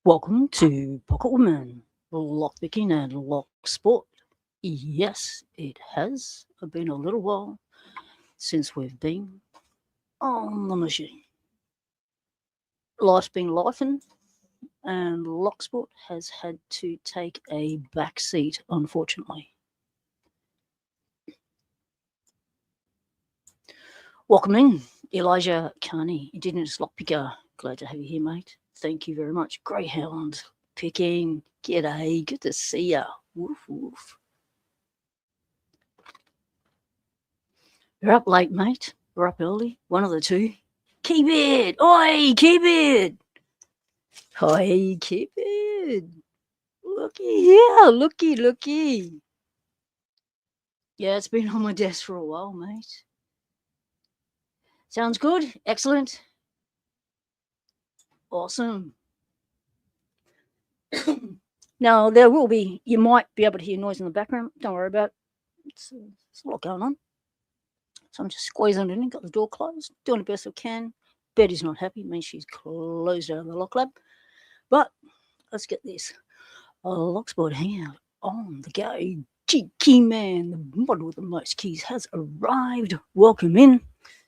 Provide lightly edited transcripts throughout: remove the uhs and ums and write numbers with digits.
Welcome to Pocket Woman, Lockpicking and Locksport. Yes, it has been a little while since we've been on the machine. Life's been lifing, and Locksport has had to take a back seat, unfortunately. Welcome in, Elijah Carney, Indigenous Lockpicker. Glad to have you here, mate. Thank you very much. Greyhound picking. G'day. Good to see ya. Woof woof. You're up late, mate. We're up early. One of the two. Keep it. Oi, keep it. Oi, keep it. Looky here. Looky. Yeah, it's been on my desk for a while, mate. Sounds good. Excellent. Awesome. Now, there will be, you might be able to hear noise in the background. Don't worry about it. It's a lot going on. So I'm just squeezing it in, got the door closed, doing the best I can. Betty's not happy, means she's closed out of the lock lab. But let's get this. A Locksport Hangout on the go. Key man, the model with the most keys, has arrived. Welcome in.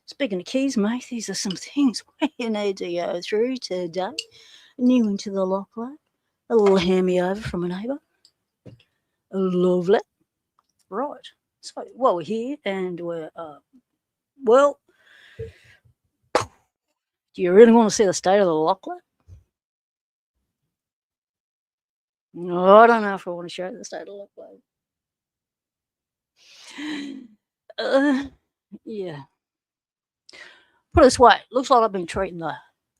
Speaking of keys, mate, these are some things we need to go through today. New into the lock lab. A little hand-me over from a neighbour. Lovely. Right. So, while we're here and we're, well, do you really want to see the state of the lock lab? No, I don't know if I want to show you the state of the lock lab. Yeah. Put it this way, looks like I've been treating the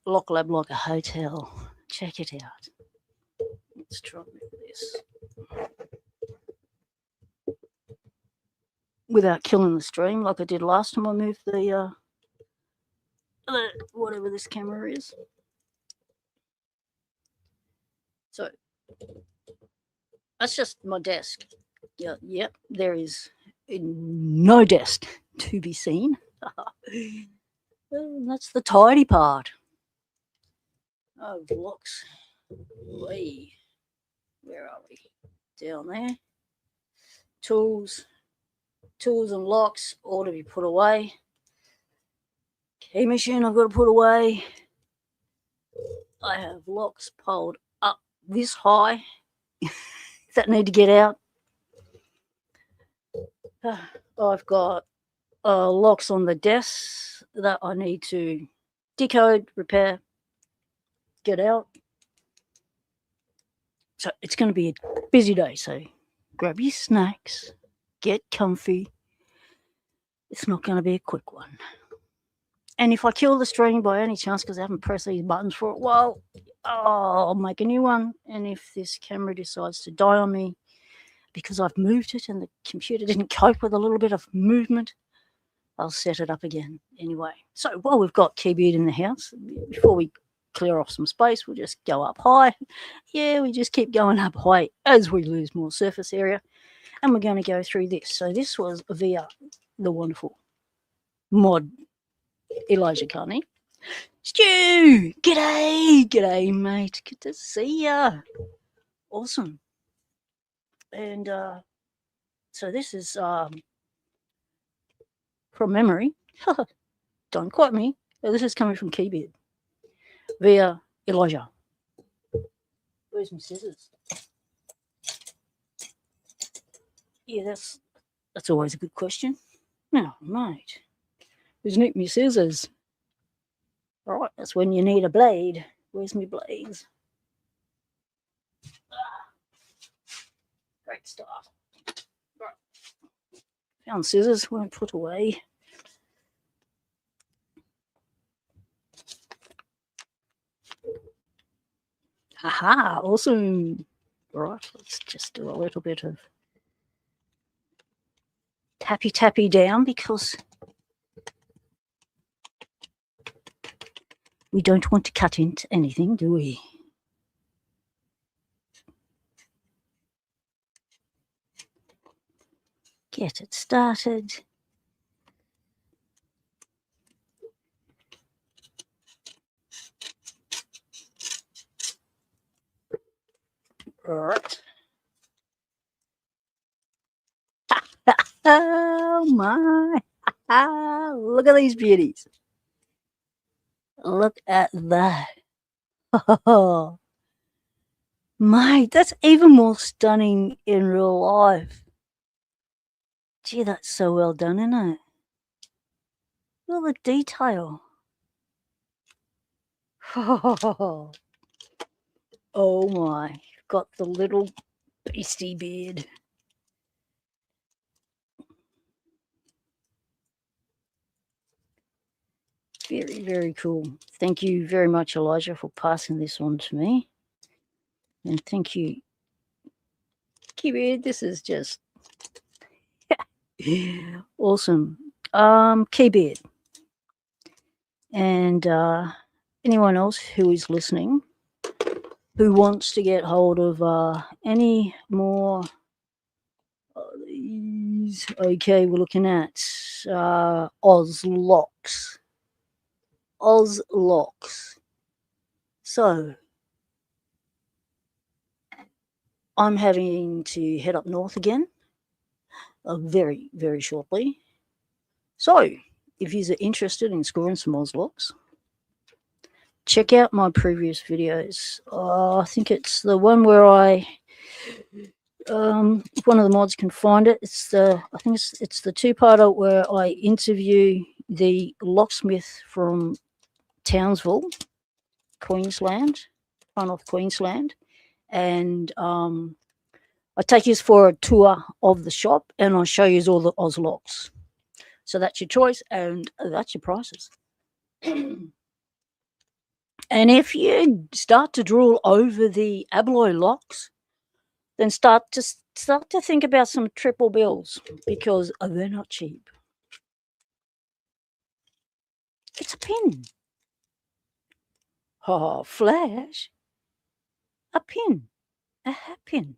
lock lab like a hotel. Check it out. Let's try and move this without killing the stream like I did last time I moved the whatever this camera is. So that's just my desk. Yeah, yep, there is no desk to be seen. That's the tidy part. Oh, locks. Wait, where are we? Down there. Tools and locks ought to be put away. Key machine I've got to put away. I have locks piled up this high that need to get out. I've got locks on the desks that I need to decode, repair, get out. So it's going to be a busy day. So grab your snacks, get comfy. It's not going to be a quick one. And if I kill the stream by any chance because I haven't pressed these buttons for a while, I'll make a new one. And if this camera decides to die on me because I've moved it and the computer didn't cope with a little bit of movement, I'll set it up again anyway. So while we've got Keybeard in the house, before we clear off some space, we'll just go up high. Yeah, we just keep going up high as we lose more surface area. And we're going to go through this. So this was via the wonderful mod Elijah Carney. Stu, g'day, mate. Good to see ya. Awesome. And so this is from memory. Don't quote me. This is coming from Keybeard via Elijah. Where's my scissors? Yeah, that's always a good question. Now, mate, who's nicked me scissors? All right, that's when you need a blade. Where's my blades? Great start. Right. Found scissors, won't put away. Haha, awesome. All right, let's just do a little bit of tappy down because we don't want to cut into anything, do we? get it started. All right. Oh my. Look at these beauties. Look at that. Oh, mate, that's even more stunning in real life. Gee, that's so well done, isn't it? Look at the detail. Oh my. Got the little beastie beard. Very, very cool. Thank you very much, Elijah, for passing this on to me. And thank you, Keybeard. This is just awesome. Keybeard. And anyone else who is listening who wants to get hold of any more of these. Okay, we're looking at Oz Locks. Oz Locks. So I'm having to head up north again very, very shortly. So if you're interested in scoring some Oz Locks, check out my previous videos. I think it's the one where I, if one of the mods can find it, I think it's the two-parter where I interview the locksmith from Townsville, Queensland, far north Queensland, and I take you for a tour of the shop and I show you all the Oz locks. So that's your choice and that's your prices. And if you start to drool over the alloy locks, then start to think about some triple bills because they're not cheap. It's a pin. Oh, flash. A pin. A hat pin.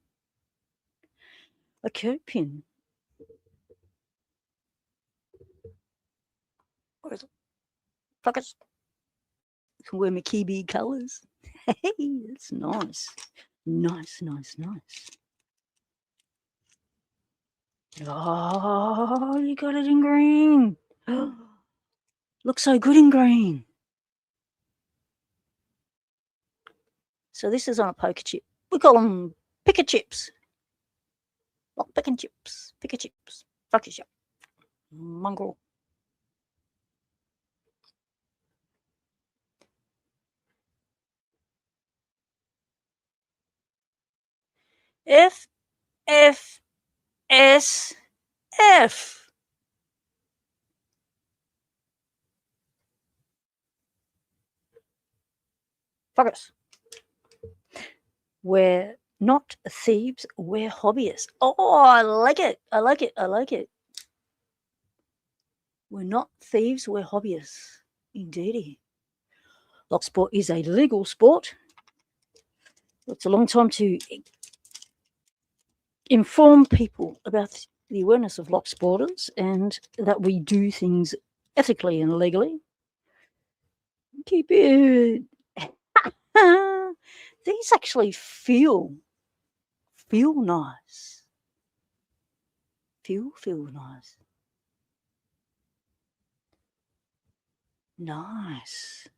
A coat pin. Where is it? Focus. You can wear my Kiwi colours. Hey, that's nice. Nice, nice, nice. Oh, you got it in green. Looks so good in green. So this is on a poker chip. We call them picker chips. Lock picking chips. Picker chips. Fuck your shop. Mongrel. F, F, S, F. Focus. We're not thieves, we're hobbyists. Oh, I like it. I like it. I like it. We're not thieves, we're hobbyists. Indeedy. Locksport is a legal sport. It's a long time to inform people about the awareness of lock sporters and that we do things ethically and legally. Keep it. These actually feel nice. Feel nice. Nice.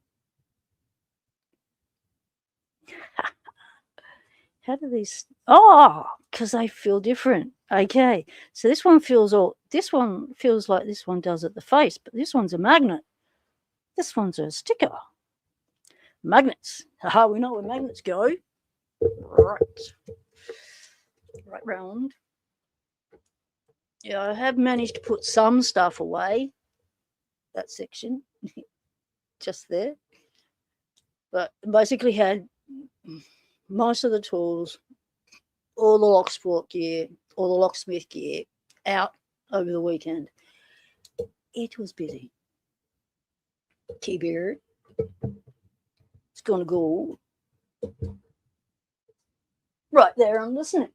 How do these? Oh, because they feel different. Okay, so this one feels like this one does at the face, but this one's a magnet. This one's a sticker. Magnets. Haha, we know where magnets go. Right round. Yeah, I have managed to put some stuff away. That section, just there. But basically had most of the tools, all the Locksport gear, all the locksmith gear out over the weekend. It was busy. Keybeard. It's going to go right there on the snip.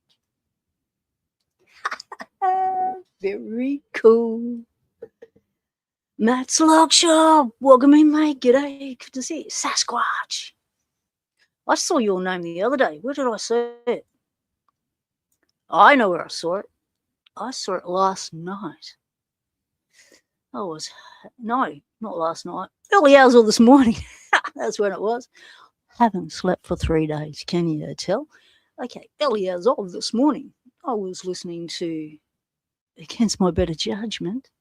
Very cool. Matt's Lock Shop. Welcome in, mate. G'day. Good to see you. Sasquatch. I saw your name the other day. Where did I see it? I know where I saw it. I saw it last night. No, not last night. Early hours of this morning. That's when it was. Haven't slept for 3 days. Can you tell? Okay, early hours of this morning. I was listening to Against My Better Judgment.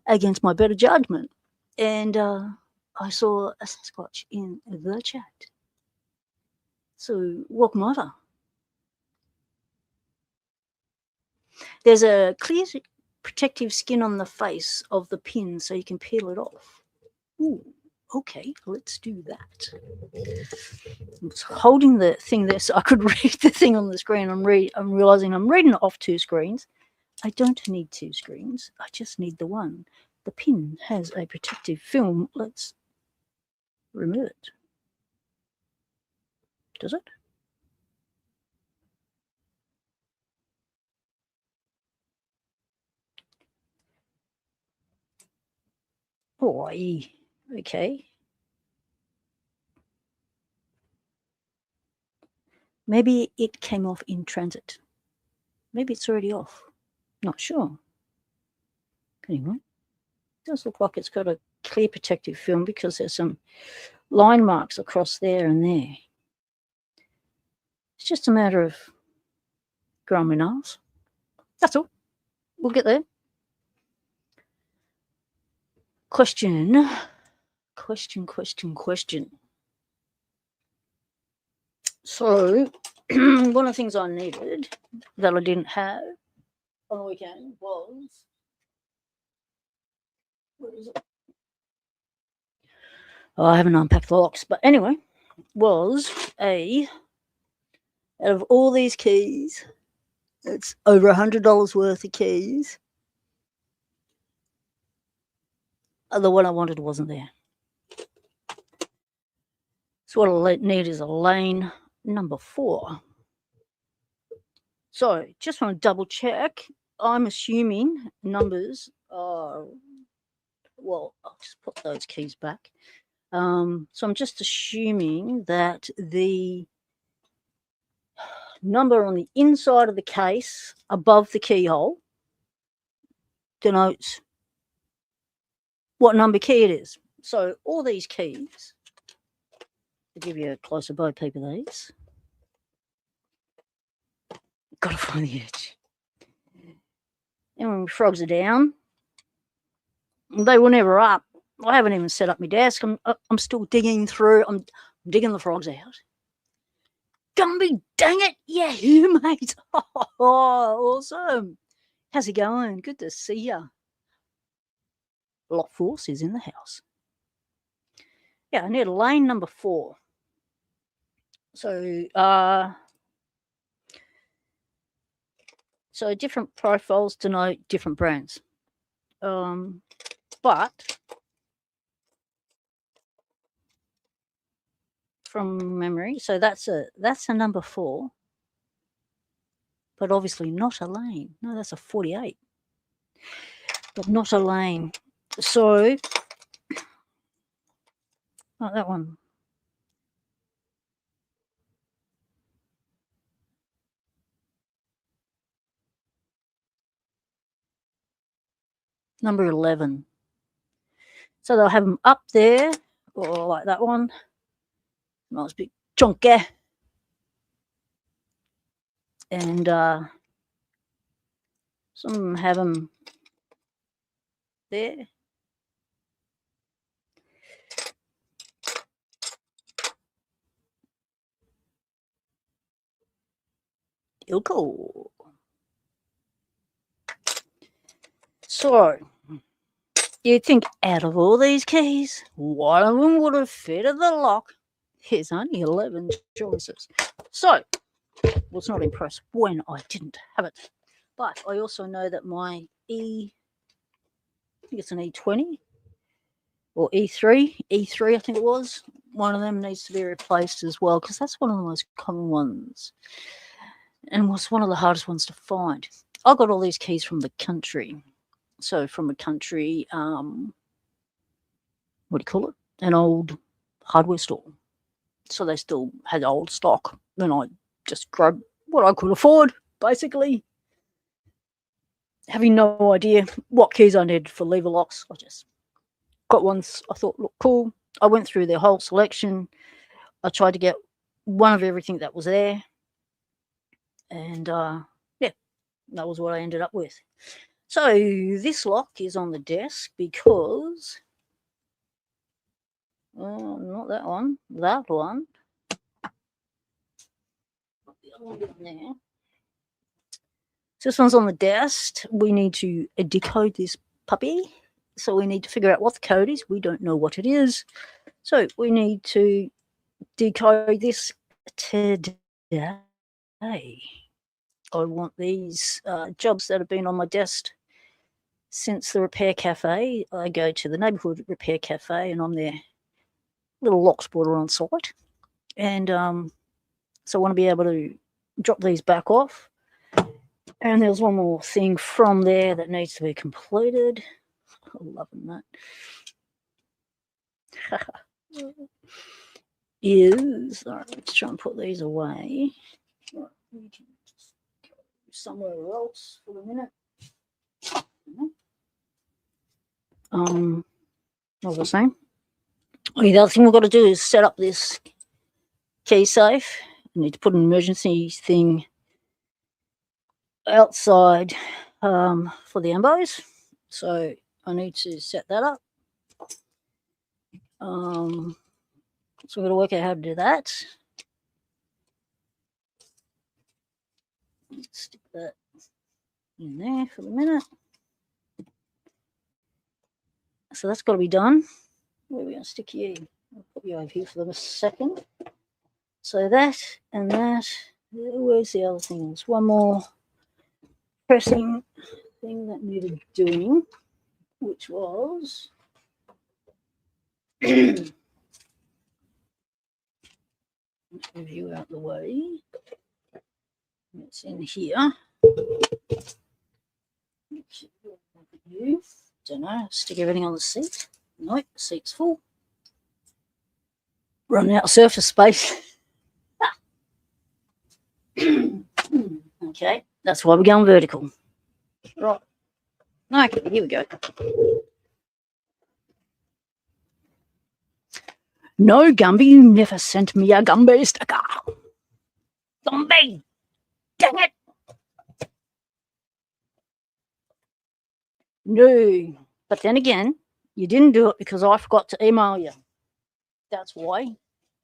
And I saw a Sasquatch in the chat. So welcome over. There's a clear protective skin on the face of the pin so you can peel it off. Ooh, okay, let's do that. I'm holding the thing there so I could read the thing on the screen. I'm realizing I'm reading it off 2 screens. I don't need 2 screens. I just need the one. The pin has a protective film. Let's remove it. Does it? Oh, okay. Maybe it came off in transit. Maybe it's already off. Not sure. Anyway, it does look like it's got a clear protective film because there's some line marks across there and there. It's just a matter of growing my nails. That's all. We'll get there. Question. So, one of the things I needed that I didn't have on the weekend was, where is it? Oh, I haven't unpacked the locks, but anyway, was out of all these keys, it's over $100 worth of keys. The one I wanted wasn't there. So what I need is a lane number 4. So just want to double check. I'm assuming numbers are, well, I'll just put those keys back. So I'm just assuming that the number on the inside of the case above the keyhole denotes what number key it is. So all these keys, to give you a closer bo peep of these, got to find the edge. And when frogs are down, they were never up. I haven't even set up my desk. I'm still digging through. I'm digging the frogs out. Gumby, dang it! Yeah, you mate. Oh, awesome. How's it going? Good to see you. Lot Force is in the house. Yeah, I need a lane number 4. So different profiles denote different brands. But from memory, so that's a number 4, but obviously not a lane. No, that's a 48, but not a lane. So that one. Number 11. So they'll have them up there, or like that one. Nice big chunky. And some of them have them there. Cool. So, you'd think out of all these keys, one of them would have fitted the lock. Here's only 11 choices. So, was not impressed when I didn't have it. But I also know that my I think it's an E20 or E3 I think it was. One of them needs to be replaced as well because that's one of the most common ones and was one of the hardest ones to find. I got all these keys from the country. So from a country, what do you call it? An old hardware store. So they still had old stock. Then I just grabbed what I could afford, basically. Having no idea what keys I needed for lever locks. I just got ones I thought looked cool. I went through their whole selection. I tried to get one of everything that was there. And yeah, that was what I ended up with. So this lock is on the desk because not that one, that one. The other one down there. So this one's on the desk. We need to decode this puppy. So we need to figure out what the code is. We don't know what it is. So we need to decode this today. I want these jobs that have been on my desk since the repair cafe. I go to the neighbourhood repair cafe and I'm their little Locksporter on site. And so I want to be able to drop these back off. And there's one more thing from there that needs to be completed. I'm loving that. Is, all right, let's try and put these away. Right, we can just go somewhere else for a minute. What was I saying? The other thing we've got to do is set up this key safe. I need to put an emergency thing outside for the ambos. So I need to set that up. So we've got to work out how to do that. Let's stick that in there for the minute. So that's got to be done. Where are we going to stick you? I'll put you over here for a second. So that and that. Where's the other thing? There's one more pressing thing that needed doing, which was let's move you out the way. It's in here. You don't know. Stick everything on the seat. Nope, the seat's full. Running out of surface space. Okay, that's why we're going vertical. Right. Okay, here we go. No, Gumby, you never sent me a Gumby sticker. Gumby! Dang it! No. But then again, you didn't do it because I forgot to email you. That's why.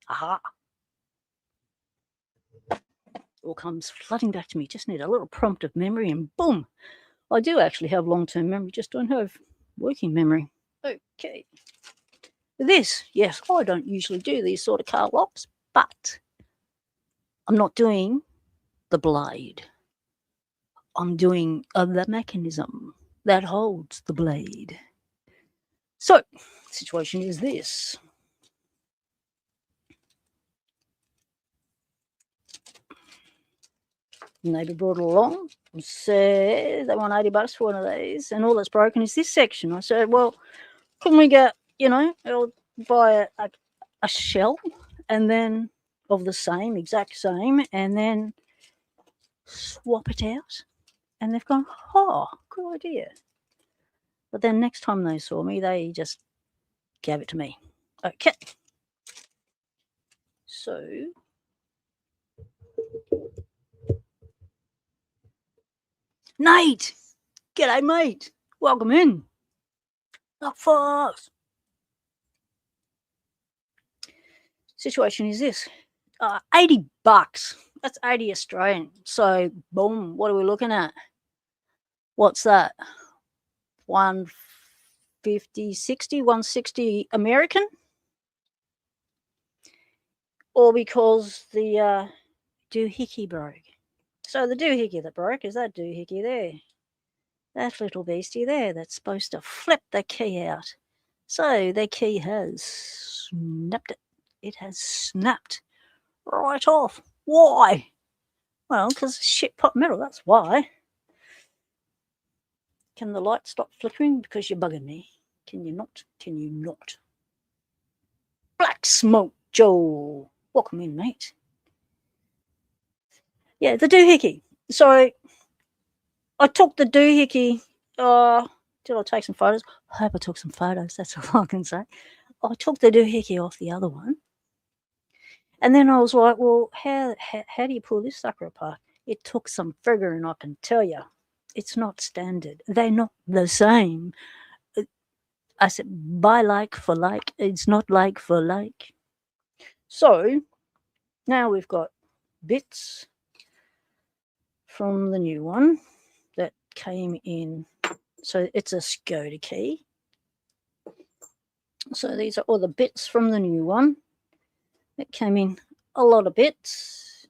Aha. It all comes flooding back to me. Just need a little prompt of memory and boom. I do actually have long-term memory, just don't have working memory. Okay. This, yes, I don't usually do these sort of car locks, but I'm not doing the blade. I'm doing the mechanism that holds the blade. So, the situation is this. Neighbour brought it along and said they want $80 for one of these, and all that's broken is this section. I said, well, couldn't we get, I'll buy a shell and then of the same, exact same, and then swap it out? And they've gone, oh, good idea. But then next time they saw me, they just gave it to me. Okay. So, Nate! G'day, mate. Welcome in. Not fast. Situation is this. $80. That's 80 Australian. So, boom, what are we looking at? What's that? 150, 60, 160 American? Or because the doohickey broke. So the doohickey that broke is that doohickey there. That little beastie there that's supposed to flip the key out. So the key has snapped it. It has snapped right off. Why? Well, because shit pot metal, that's why. Can the light stop flickering because you're bugging me? Can you not? Can you not? Black Smoke Joe. Welcome in, mate. Yeah, the doohickey. So I took the doohickey. Did I take some photos? I hope I took some photos. That's all I can say. I took the doohickey off the other one. And then I was like, well, how do you pull this sucker apart? It took some figuring, I can tell you. It's not standard. They're not the same. I said, buy like for like. It's not like for like. So now we've got bits from the new one that came in. So it's a Skoda key. So these are all the bits from the new one. It came in a lot of bits.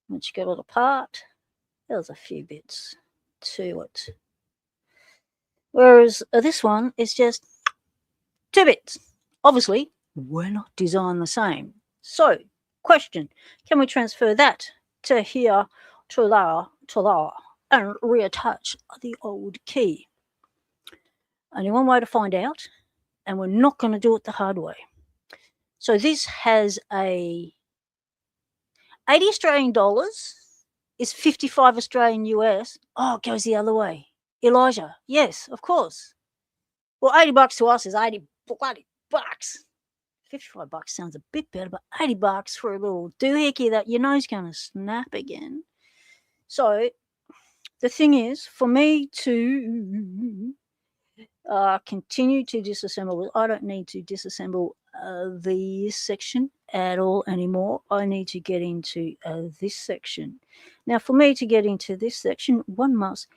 Once you got it apart, there was a few bits to it. Whereas this one is just 2 bits. Obviously, we're not designed the same. So, question, can we transfer that to here, to there, and reattach the old key? Only one way to find out, and we're not going to do it the hard way. So this has a 80 Australian dollars is 55 Australian US. Oh, it goes the other way. Elijah, yes, of course. Well, $80 to us is 80 bloody bucks. 55 bucks sounds a bit better, but 80 bucks for a little doohickey that you know is going to snap again. So the thing is, for me to continue to disassemble, I don't need to disassemble this section at all anymore. I need to get into this section. Now, for me to get into this section, one must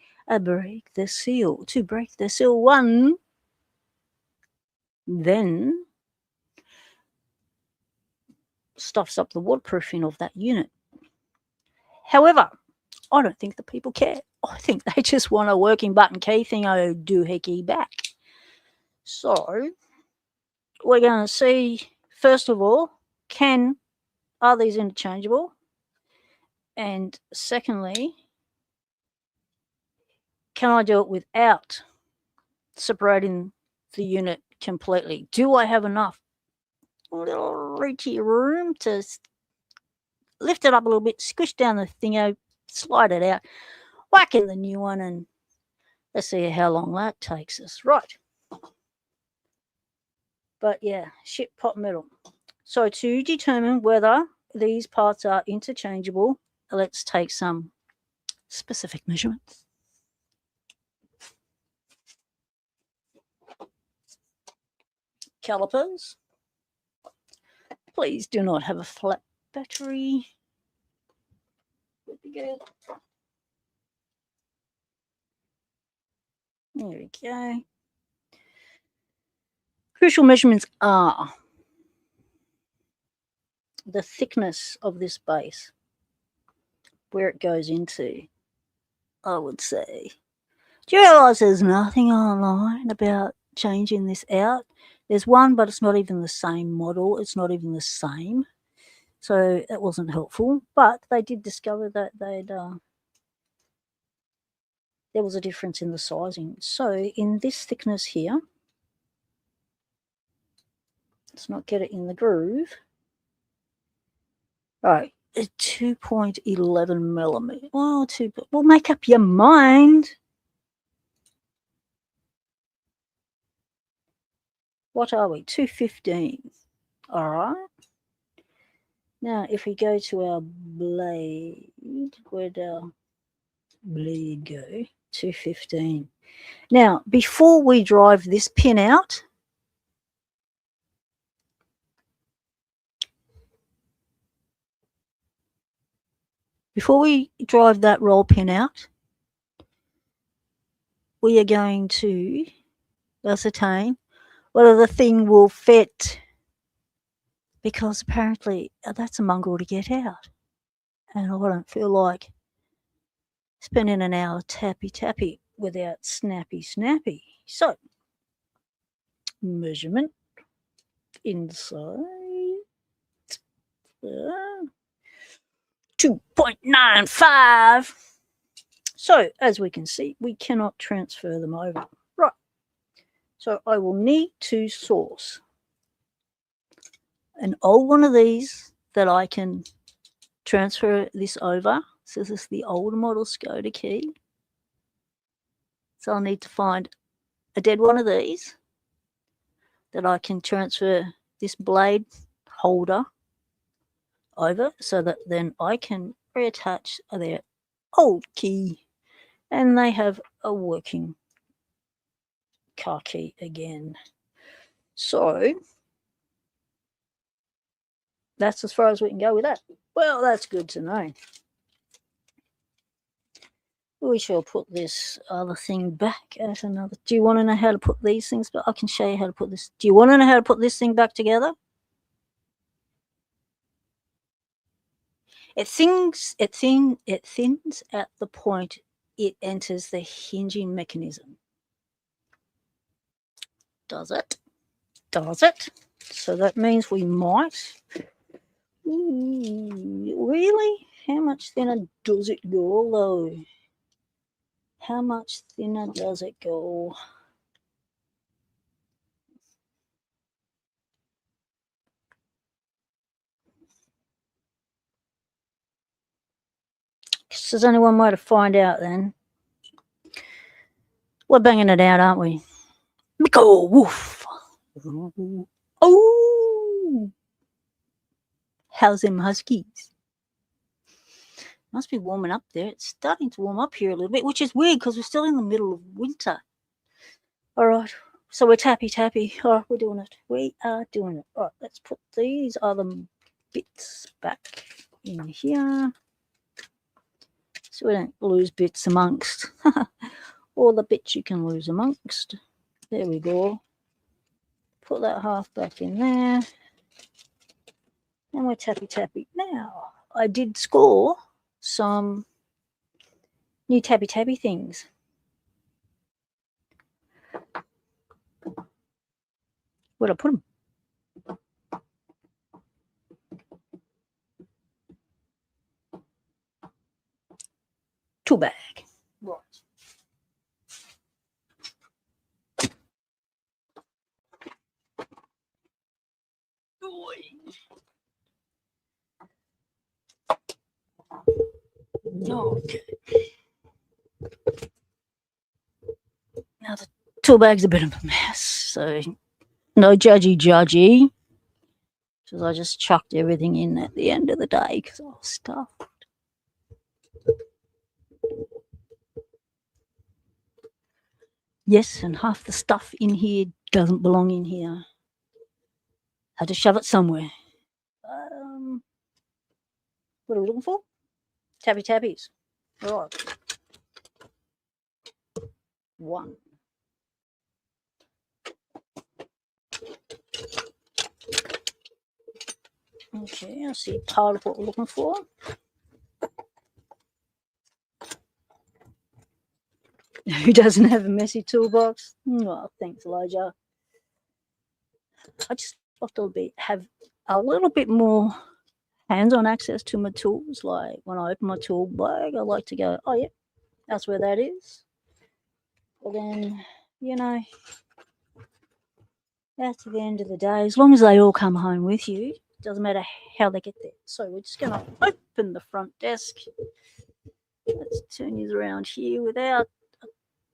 break the seal. To break the seal, one then stuffs up the waterproofing of that unit. However, I don't think the people care. I think they just want a working button key thing doohickey back. So we're going to see, first of all, are these interchangeable? And secondly, can I do it without separating the unit completely? Do I have enough little reachy room to lift it up a little bit, squish down the thingo, slide it out, whack in the new one, and let's see how long that takes us. Right. But yeah, ship pot metal. So to determine whether these parts are interchangeable, let's take some specific measurements. Calipers. Please do not have a flat battery. Would be good. There we go. Crucial measurements are the thickness of this base, where it goes into, I would say. Do you realise there's nothing online about changing this out? There's one, but it's not even the same model. It's not even the same. So that wasn't helpful. But they did discover that there was a difference in the sizing. So in this thickness here, let's not get it in the groove. All right, 2.11 millimeter. Well, we'll make up your mind. What are we? 215. All right. Now, if we go to our blade, where'd our blade go? 215. Now, before we drive this pin out, before we drive that roll pin out, we are going to ascertain whether the thing will fit, because apparently that's a mongrel to get out. And I don't feel like spending an hour tappy without snappy. So, measurement inside 2.95. So as we can see, we cannot transfer them over. Right. So I will need to source an old one of these that I can transfer this over. So this is the old model Skoda key. So I'll need to find a dead one of these that I can transfer this blade holder over so that then I can reattach their old key and they have a working car key again. So that's as far as we can go with that. Well, that's good to know. We shall put this other thing back at another. Do you want to know how to put these things back? I can show you how to put this. Do you want to know how to put this thing back together? It thins at the point it enters the hinging mechanism. Does it? Does it? So that means we might. Really? How much thinner does it go, though? How much thinner does it go? Because there's only one way to find out then. We're banging it out, aren't we? Go woof. Oh, how's them huskies? Must be warming up there. It's starting to warm up here a little bit, which is weird because we're still in the middle of winter. All right, so we're tappy. All right, we're doing it. We are doing it. All right, let's put these other bits back in here so we don't lose bits amongst all the bits you can lose amongst. There we go. Put that half back in there. And we're tappy. Now, I did score some new tappy things. Where'd I put them? Tool bag. Right. Okay. Now the tool bag's a bit of a mess, so no judgy. Because I just chucked everything in at the end of the day because I was stuffed. Yes, and half the stuff in here doesn't belong in here. Had to shove it somewhere. What are we looking for? Tappies. Right. One. Okay, I see part of what we're looking for. Who doesn't have a messy toolbox? Well, thanks, Elijah. I just like to have a little bit more hands-on access to my tools. Like when I open my tool bag, I like to go, oh, yeah, that's where that is. But then, that's the end of the day. As long as they all come home with you, doesn't matter how they get there. So we're just going to open the front desk. Let's turn these around here without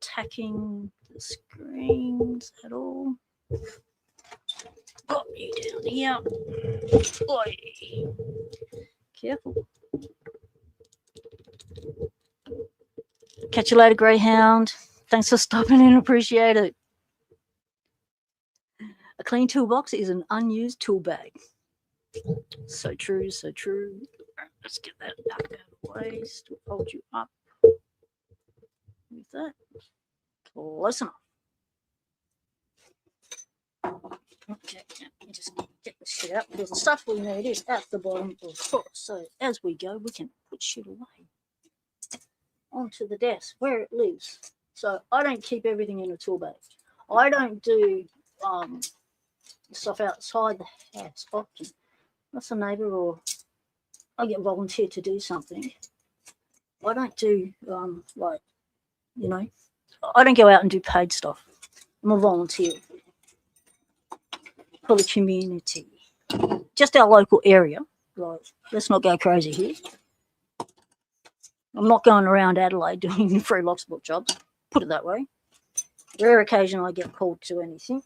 attacking the screens at all. Got you down here. Oi. Careful. Catch you later, Greyhound. Thanks for stopping in. Appreciate it. A clean toolbox is an unused tool bag. So true. Let's get that out of the way. Still hold you up with that. Close enough. Okay, now just get the shit out because the stuff we need is at the bottom, of course. So as we go, we can put shit away onto the desk where it lives. So I don't keep everything in a tool bag. I don't do stuff outside the house often. That's a neighbour or I get volunteered to do something. I don't do like, you know, I don't go out and do paid stuff. I'm a volunteer for the community, just our local area. Like, let's not go crazy here. I'm not going around Adelaide doing free Locksport jobs. Put it that way. Rare occasion I get called to anything.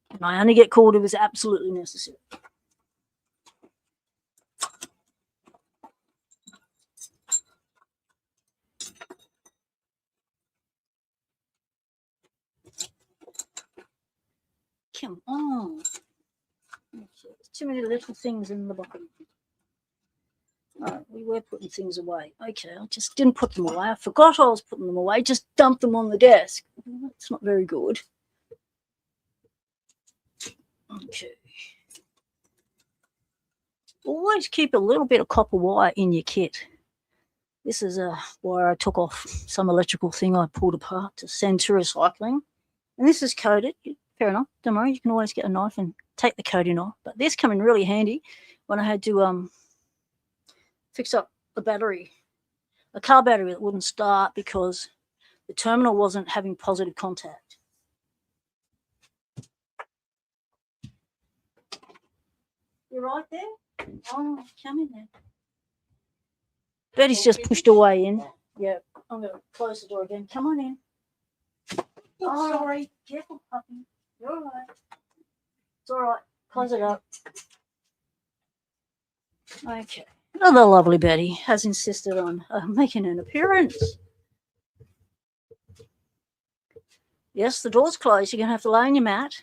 And I only get called if it's absolutely necessary. Come on. There's too many little things in the bucket. Alright, we were putting things away. Okay, I just didn't put them away. I forgot I was putting them away. Just dumped them on the desk. It's not very good. Okay. Always keep a little bit of copper wire in your kit. This is a wire I took off some electrical thing I pulled apart to send to recycling. And this is coated. Fair enough. Don't worry, you can always get a knife and take the coating off. But this came in really handy when I had to fix up a battery, a car battery that wouldn't start because the terminal wasn't having positive contact. You're right there? Oh, come in there. Betty's just pushed her way in. Yeah, I'm going to close the door again. Come on in. Oh, sorry. Careful, puppy. You're all right. It's all right. Close it up. Okay. Another lovely Betty has insisted on making an appearance. Yes, the door's closed. You're going to have to lay on your mat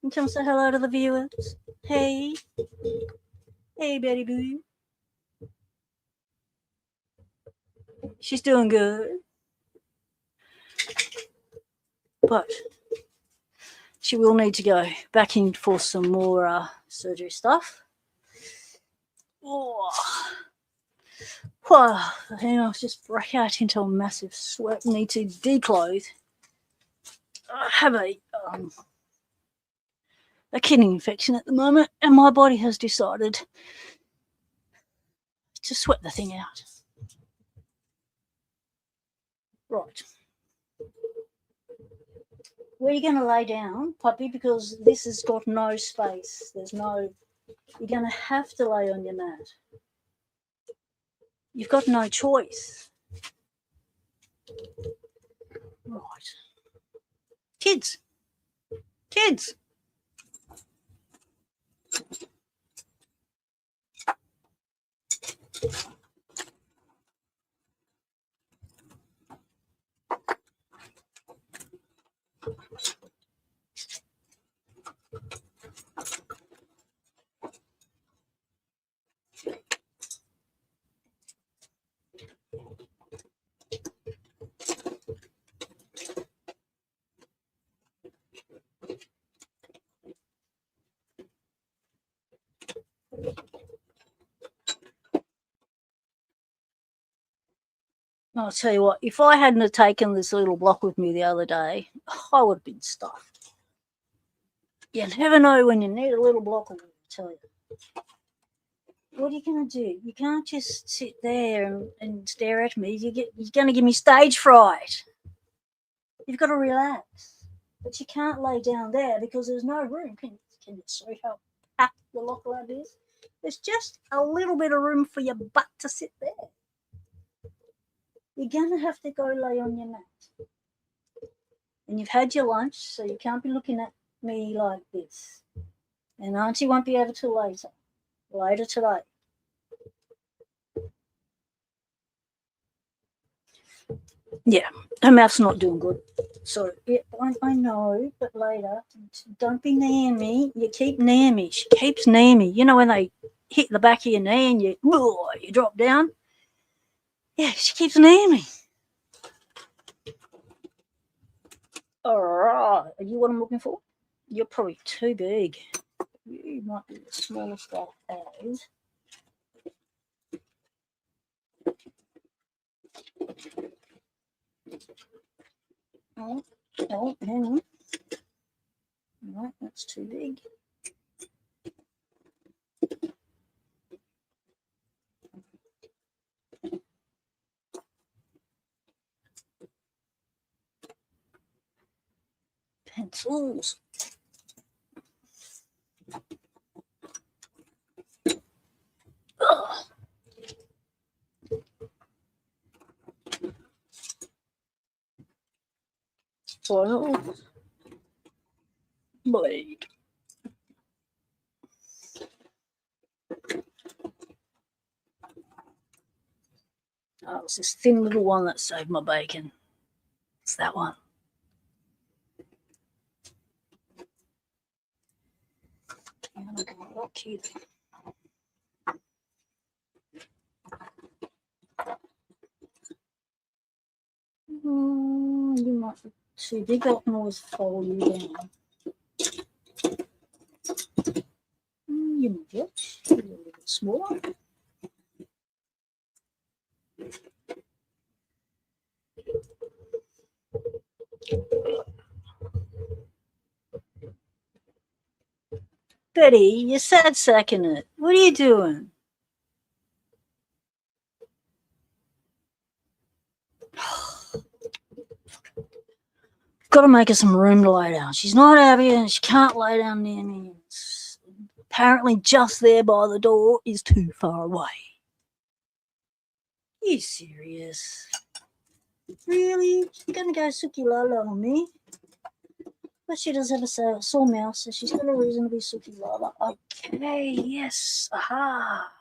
and come say hello to the viewers. Hey. Hey, Betty Boo. She's doing good. But she will need to go back in for some more surgery stuff. Oh. Wow, I was just break out into a massive sweat. Need to declothe. I have a kidney infection at the moment, and my body has decided to sweat the thing out. Right. Where are you going to lay down, puppy? Because this has got no space. There's no... You're going to have to lay on your mat. You've got no choice. Right. Kids. Kids. I'll tell you what, if I hadn't have taken this little block with me the other day, I would have been stuffed. You never know when you need a little block of it, I tell you. What are you going to do? You can't just sit there and stare at me. You're going to give me stage fright. You've got to relax. But you can't lay down there because there's no room. Can you see how packed the lock lab is? There's just a little bit of room for your butt to sit there. You're going to have to go lay on your mat. And you've had your lunch, so you can't be looking at me like this. And Auntie won't be able to later today. Yeah, her mouth's not doing good. So, yeah, I know, but later, don't be near me. You keep near me. She keeps near me. You know when they hit the back of your knee and you drop down? Yeah, she keeps near me. All right. Are you what I'm looking for? You're probably too big. You might be the smallest I have. Oh, hang on. Right, that's too big. pencils. Ugh. Foil. Blade. Oh, it's this thin little one that saved my bacon. It's that one. I'm going to lock here. You might be too big. I can always fold you down. You might get a little bit smaller. Betty, you're sad sacking it. What are you doing? Got to make her some room to lay down. She's not happy and she can't lay down near me. It's apparently just there by the door is too far away. You serious? Really? She's going to go Suki Lala on me? But she does have a sore mouth, so she's got a reason to be Suki Lala. Okay, yes. Aha.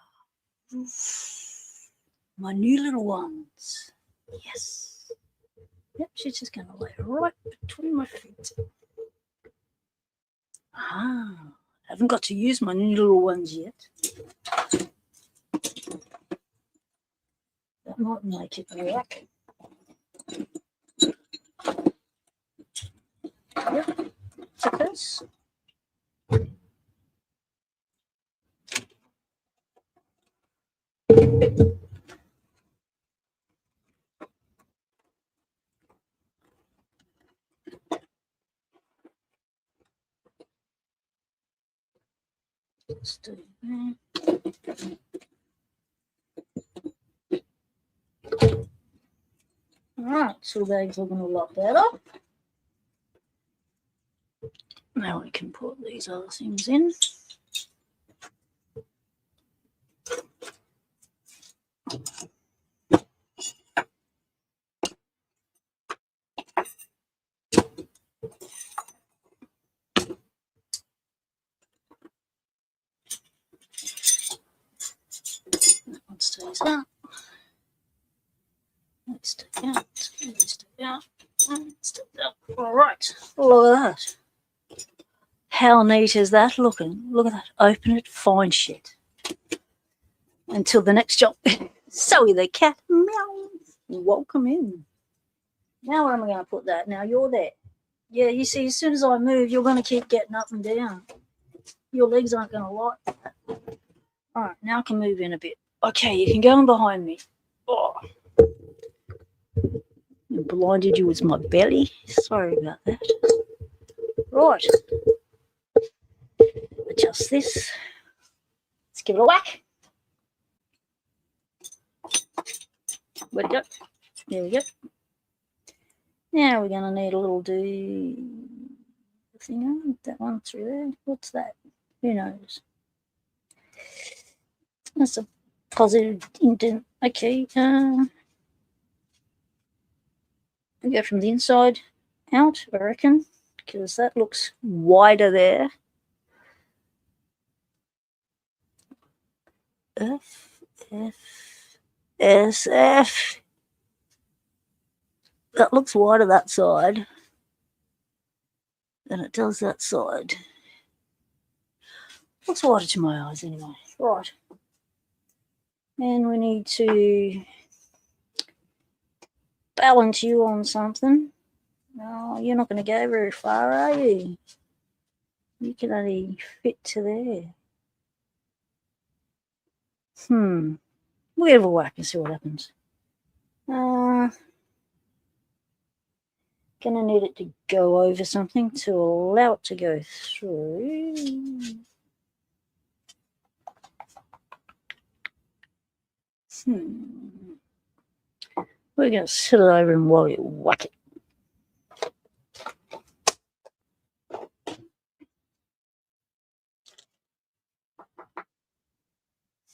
My new little ones. Yes. Yep, she's just going to lay right between my feet. Ah, haven't got to use my new little ones yet. That might make it work. Yep, it's a curse. Let's do that. Alright, so bag's looking a lot better. Now we can put these other things in. That one stays out. Let's take out. Let's take out. Let's take out. Alright, look at that. How neat is that looking? Look at that. Open it, find shit. Until the next job. Zoe the cat. Meow. Welcome in. Now where am I going to put that? Now you're there. Yeah, you see, as soon as I move, you're going to keep getting up and down. Your legs aren't going to like that. All right, now I can move in a bit. Okay, you can go in behind me. Oh. I blinded you with my belly. Sorry about that. Right. Adjust this. Let's give it a whack. Where'd it go? There we go. Now we're going to need a little thing on. That one through there. What's that? Who knows? That's a positive indent. Okay. We go from the inside out, I reckon, because that looks wider there. F, S, F. That looks wider that side than it does that side. Looks wider to my eyes anyway. Right. And we need to balance you on something. No, you're not going to go very far, are you? You can only fit to there. We'll give it a whack and see what happens. Gonna need it to go over something to allow it to go through. We're gonna sit it over and while you whack it.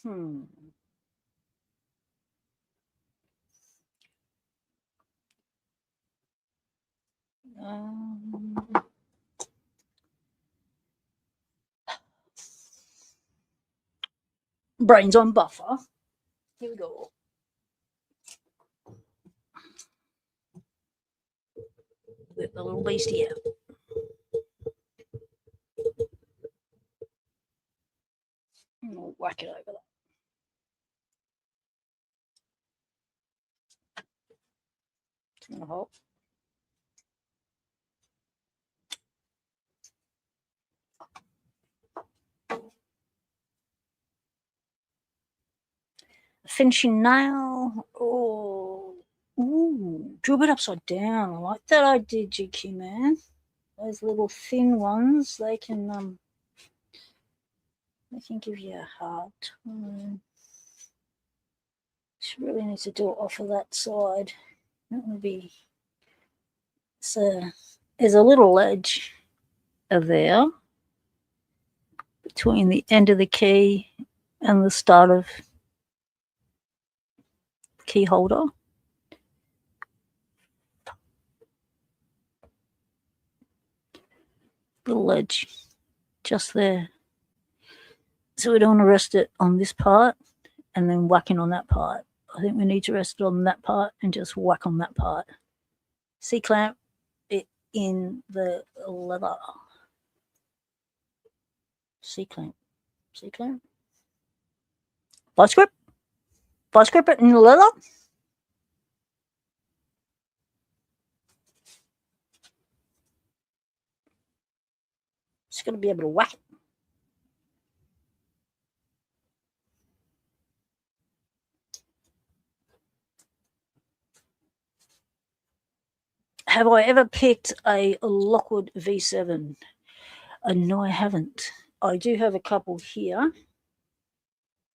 Hmm. Um, brains on buffer. Here we go. Let the little beastie out. And we'll whack it over that. It's going to hold. Finishing nail. Oh, ooh, drew it upside down. I like that idea, GQ man. Those little thin ones, they can give you a hard time. Just really need to do it off of that side. That would be. So there's a little ledge there between the end of the key and the start of the key holder. Little ledge just there. So we don't want to rest it on this part and then whacking on that part. I think we need to rest it on that part and just whack on that part. C-clamp it in the leather. C-clamp. C-clamp. Vice grip. Vice grip it in the leather. Just got to be able to whack it. Have I ever picked a Lockwood V7? No, I haven't. I do have a couple here.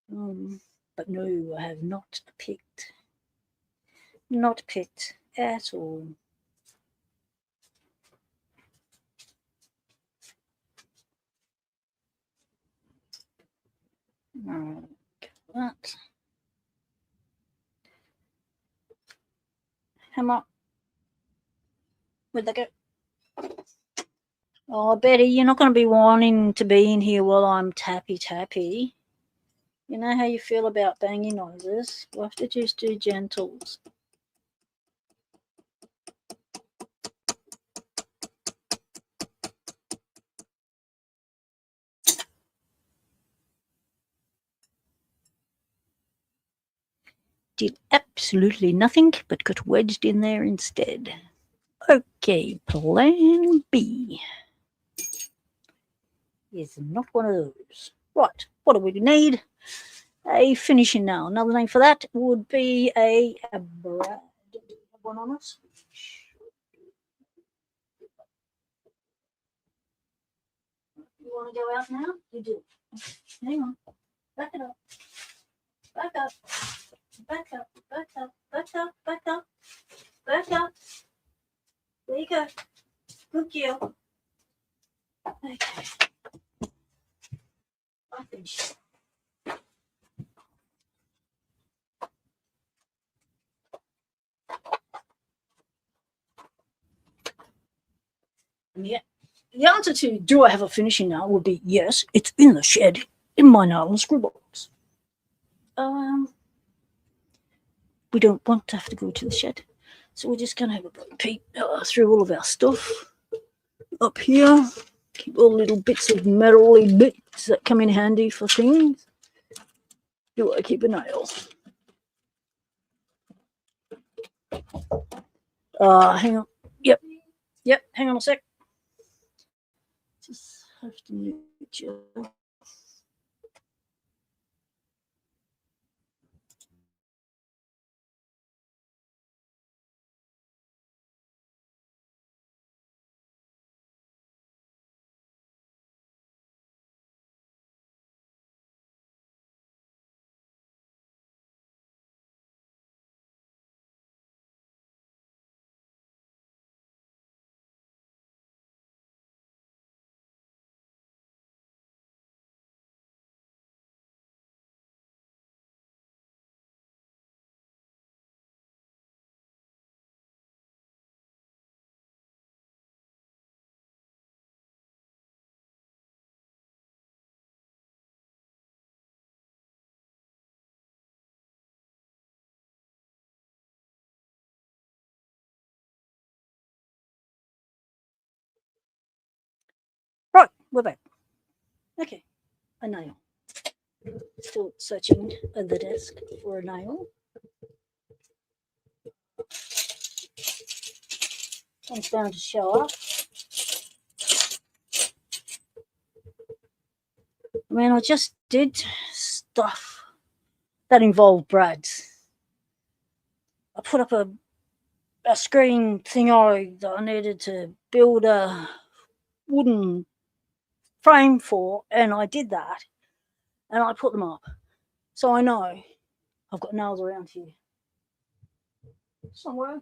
But no, I have not picked. Not picked at all. That. Hammer. Where'd they go? Oh, Betty, you're not going to be wanting to be in here while I'm tappy. You know how you feel about banging noises? We'll have to just do gentles. Did absolutely nothing but got wedged in there instead. Okay, plan B is not one of those. Right, what do we need? A finishing nail. Another name for that would be a brad. Do we have one on us? You want to go out now? You do. Hang on. Back it up. Back up. Back up. Back up. Back up. Back up. Back up. There you go. Good girl. Okay. I finished. Yeah. The answer to do I have a finishing nail would be yes, it's in the shed in my nail and screw box. We don't want to have to go to the shed, so we're just going to have a peek through all of our stuff up here. Keep all the little bits of metally bits that come in handy for things. Do I keep a nail? Hang on. Yep. Hang on a sec. Just have to mute you. we're back. Okay, a nail. Still searching at the desk for a nail. Comes down to show up. I mean, I just did stuff that involved Brad's. I put up a screen thingo that I needed to build a wooden frame for, and I did that, and I put them up. So I know I've got nails around here somewhere.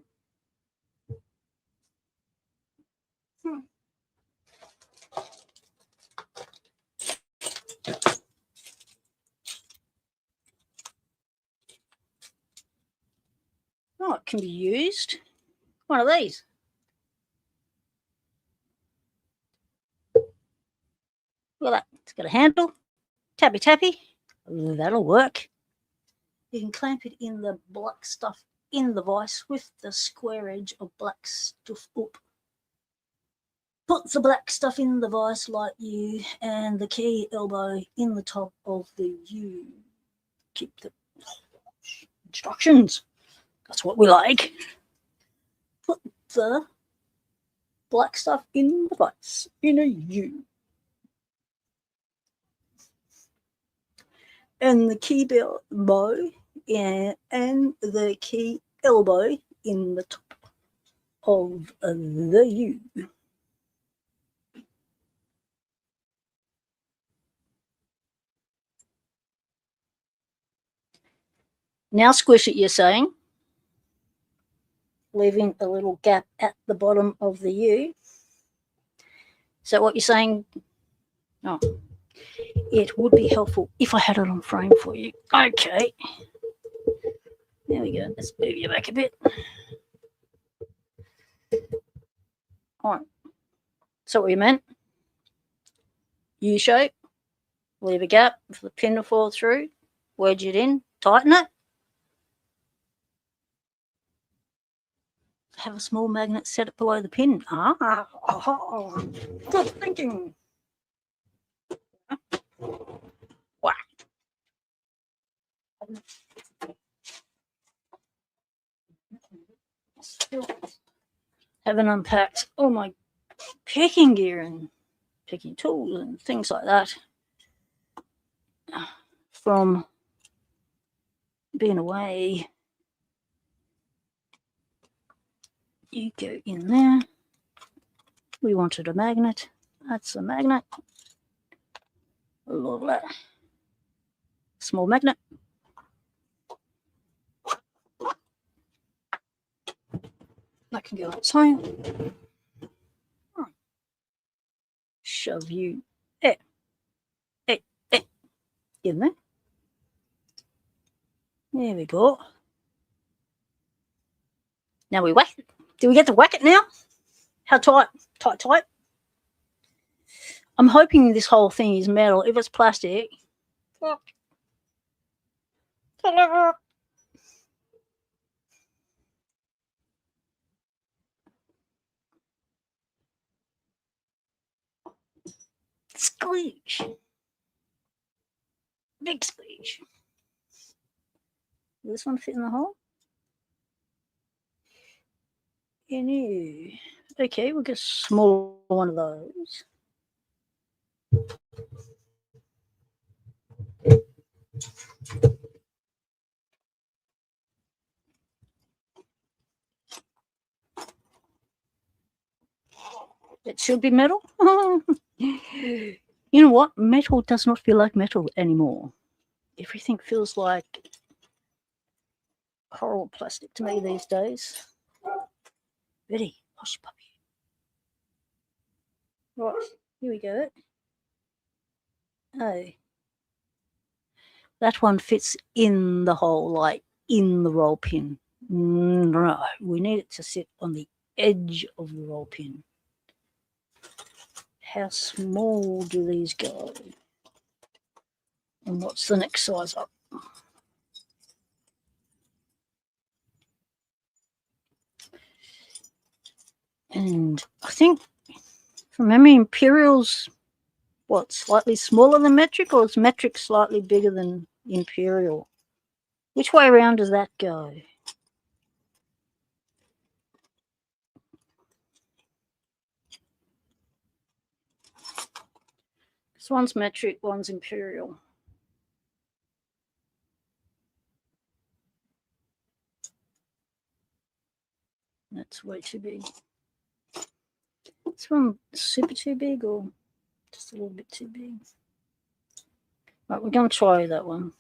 Oh, it can be used. One of these. Look at that. It's got a handle. Tappy tappy. That'll work. You can clamp it in the black stuff in the vise with the square edge of black stuff up. Put the black stuff in the vise like U and the key elbow in the top of the U. Keep the instructions. That's what we like. Put the black stuff in the vise in a U. And the key elbow and the key elbow in the top of the U. Now squish it, you're saying, leaving a little gap at the bottom of the U. So what you're saying? Oh, it would be helpful if I had it on frame for you. Okay. There we go. Let's move you back a bit. All right. So what you meant? U shape. Leave a gap for the pin to fall through. Wedge it in. Tighten it. Have a small magnet set it below the pin. Good thinking. Wow. Still haven't unpacked all my picking gear and picking tools and things like that from being away. You go in there. We wanted a magnet. That's a magnet. Lovely. Small magnet. That can go outside. Shove you in there. There we go. Now we whack it. Do we get to whack it now? How tight? Tight. I'm hoping this whole thing is metal. If it's plastic, squeeze. Big squeeze. Will this one fit in the hole? No. Okay, we'll get a smaller one of those. It should be metal. You know what? Metal does not feel like metal anymore. Everything feels like horrible plastic to me these days. Ready? Hush, puppy. Right, here we go. Oh. That one fits in the hole, like in the roll pin. No, we need it to sit on the edge of the roll pin. How small do these go? And what's the next size up? And I think from memory, Imperial's what, slightly smaller than metric, or is metric slightly bigger than imperial? Which way around does that go? This one's metric, one's imperial. That's way too big. This one super too big, or just a little bit too big? Right, we're going to try that one.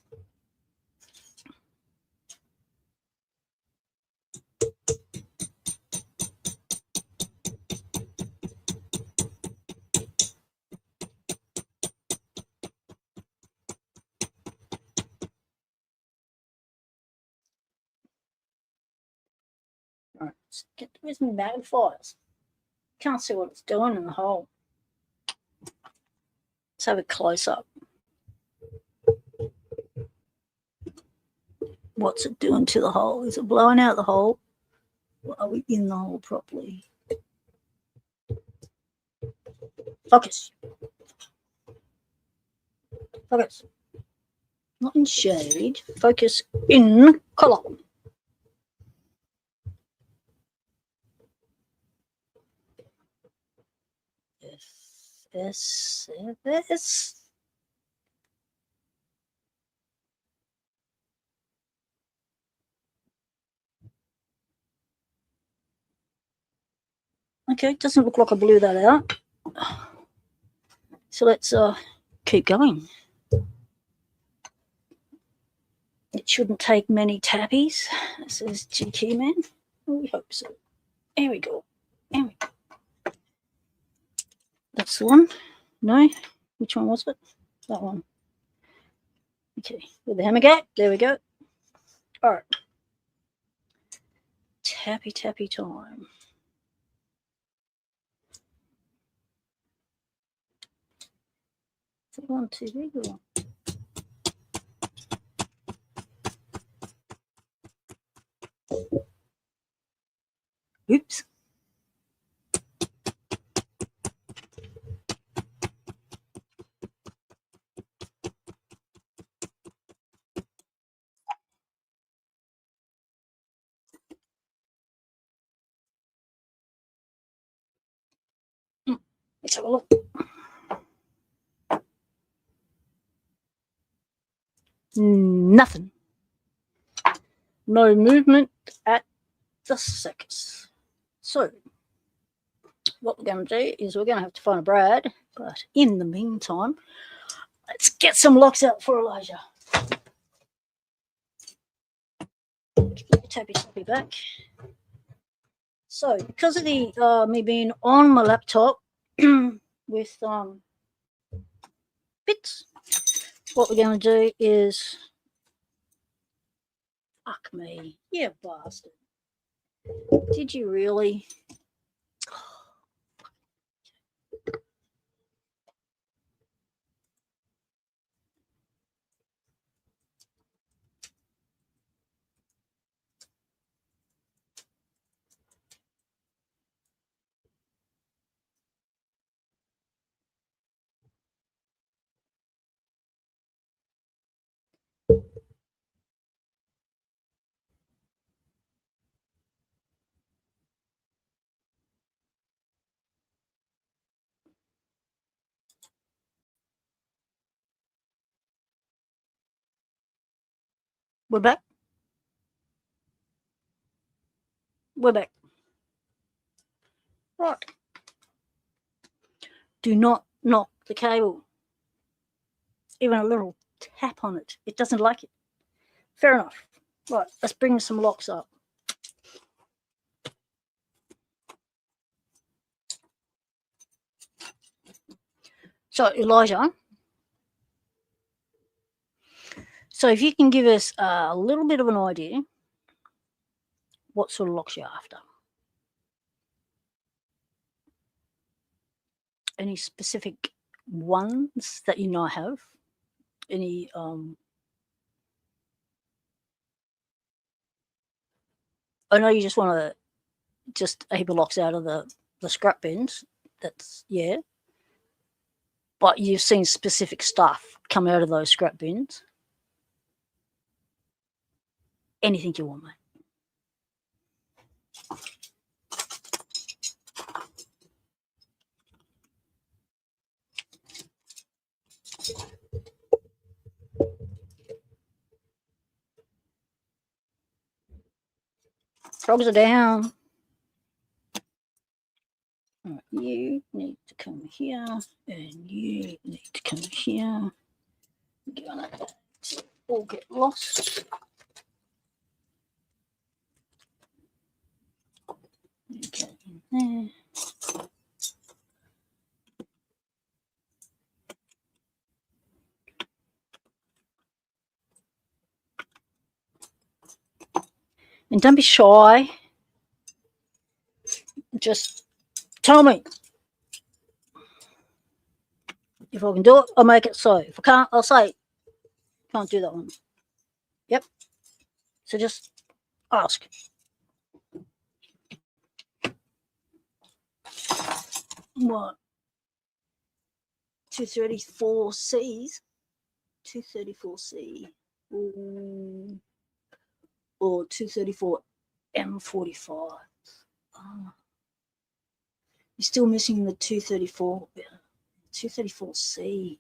All right, let's get where's my magnifiers? Can't see what it's doing in the hole. Let's have a close up. What's it doing to the hole? Is it blowing out the hole? Or are we in the hole properly? Focus. Focus. Not in shade. Focus in color. Yes. Okay, doesn't look like I blew that out. So let's keep going. It shouldn't take many tappies, says GK Man. We hope so. Here we go. Here we go. That's the one. No? Which one was it? That one. Okay, with the hammer gap. There we go. All right. Tappy time. Is that one too big or? Oops. Let's have a look. Nothing. No movement at the circus. So, what we're going to do is we're going to have to find a Brad, but in the meantime, let's get some locks out for Elijah. Tappy back. So, because of the me being on my laptop with bits, what we're going to do is, fuck me, you bastard. Did you really? We're back. We're back. Right. Do not knock the cable. Even a little tap on it. It doesn't like it. Fair enough. Right, let's bring some locks up. So, Elijah, so if you can give us a little bit of an idea what sort of locks you're after. Any specific ones that you now have? Any I know you just want to just a heap of locks out of the scrap bins. That's, yeah. but you've seen specific stuff come out of those scrap bins. Anything you want, mate. Frogs are down. All right, you need to come here, and you need to come here. You're gonna all get lost. Get in there. And don't be shy. Just tell me. If I can do it, I'll make it so. If I can't, I'll say, can't do that one. Yep. So just ask. What? 234Cs? 234C. Or 234M45. Oh. You're still missing the 234C.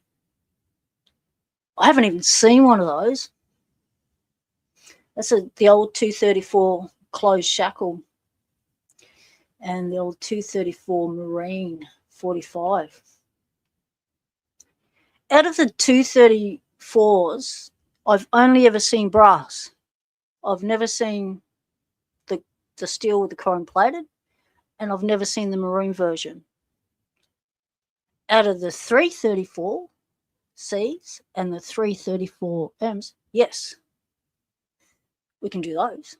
I haven't even seen one of those. That's the old 234 closed shackle and the old 234 Marine 45. Out of the 234s, I've only ever seen brass. I've never seen the steel with the chrome plated, and I've never seen the maroon version. Out of the 334 Cs and the 334 Ms, yes, we can do those.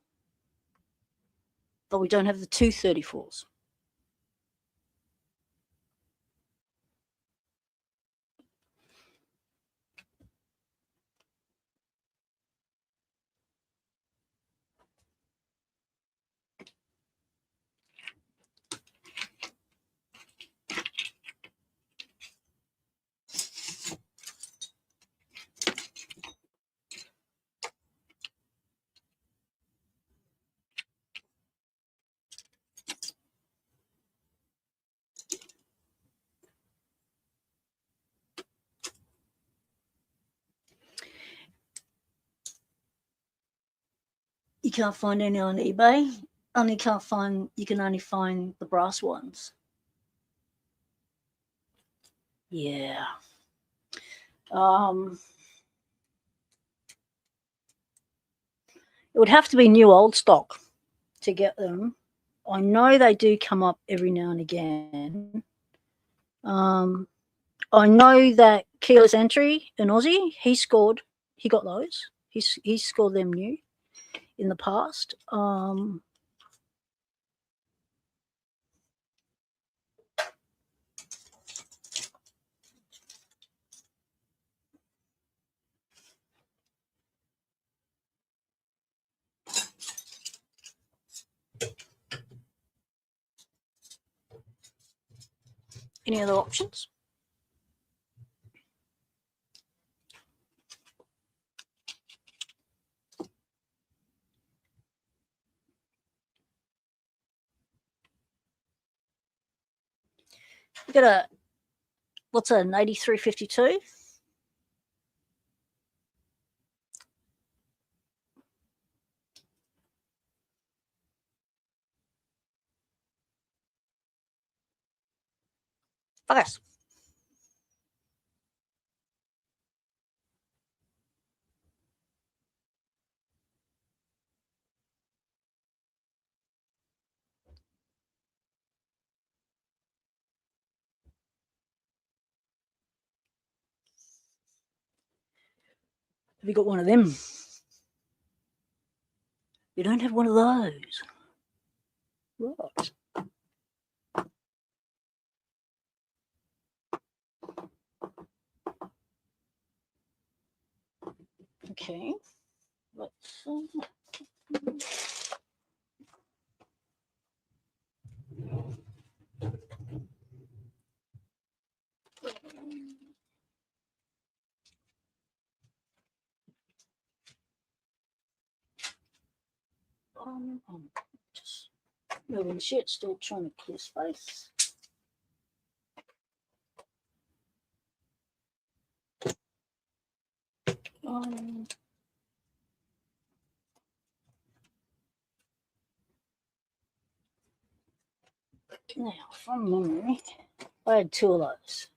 But we don't have the 234s. You can't find any on eBay. You can only find the brass ones. Yeah. It would have to be new old stock to get them. I know they do come up every now and again. I know that Keyless Entry, an Aussie, he got those. He scored them new in the past. Any other options? We got what's an 8352? Focus. Have you got one of them? You don't have one of those. Right. Okay. Let's I'm just moving shit, still trying to clear space. Now, from memory, I had 2 of those.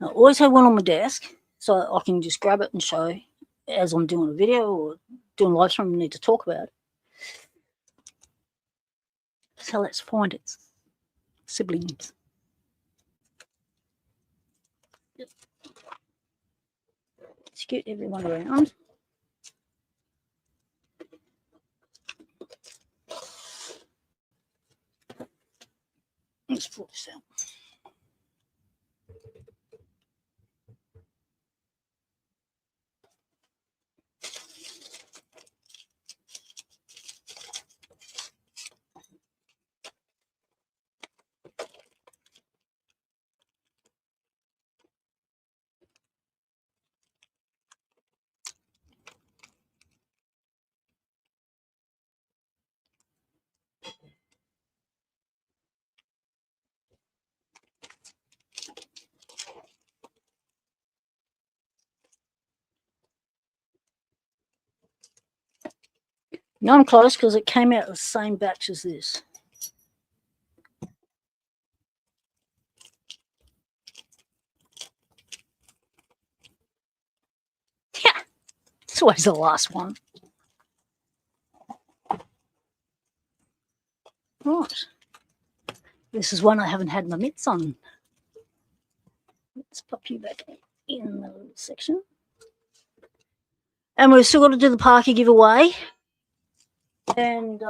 I always have one on my desk, so I can just grab it and show as I'm doing a video or doing a live stream. We need to talk about it. So let's find its siblings. Scoot everyone around. Let's pull this out. No, I'm close because it came out of the same batch as this. Yeah, it's always the last one. Right. This is one I haven't had my mitts on. Let's pop you back in the section. And we've still got to do the Parker giveaway. And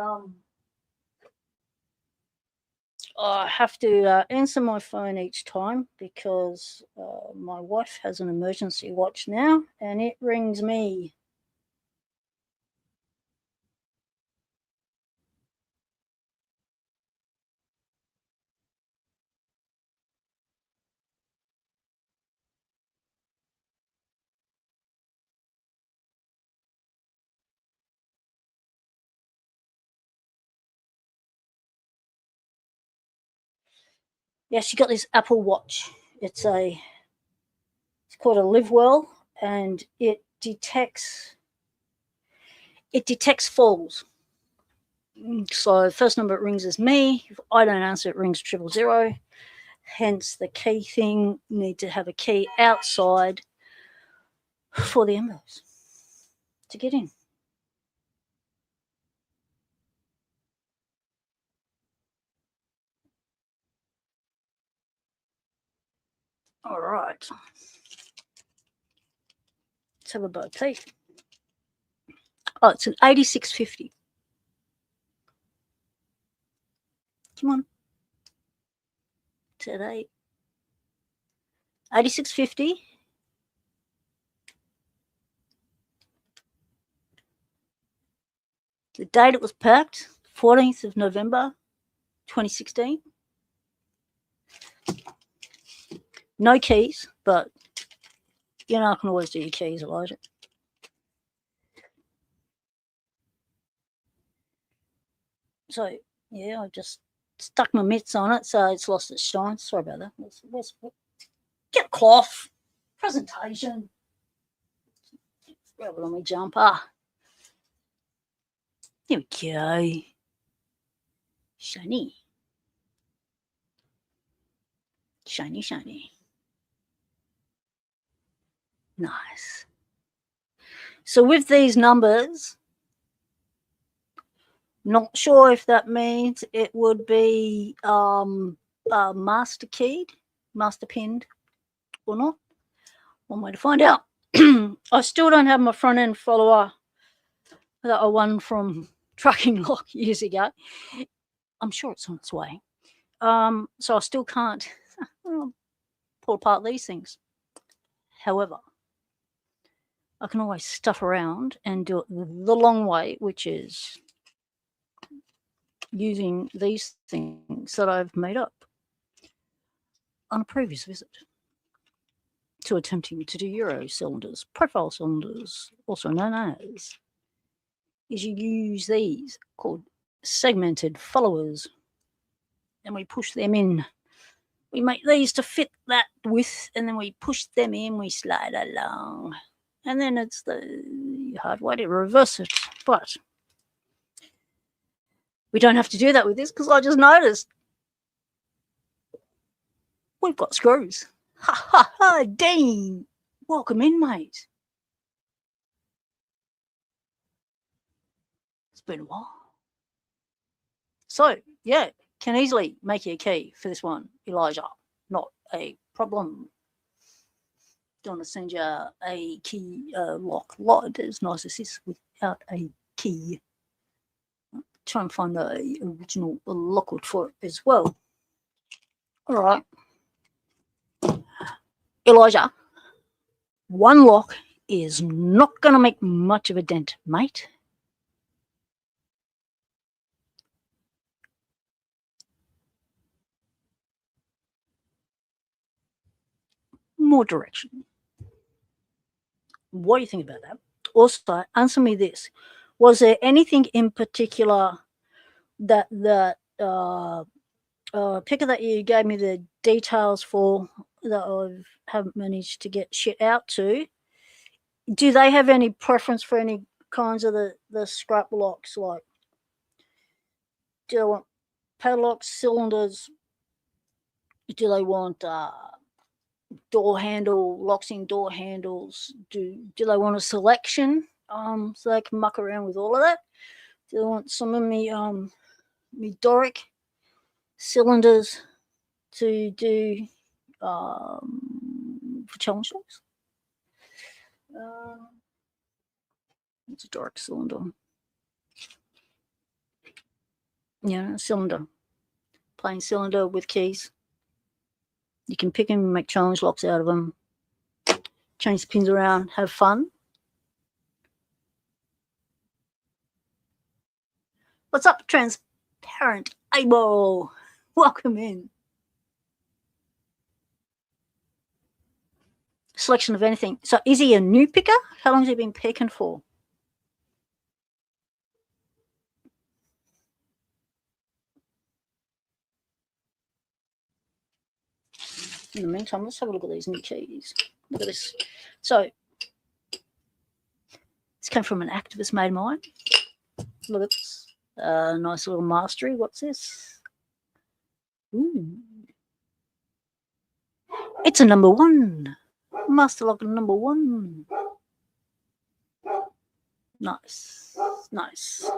I have to answer my phone each time because my wife has an emergency watch now and it rings me. Yeah, she got this Apple Watch. It's called a Live Well, and it detects falls. So first number it rings is me. If I don't answer, it rings 000. Hence the key thing. Need to have a key outside for the embers to get in. All right. Let's have a Bo Peep. Oh, it's an 8650. Come on. Today. 8650. The date it was packed, 14th of November, 2016. No keys, but you know I can always do your keys, Elijah. So yeah, I just stuck my mitts on it, so it's lost its shine. Sorry about that. Let's get a cloth. Presentation. Grab it on my jumper. There we go. Shiny. Shiny, shiny. Nice. So with these numbers, not sure if that means it would be master keyed, master pinned or not. One way to find out. I still don't have my front end follower that I won from Trucking Lock years ago. I'm sure it's on its way. So I still can't pull apart these things. However, I can always stuff around and do it the long way, which is using these things that I've made up on a previous visit. to attempting to do Euro cylinders, profile cylinders, also known as, is you use these called segmented followers, and we push them in. We make these to fit that width, and then we push them in, we slide along. And then it's the hard way to reverse it. But we don't have to do that with this, because I just noticed we've got screws. Ha ha ha, Dean! Welcome in, mate. It's been a while. So, yeah, can easily make you a key for this one, Elijah. Not a problem. Don't want to send you a key lock lot as nice as this without a key. Try and find the original lockwood for it as well. All right. Elijah, one lock is not going to make much of a dent, mate. More direction. What do you think about that? Also, answer me this. Was there anything in particular that picker that you gave me the details for that I haven't managed to get shit out to? Do they have any preference for any kinds of the scrap locks? Like, do they want padlocks, cylinders? Do they want door handle locks in door handles? Do they want a selection so they can muck around with all of that? Do they want some of me Doric cylinders to do for challenge locks? It's a Doric cylinder. Yeah, cylinder. Plain cylinder with keys. You can pick them and make challenge locks out of them. Change the pins around, have fun. What's up, transparent eyeball? Welcome in. Selection of anything. So is he a new picker? How long has he been picking for? In the meantime, let's have a look at these new keys. Look at this. So this came from an activist mate of mine. Look at this. Nice little mastery. What's this? Ooh. It's a number 1. Master lock number 1. Nice. Nice.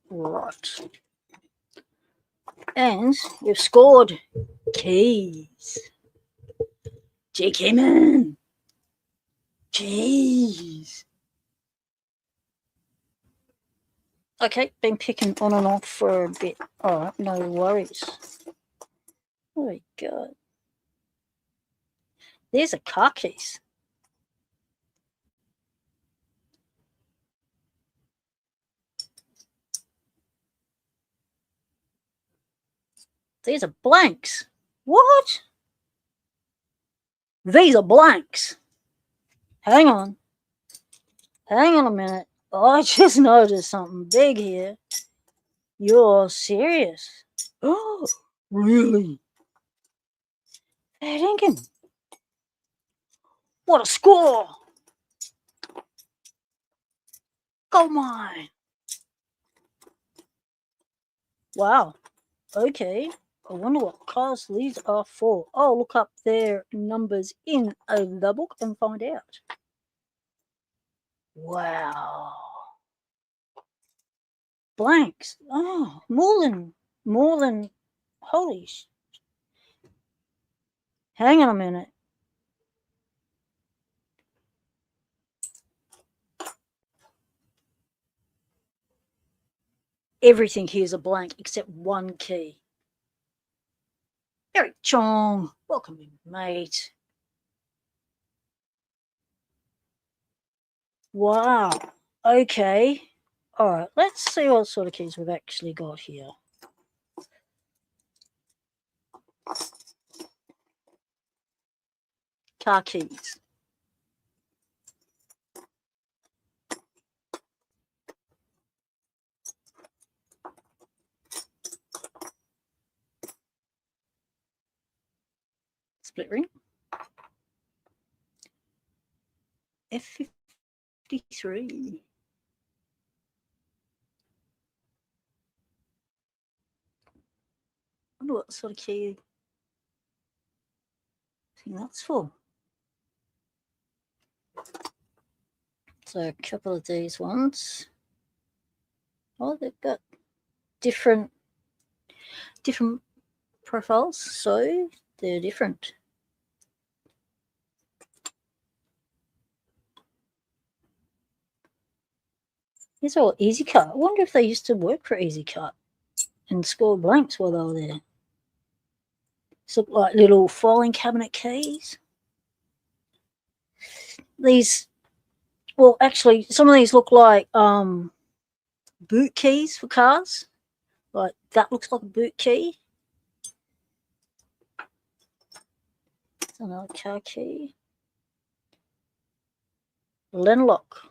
Right. And we've scored keys. JK man. Jeez. Okay, been picking on and off for a bit. Alright, no worries. Oh my god. There's a car keys. These are blanks. What? These are blanks. Hang on. Hang on a minute. I just noticed something big here. You're serious? Oh, really? Hey, Lincoln. What a score! Gold mine. Wow. Okay. I wonder what cars these are for. I'll look up their numbers in the book and find out. Wow. Blanks. Oh, more than, holy sh. Hang on a minute. Everything here is a blank except one key. Eric Chong, welcome in, mate. Wow. Okay. All right, let's see what sort of keys we've actually got here. Car keys. Split ring. F53. I wonder what sort of key thing that's for. So a couple of these ones. Oh, they've got different profiles, so they're different. These are all Easy Cut. I wonder if they used to work for Easy Cut and score blanks while they were there. These look like little filing cabinet keys. These, well, actually, some of these look like boot keys for cars. Like that looks like a boot key. That's another car key. Lenlock.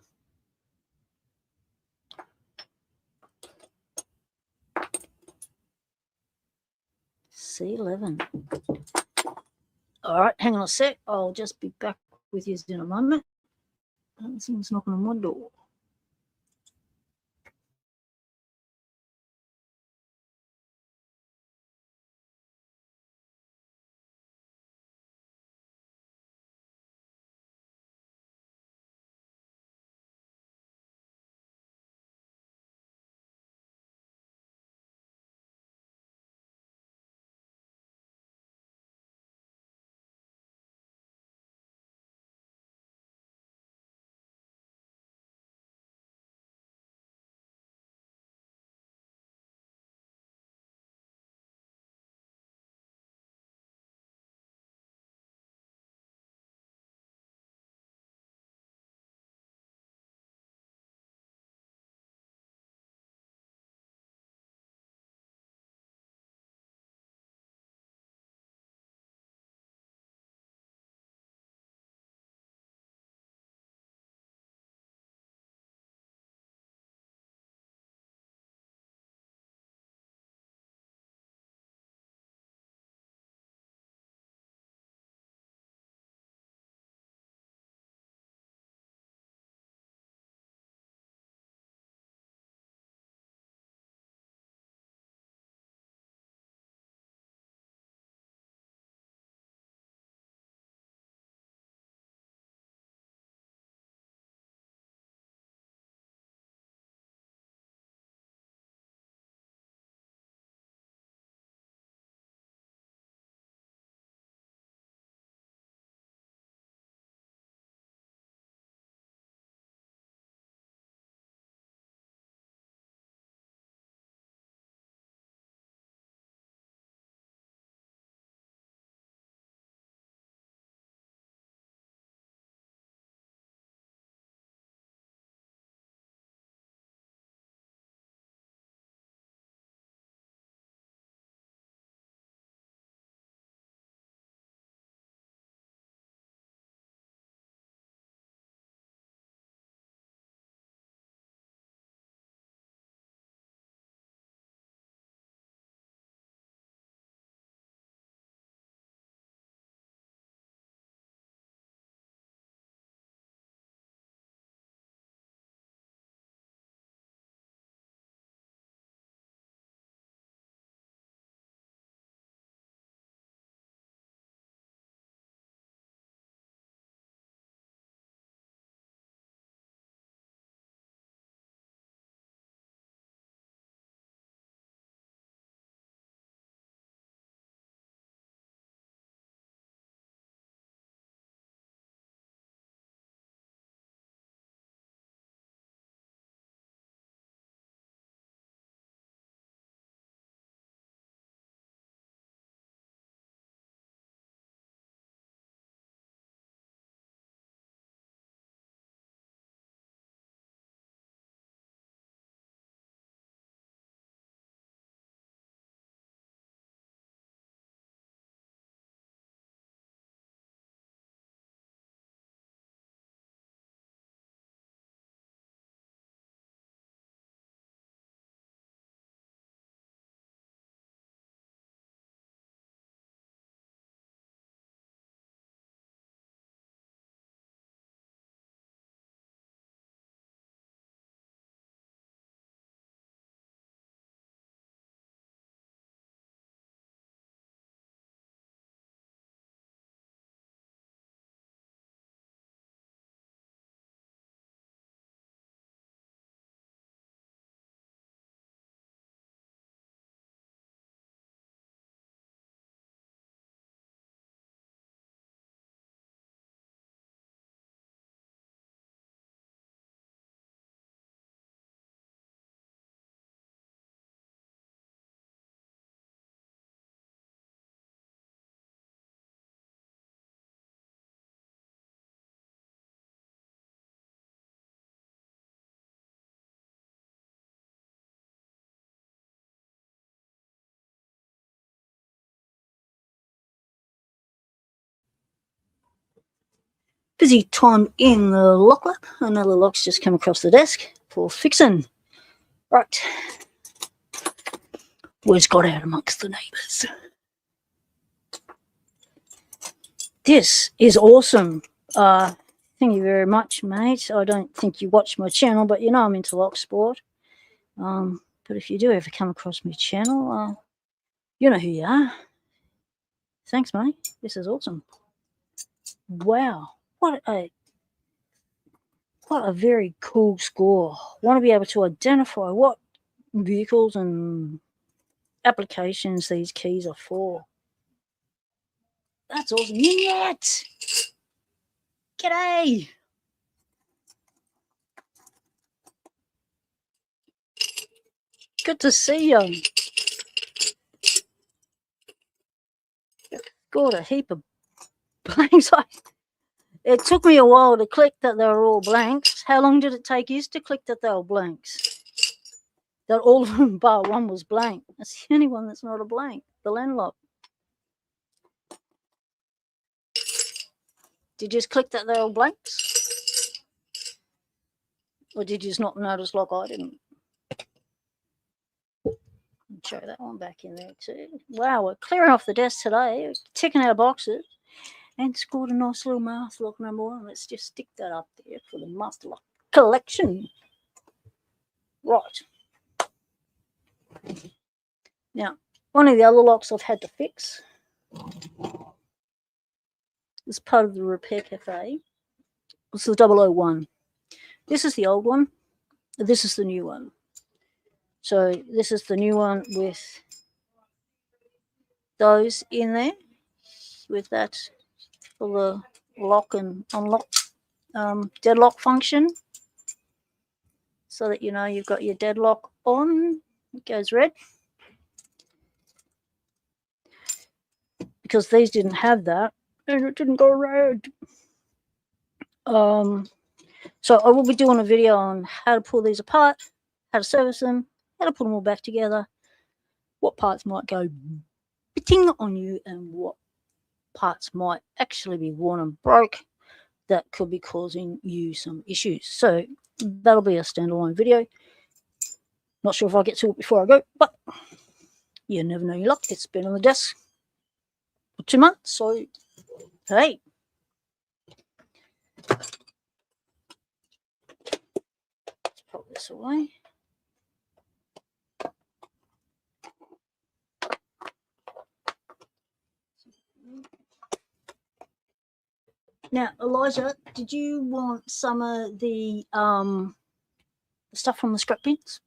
C11. All right, hang on a sec. I'll just be back with you in a moment. Someone's knocking on my door. busy time in the lock lab. Another lock's just come across the desk for fixing. Right. Word's got out amongst the neighbours. This is awesome. Thank you very much, mate. I don't think you watch my channel, but you know I'm into Locksport. But if you do ever come across my channel, you know who you are. Thanks, mate. This is awesome. Wow. What a very cool score. Want to be able to identify what vehicles and applications these keys are for. That's awesome. Yet. G'day. Good to see you. Got a heap of blanks. It took me a while to click that they were all blanks. How long did it take you to click that they were blanks? That all of them bar one was blank. That's the only one that's not a blank. The landlock. Did you just click that they're all blanks? Or did you just not notice like I didn't? Show that one back in there too. Wow, we're clearing off the desk today, ticking our boxes, and scored a nice little master lock number one. Let's just stick that up there for the master lock collection. Right. Now, one of the other locks I've had to fix is part of the repair cafe. It's the 001. This is the old one. This is the new one. So this is the new one with those in there, with that for the lock and unlock deadlock function, so that you know you've got your deadlock on. It goes red because these didn't have that, and it didn't go red. So I will be doing a video on how to pull these apart, how to service them, how to put them all back together, what parts might go bitting on you, and what parts might actually be worn and broke that could be causing you some issues. So that'll be a standalone video. Not sure if I'll get to it before I go, but you never know your luck. It's been on the desk for 2 months, so hey. Let's put this away. Now, Elijah, did you want some of the stuff from the scrap bins?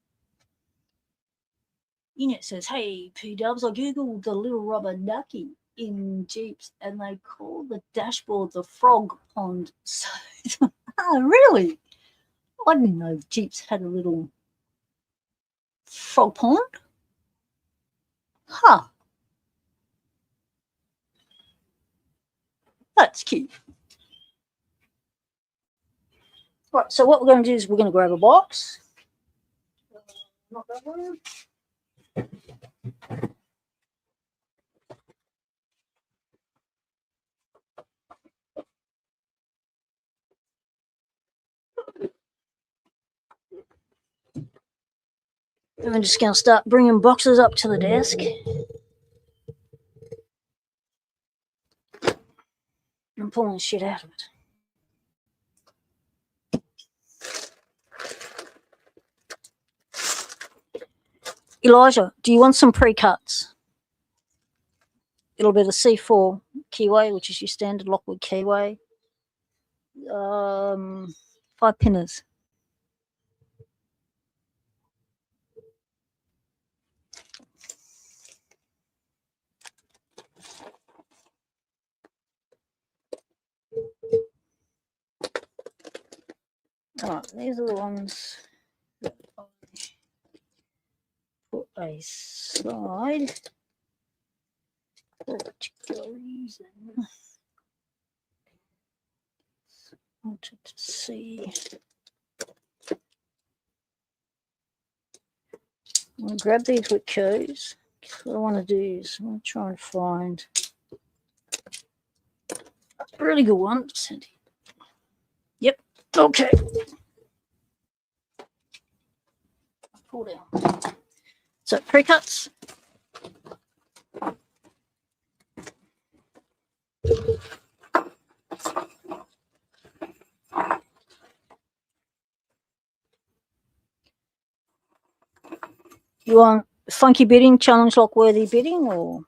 Inet says, hey, P-dubs, I googled the little rubber ducky in Jeeps and they call the dashboard the frog pond. So, oh, really? I didn't know Jeeps had a little frog pond. Huh. That's cute. Right, so what we're going to do is we're going to grab a box. Not that one. And I'm just going to start bringing boxes up to the desk. I'm pulling shit out of it. Elijah, do you want some pre-cuts? It'll be the C4 keyway, which is your standard Lockwood keyway. 5 pinners. Alright, these are the ones that I put aside for a particular reason. Wanted to see. I'm going to grab these with keys. What I want to do is I'm going to try and find a really good one to send in. Okay. Pull down. So pre-cuts. You want funky bidding, challenge lock worthy bidding, or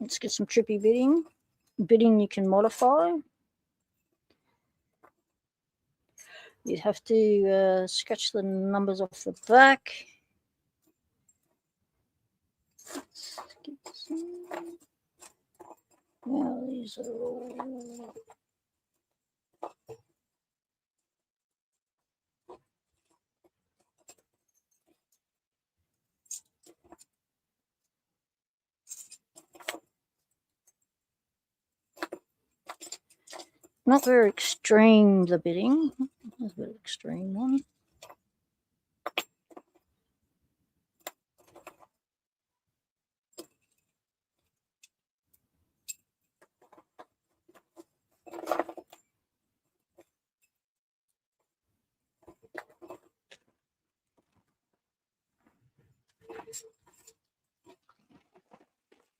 let's get some trippy bidding. Bidding you can modify. You'd have to scratch the numbers off the back. Now these are all. Not very extreme, the bidding. That's a bit extreme one.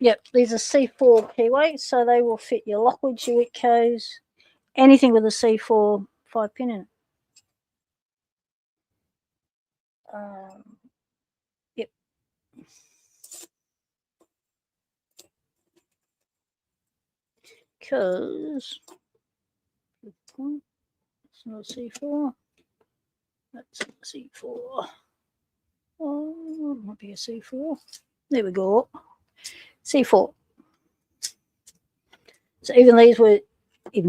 Yep, these are C4 keyweights, so they will fit your Lockwoods, your Whitkos, anything with a C4 5-pin in it. Yep. Because it's not a C4. That's a C4. Oh, it might be a C4. There we go. C4. So even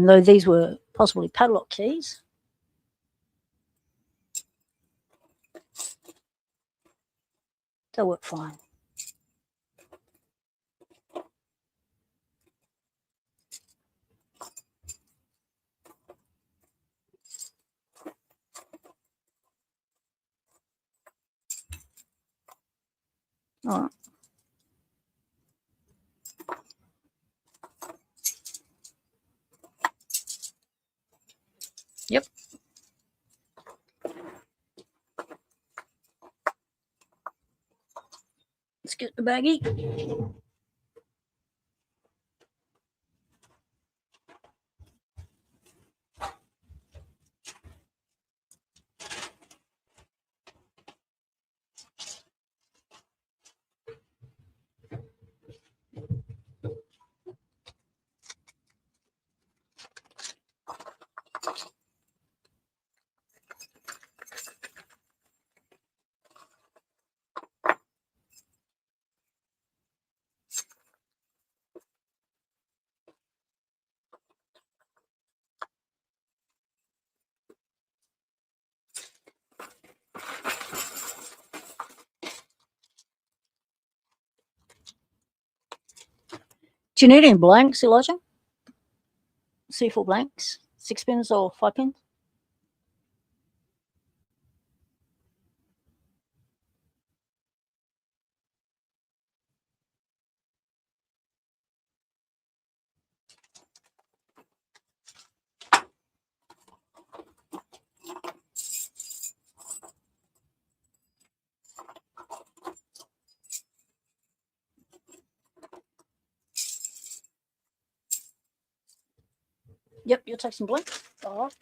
though these were possibly padlock keys, they'll work fine. All right. Yep. Let's get the baggie. Do you need any blanks, Elijah? C4 blanks? 6 pins or 5 pins? Yep, you'll take some blanks. All right.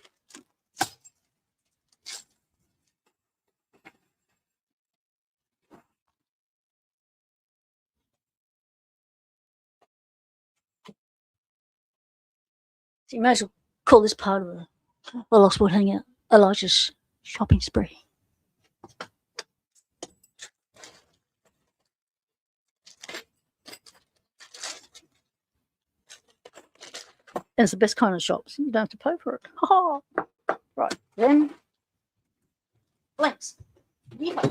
So you may as well call this part of the Locksport Hangout Elijah's shopping spree. And it's the best kind of shops. You don't have to pay for it. Right, then blanks. Yeah.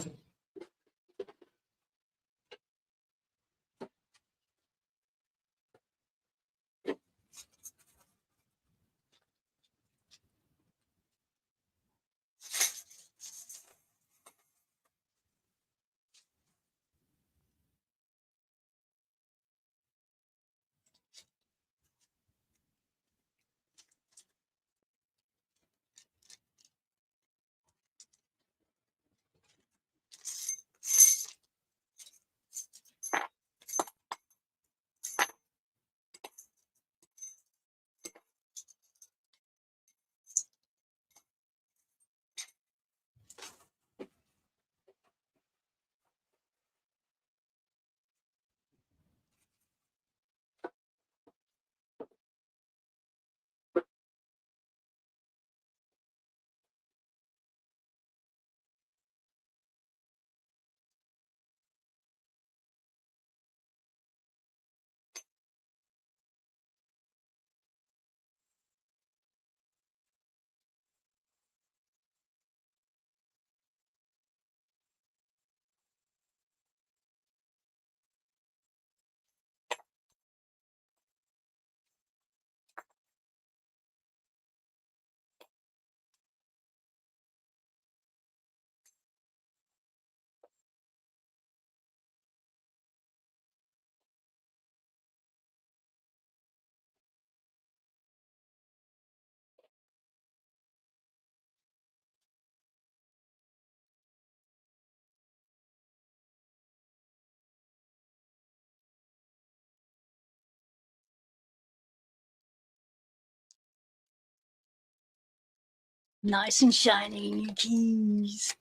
Nice and shiny new keys.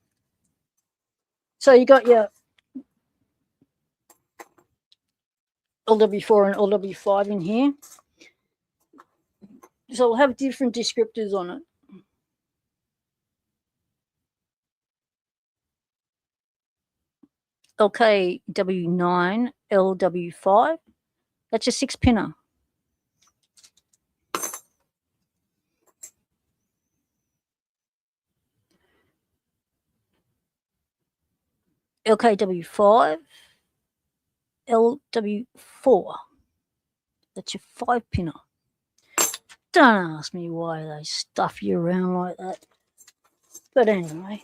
So you got your LW4 and LW5 in here. So we'll have different descriptors on it. LKW9, LW5. That's your 6-pinner. LKW5, LW4. That's your 5-pinner. Don't ask me why they stuff you around like that. But anyway.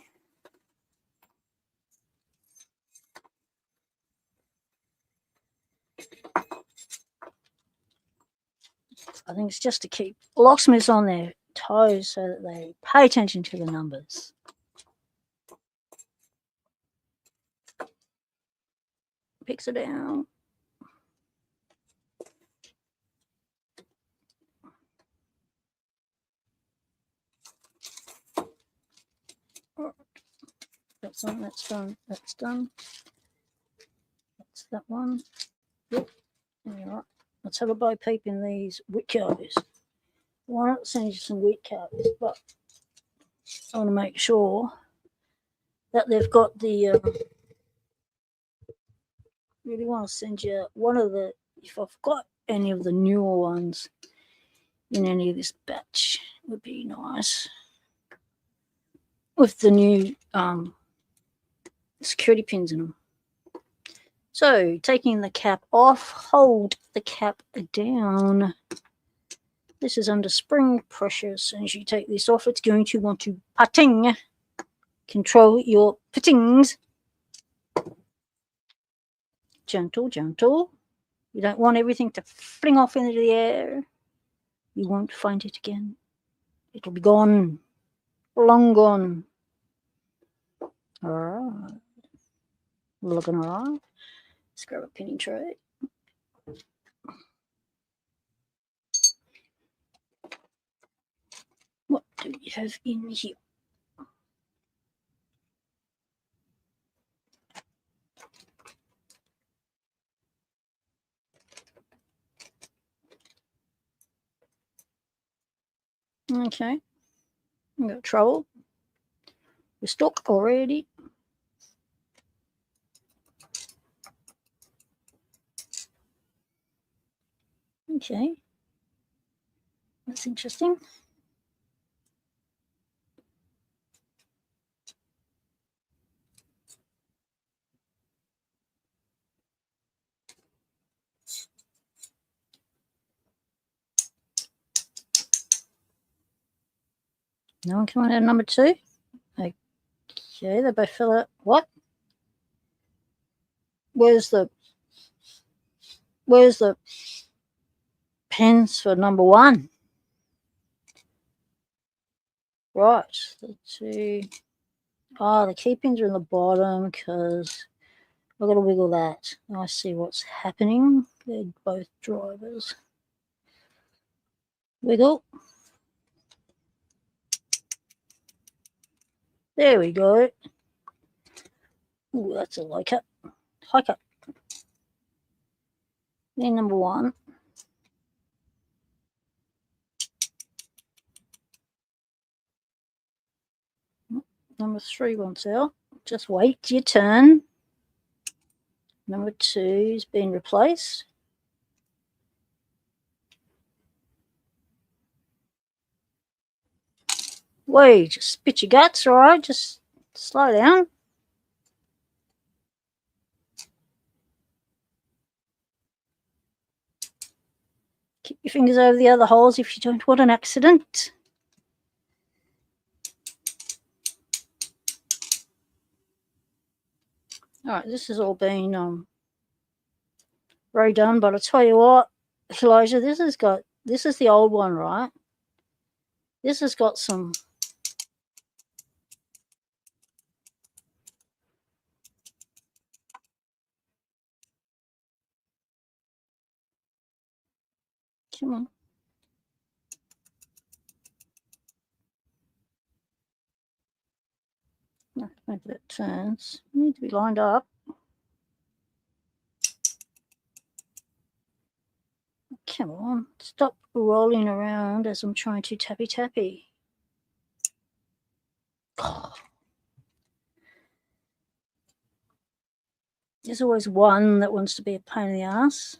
I think it's just to keep locksmiths on their toes so that they pay attention to the numbers. Picks it down. That's done, that's done, that's done. That's that one. Yep. All right. Let's have a bo peep in these wheat carvers. Why not send you some wheat carvers? But I want to make sure that they've got the. Really want to send you one of the. If I've got any of the newer ones in any of this batch, would be nice. With the new security pins in them. So, taking the cap off, hold the cap down. This is under spring pressure. As soon as you take this off, it's going to want to pating. Control your fittings. Gentle, gentle. You don't want everything to fling off into the air. You won't find it again. It'll be gone. Long gone. All right. Looking all right. Let's grab a pinning tray. What do we have in here? Okay. We got trouble. We're stuck already. Okay. That's interesting. No one coming out number 2? Okay, they both fill out. What? Where's the pens for number 1? Right, let's see. The key pins are in the bottom because I've got to wiggle that. I see what's happening. They're both drivers. Wiggle. There we go. Ooh, that's a low cut. High cut. Then number 1. Number 3 wants out. Just wait your turn. Number 2's been replaced. Wait, just spit your guts, all right? Just slow down. Keep your fingers over the other holes if you don't want an accident. All right, this has all been redone, but I'll tell you what, Elijah, this is the old one, right? This has got some. Come on. Maybe that turns. You need to be lined up. Come on, stop rolling around as I'm trying to tappy. Oh. There's always one that wants to be a pain in the ass.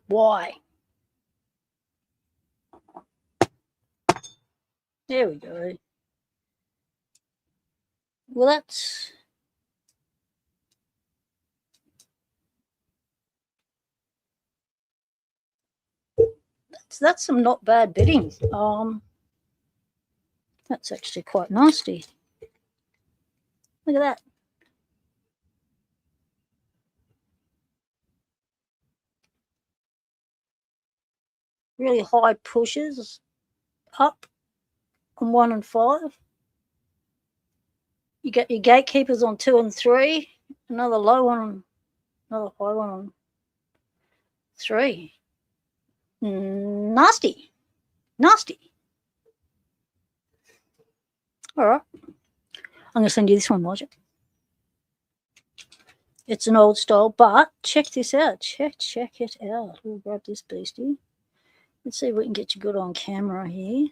Why? There we go. Well, that's some not bad bidding. That's actually quite nasty. Look at that. Really high pushes up on 1 and 5. You get your gatekeepers on 2 and 3. Another low one, another high one on 3. Nasty. All right. I'm going to send you this one, Roger. It's an old style, but check this out. Check it out. We'll grab this beastie. Let's see if we can get you good on camera here.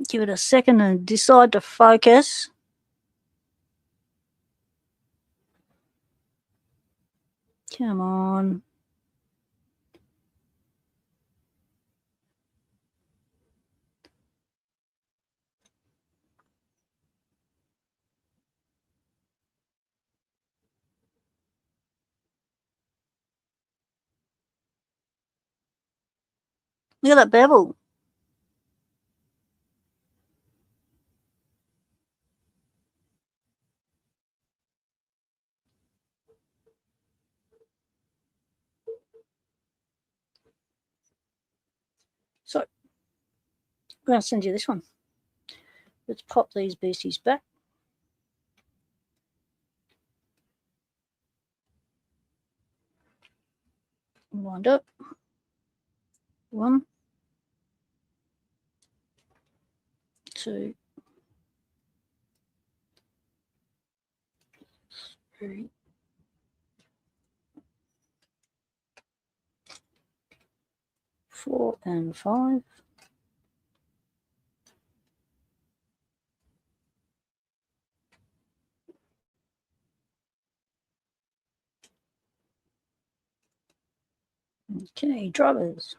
Give it a second and decide to focus. Come on. Look at that bevel. So, I'm going to send you this one. Let's pop these beasties back. Wind up. 1, 2, 3, 4 and 5. Okay, drivers.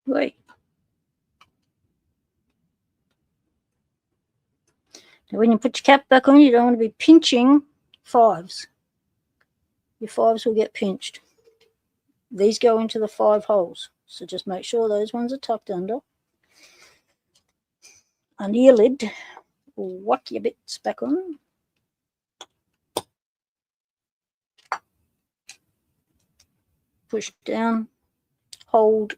Wait. Now, when you put your cap back on, you don't want to be pinching 5s. Your 5s will get pinched. These go into the 5 holes. So just make sure those ones are tucked under your lid. Whack your bits back on. Push down. Hold.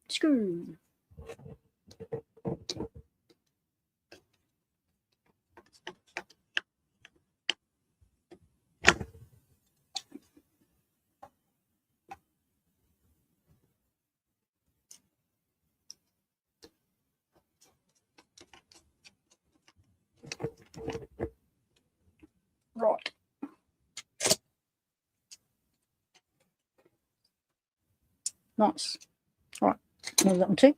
Screw. Right. Nice. Right. Move that one too.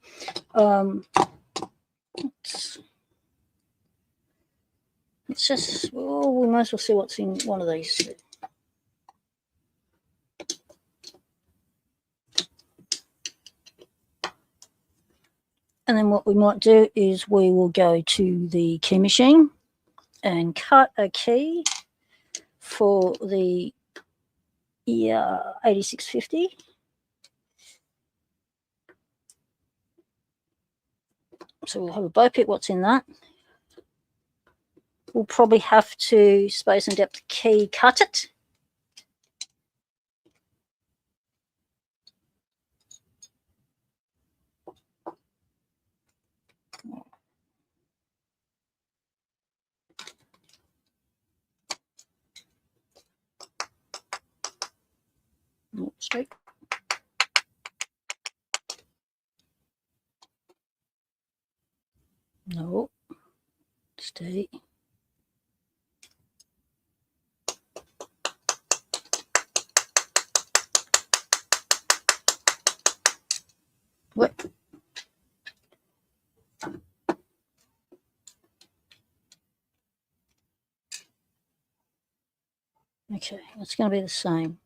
It's just, well, we might as well see what's in one of these. And then what we might do is we will go to the key machine and cut a key for the 8650. So we'll have a bow pit, what's in that. We'll probably have to space and depth key cut it. Straight. No. Stay. What? Okay, it's going to be the same.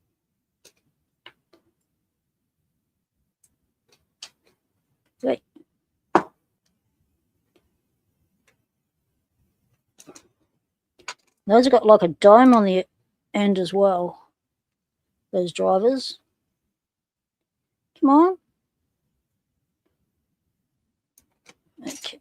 Wait. Those have got like a dome on the end as well. Those drivers. Come on. Okay.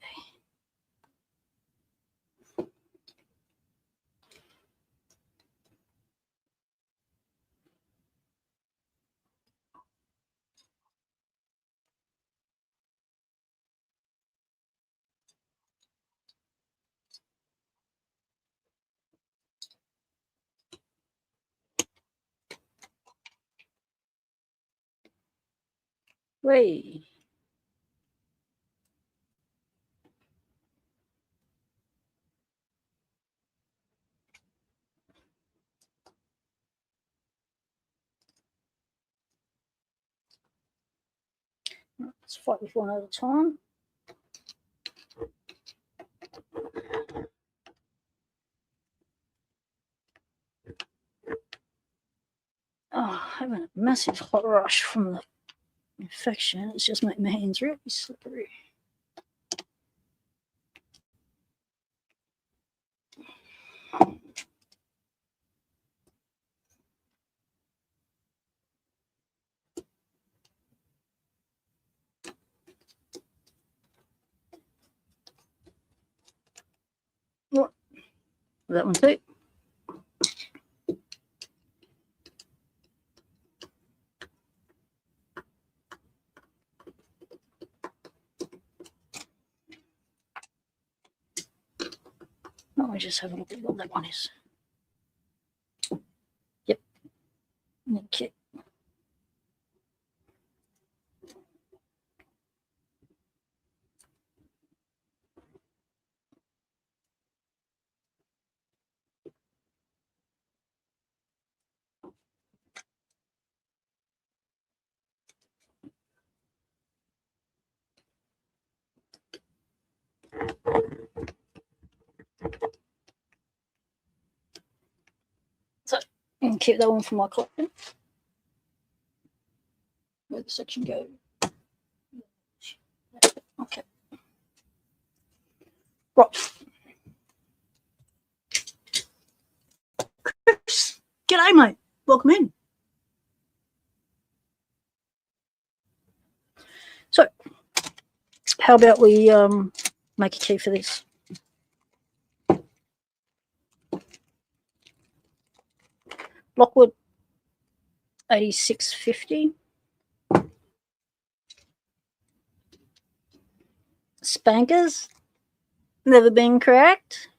Wait. Let's fight with one at a time. Oh, having a massive hot rush from the infection. It's just making my hands really slippery. What? That one too. Let me just have a look at what that one is. Yep. Okay. So, and keep that one for my collection. Where'd the section go? Okay. Right. Chris, g'day, mate. Welcome in. So, how about we make a key for this? Lockwood 8650. Spankers. Never been cracked.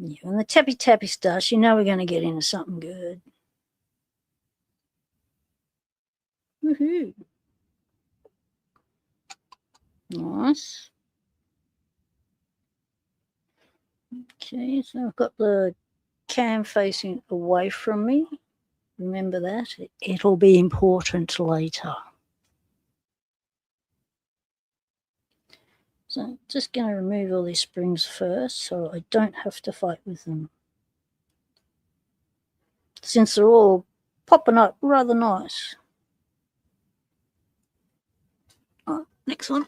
Yeah, when the tappy starts, you know we're going to get into something good. Woohoo. Nice. Okay, so I've got the cam facing away from me. Remember that. It'll be important later. So just going to remove all these springs first so I don't have to fight with them. Since they're all popping up rather nice. Oh, next one.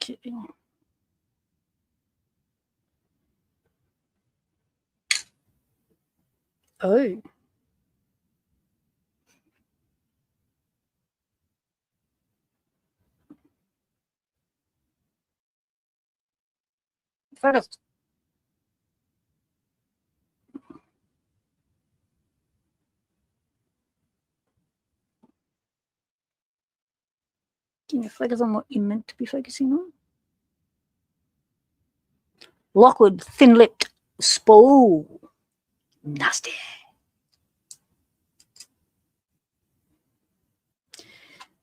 Okay. Oh. Focus. Can you focus on what you meant to be focusing on? Lockwood thin-lipped spool. Nasty.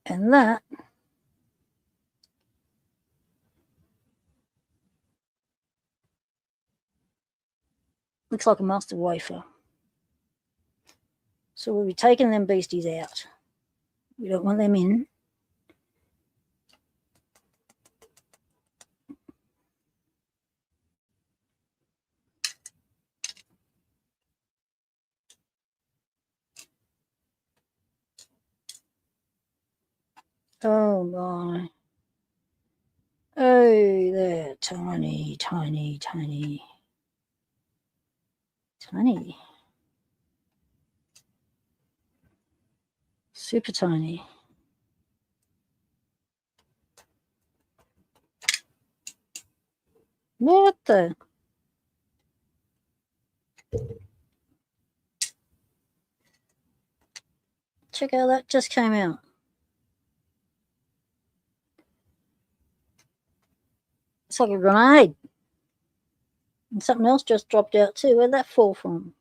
And that looks like a mustard wafer. So we'll be taking them beasties out. We don't want them in. Oh my. Oh, they're tiny, tiny, tiny. Tiny. Super tiny. What the? Check out that just came out. It's like a grenade. And something else just dropped out too. Where'd that fall from?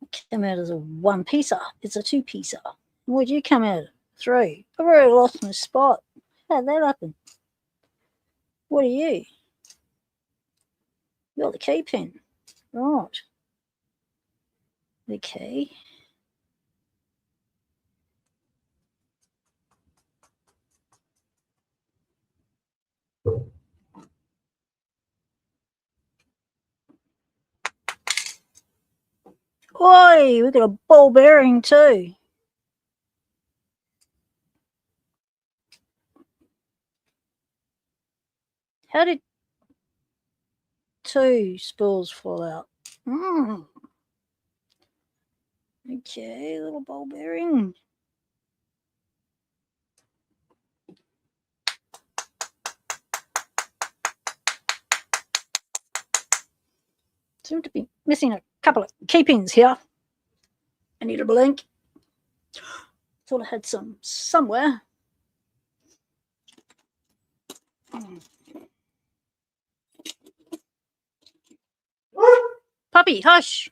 It came out as a one-piecer. It's a two-piecer. Where'd you come out? Three. I've already lost my spot. How'd that happen? What are you? You're the key pin. Right. Okay. Oi, we got a ball bearing too. How did two spools fall out? Okay, little ball bearing. Seem to be missing a couple of key pins here. I need a blink. Thought I had some somewhere. Puppy, hush.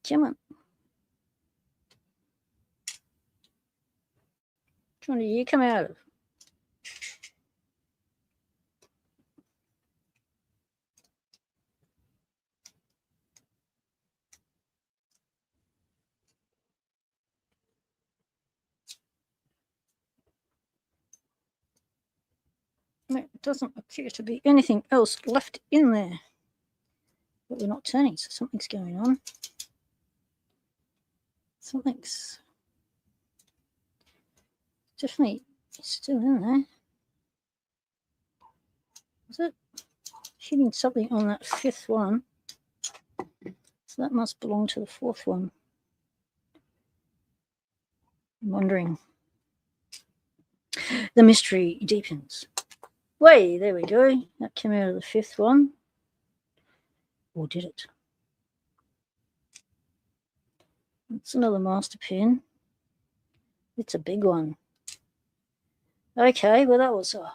Come on. Which one did you come out of? There doesn't appear to be anything else left in there. But we're not turning, so something's going on. Something's definitely still in there. Is it hitting something on that fifth one? So that must belong to the fourth one. I'm wondering. The mystery deepens. Way, there we go. That came out of the fifth one. Or did it? It's another master pin. It's a big one. Okay, well that was a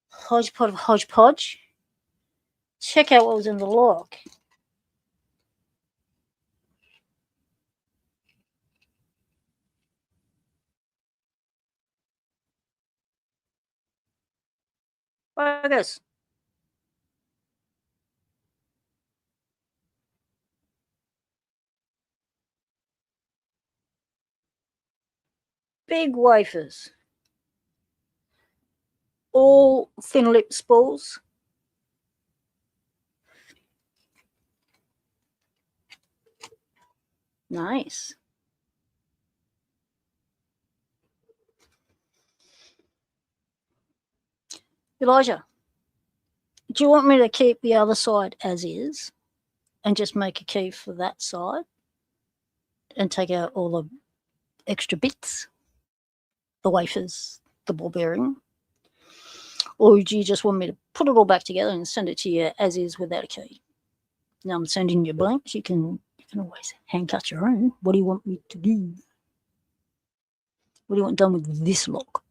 hodgepodge of hodgepodge. check out what was in the lock. Focus. Big wafers. All thin lip spools. Nice. Elijah, do you want me to keep the other side as is and just make a key for that side and take out all the extra bits, the wafers, the ball bearing? Or do you just want me to put it all back together and send it to you as is without a key? Now I'm sending you blanks. You can always hand cut your own. What do you want me to do? What do you want done with this lock?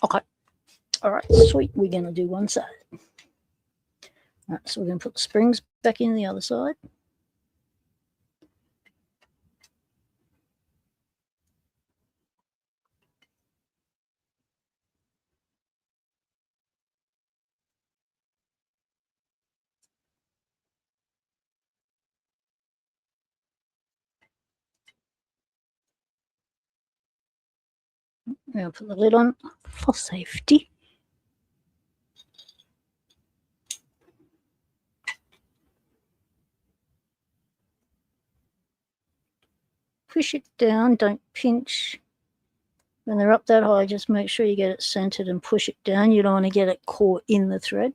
Okay. All right, sweet. We're going to do one side. All right, so we're going to put the springs back in the other side. We're going to put the lid on for safety. Push it down, don't pinch. When they're up that high, just make sure you get it centered and push it down. You don't want to get it caught in the thread.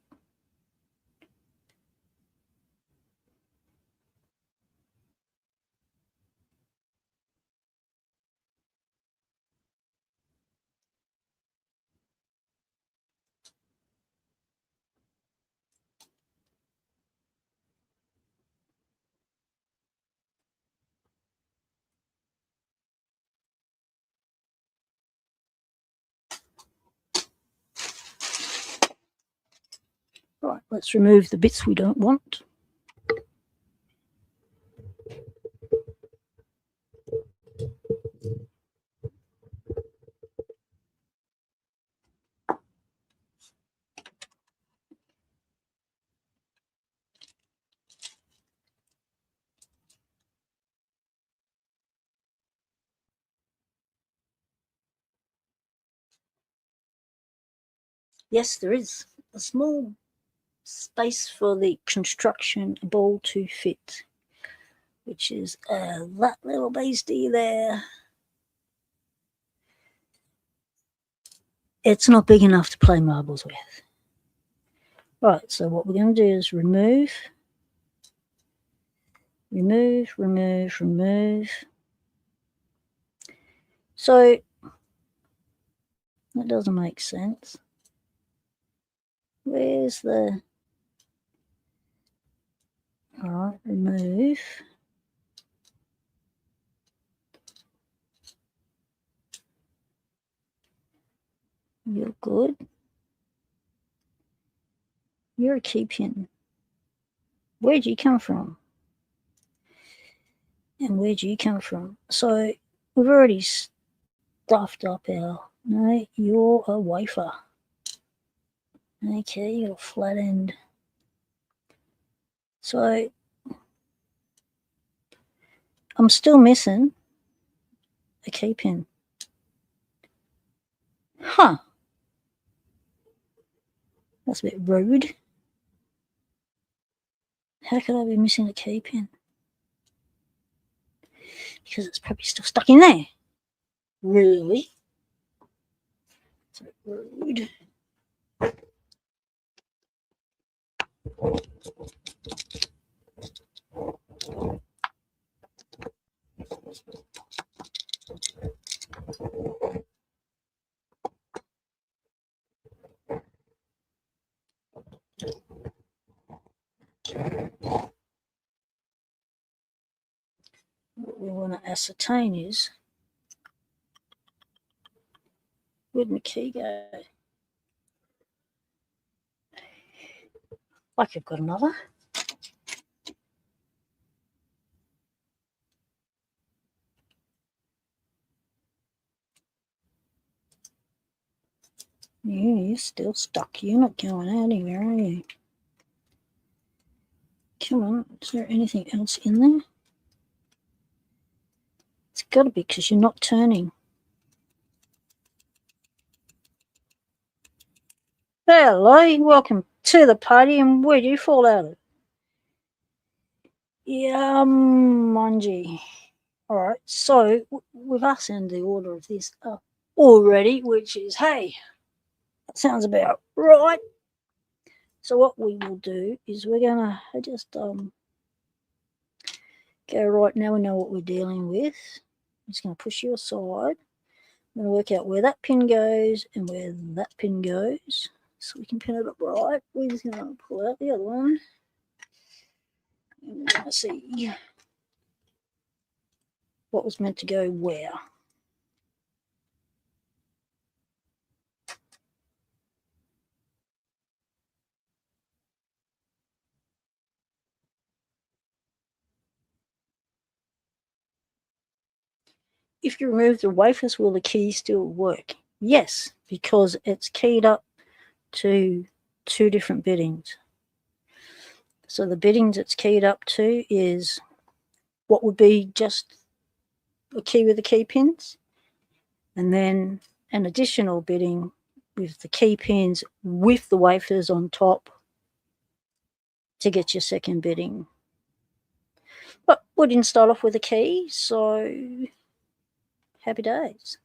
Right, let's remove the bits we don't want. Yes, there is a small space for the construction ball to fit, which is that little beastie there. It's not big enough to play marbles with. Right, so what we're going to do is remove. So that doesn't make sense. Where's the... All right, remove. You're good. You're a key pin. Where'd you come from? And where'd you come from? So we've already stuffed up our... No, you're a wafer. Okay, you're a flat end. So I'm still missing a key pin. Huh. That's a bit rude. How could I be missing a key pin? Because it's probably still stuck in there. Really? That's a bit rude. ascertain is, where'd my key go? Like I've got another. Yeah, you're still stuck. You're not going anywhere, are you? Come on, is there anything else in there? It's got to be because you're not turning. Hello, welcome to the party, and where do you fall out of? Mungy. Alright, so we've asked the order of this up already, which is, hey, that sounds about right. So what we will do is we're going to just go right now. We know what we're dealing with. I'm just going to push you aside. I'm going to work out where that pin goes and where that pin goes so we can pin it up right. We're just going to pull out the other one. And we're going to see what was meant to go where. If you remove the wafers, will the key still work? Yes, because it's keyed up to two different biddings. So the biddings it's keyed up to is what would be just a key with the key pins, and then an additional bidding with the key pins with the wafers on top to get your second bidding. But we didn't start off with a key, so happy days.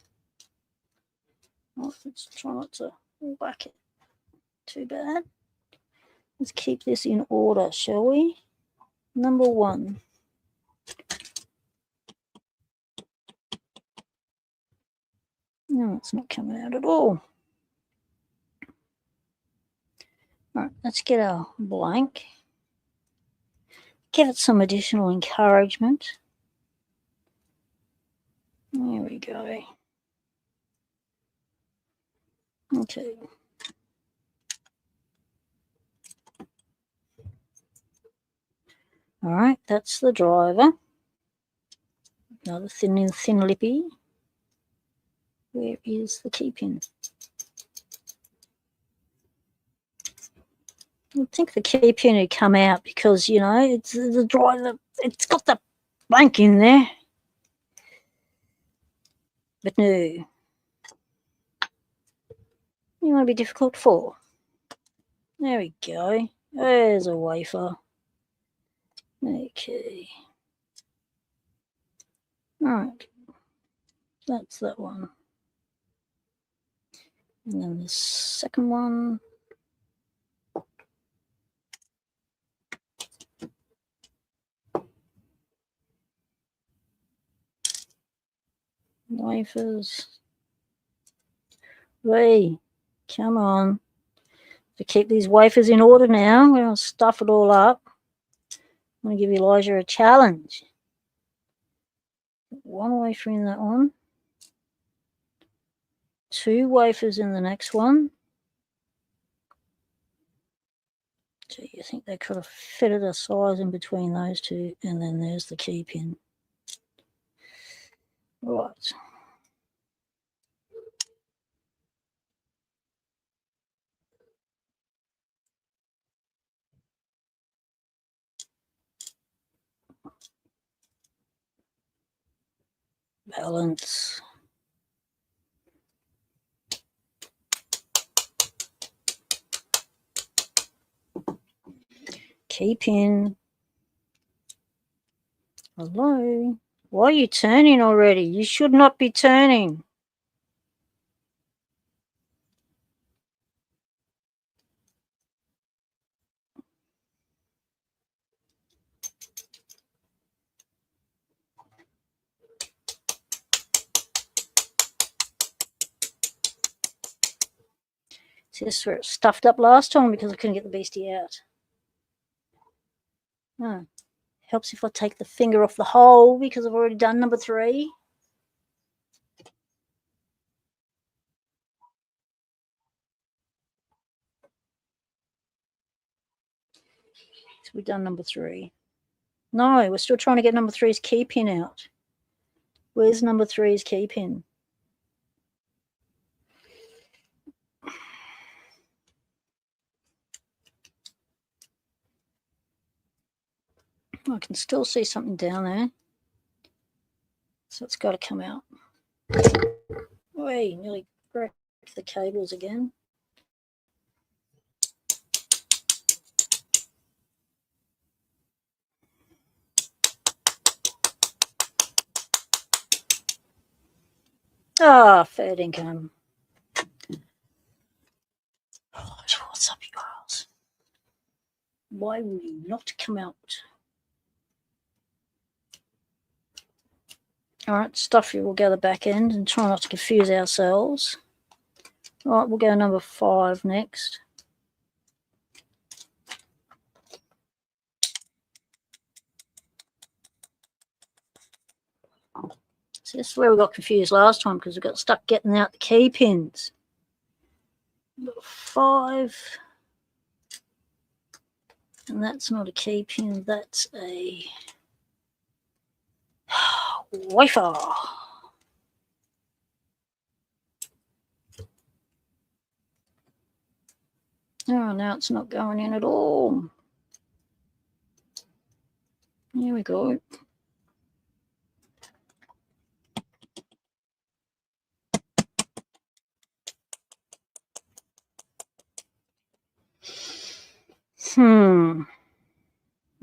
Well, let's try not to whack it too bad. Let's keep this in order, shall we? Number one. No, it's not coming out at all. All right, let's get our blank. Give it some additional encouragement. There we go. Okay. All right, that's the driver. Another thin lippy. Where is the key pin? I think the key pin had come out because, you know, it's the driver. It's got the blank in there. But no. You want to be difficult for? There we go. There's a wafer. Okay. All right. That's that one. And then the second one. Wafers. Hey, come on. To keep these wafers in order now. We're going to stuff it all up. I'm going to give Elijah a challenge. One wafer in that one. Two wafers in the next one. So you think they could have fitted a size in between those two, and then there's the key pin. Right. Balance. Key pin. Hello. Why are you turning already? You should not be turning. See, this is where it stuffed up last time because I couldn't get the beastie out. Oh. Helps if I take the finger off the hole because I've already done number 3. So we've done number 3. No, we're still trying to get number 3's key pin out. Where's number 3's key pin? I can still see something down there. So it's got to come out. Wait, nearly broke the cables again. Ah, fair income. Oh, what's up, you girls? Why will you not come out? All right, stuff you. We'll go the back end and try not to confuse ourselves. All right, we'll go number 5 next. So this is where we got confused last time because we got stuck getting out the key pins. 5. And that's not a key pin, that's a wafer. Oh, now it's not going in at all. Here we go.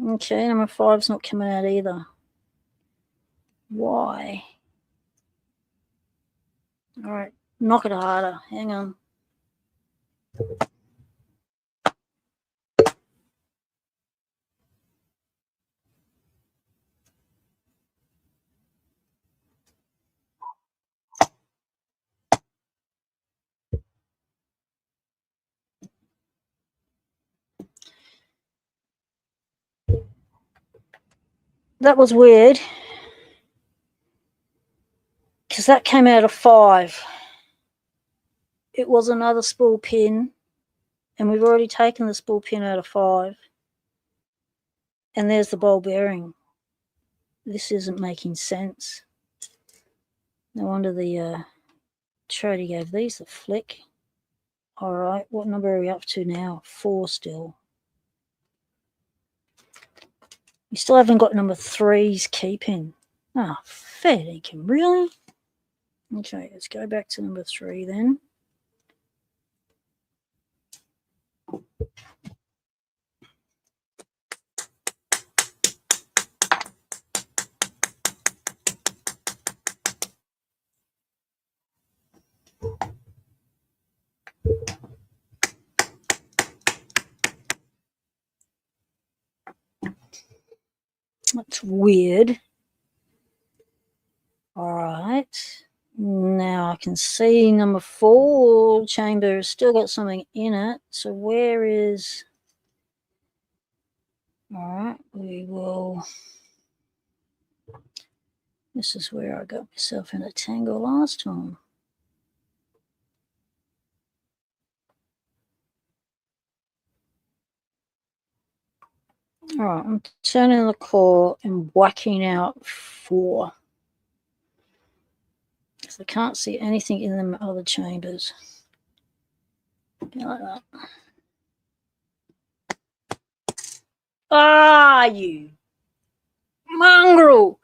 Okay, number 5's not coming out either. Why? All right, knock it harder. Hang on. That was weird because that came out of 5. It was another spool pin, and we've already taken the spool pin out of 5. And there's the ball bearing. This isn't making sense. No wonder the tradie gave these a flick. All right, what number are we up to now? 4 still. We still haven't got number 3's key pin. Ah, fair dinkum, really? Okay, let's go back to number 3 then. That's weird. All right. Now I can see number 4 chamber has still got something in it. So where is... All right, we will... This is where I got myself in a tangle last time. All right, I'm turning the core and whacking out 4. Because I can't see anything in the other chambers. Like that. Ah, you mongrel!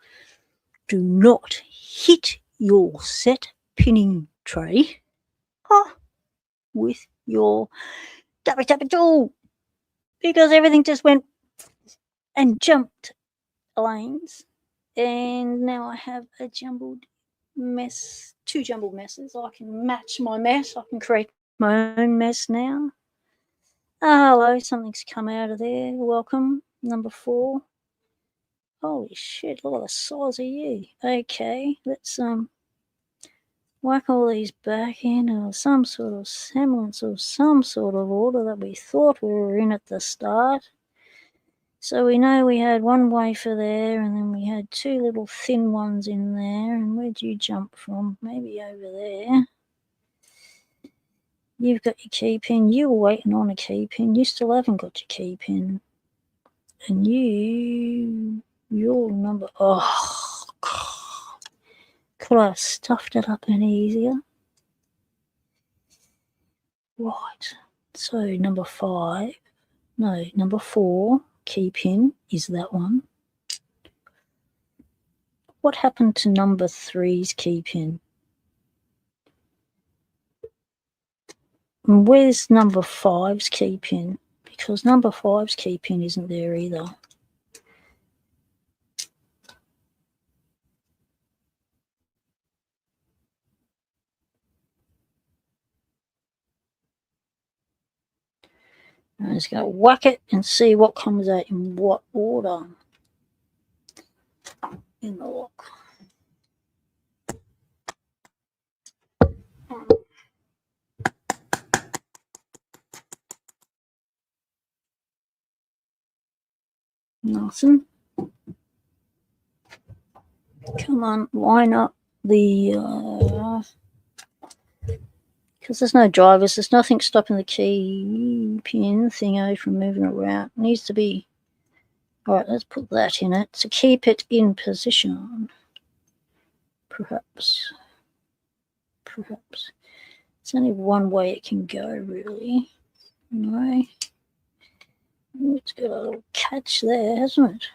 Do not hit your set pinning tray with your tappy tool, because everything just went and jumped lanes, and now I have a jumbled mess, 2 jumbled messes. I can match my mess. I can create my own mess now. Hello, something's come out of there. Welcome, number 4. Holy shit, look at the size of you. Okay, let's whack all these back in some sort of semblance of some sort of order that we thought we were in at the start. So we know we had one wafer there, and then we had two little thin ones in there. And where'd you jump from? Maybe over there. You've got your key pin. You were waiting on a key pin. You still haven't got your key pin. And you're number... Oh, God. Could I have stuffed it up any easier? Right. So number 5. No, number 4 key pin is that one. What happened to number 3's key pin? And where's number 5's key pin? Because number 5's key pin isn't there either. I'm just going to whack it and see what comes out in what order in the lock. Nothing. Come on, line up the... because there's no drivers, there's nothing stopping the key pin thingo from moving around. It needs to be... All right, let's put that in it to keep it in position. Perhaps. There's only one way it can go, really. No. It's got a little catch there, hasn't it?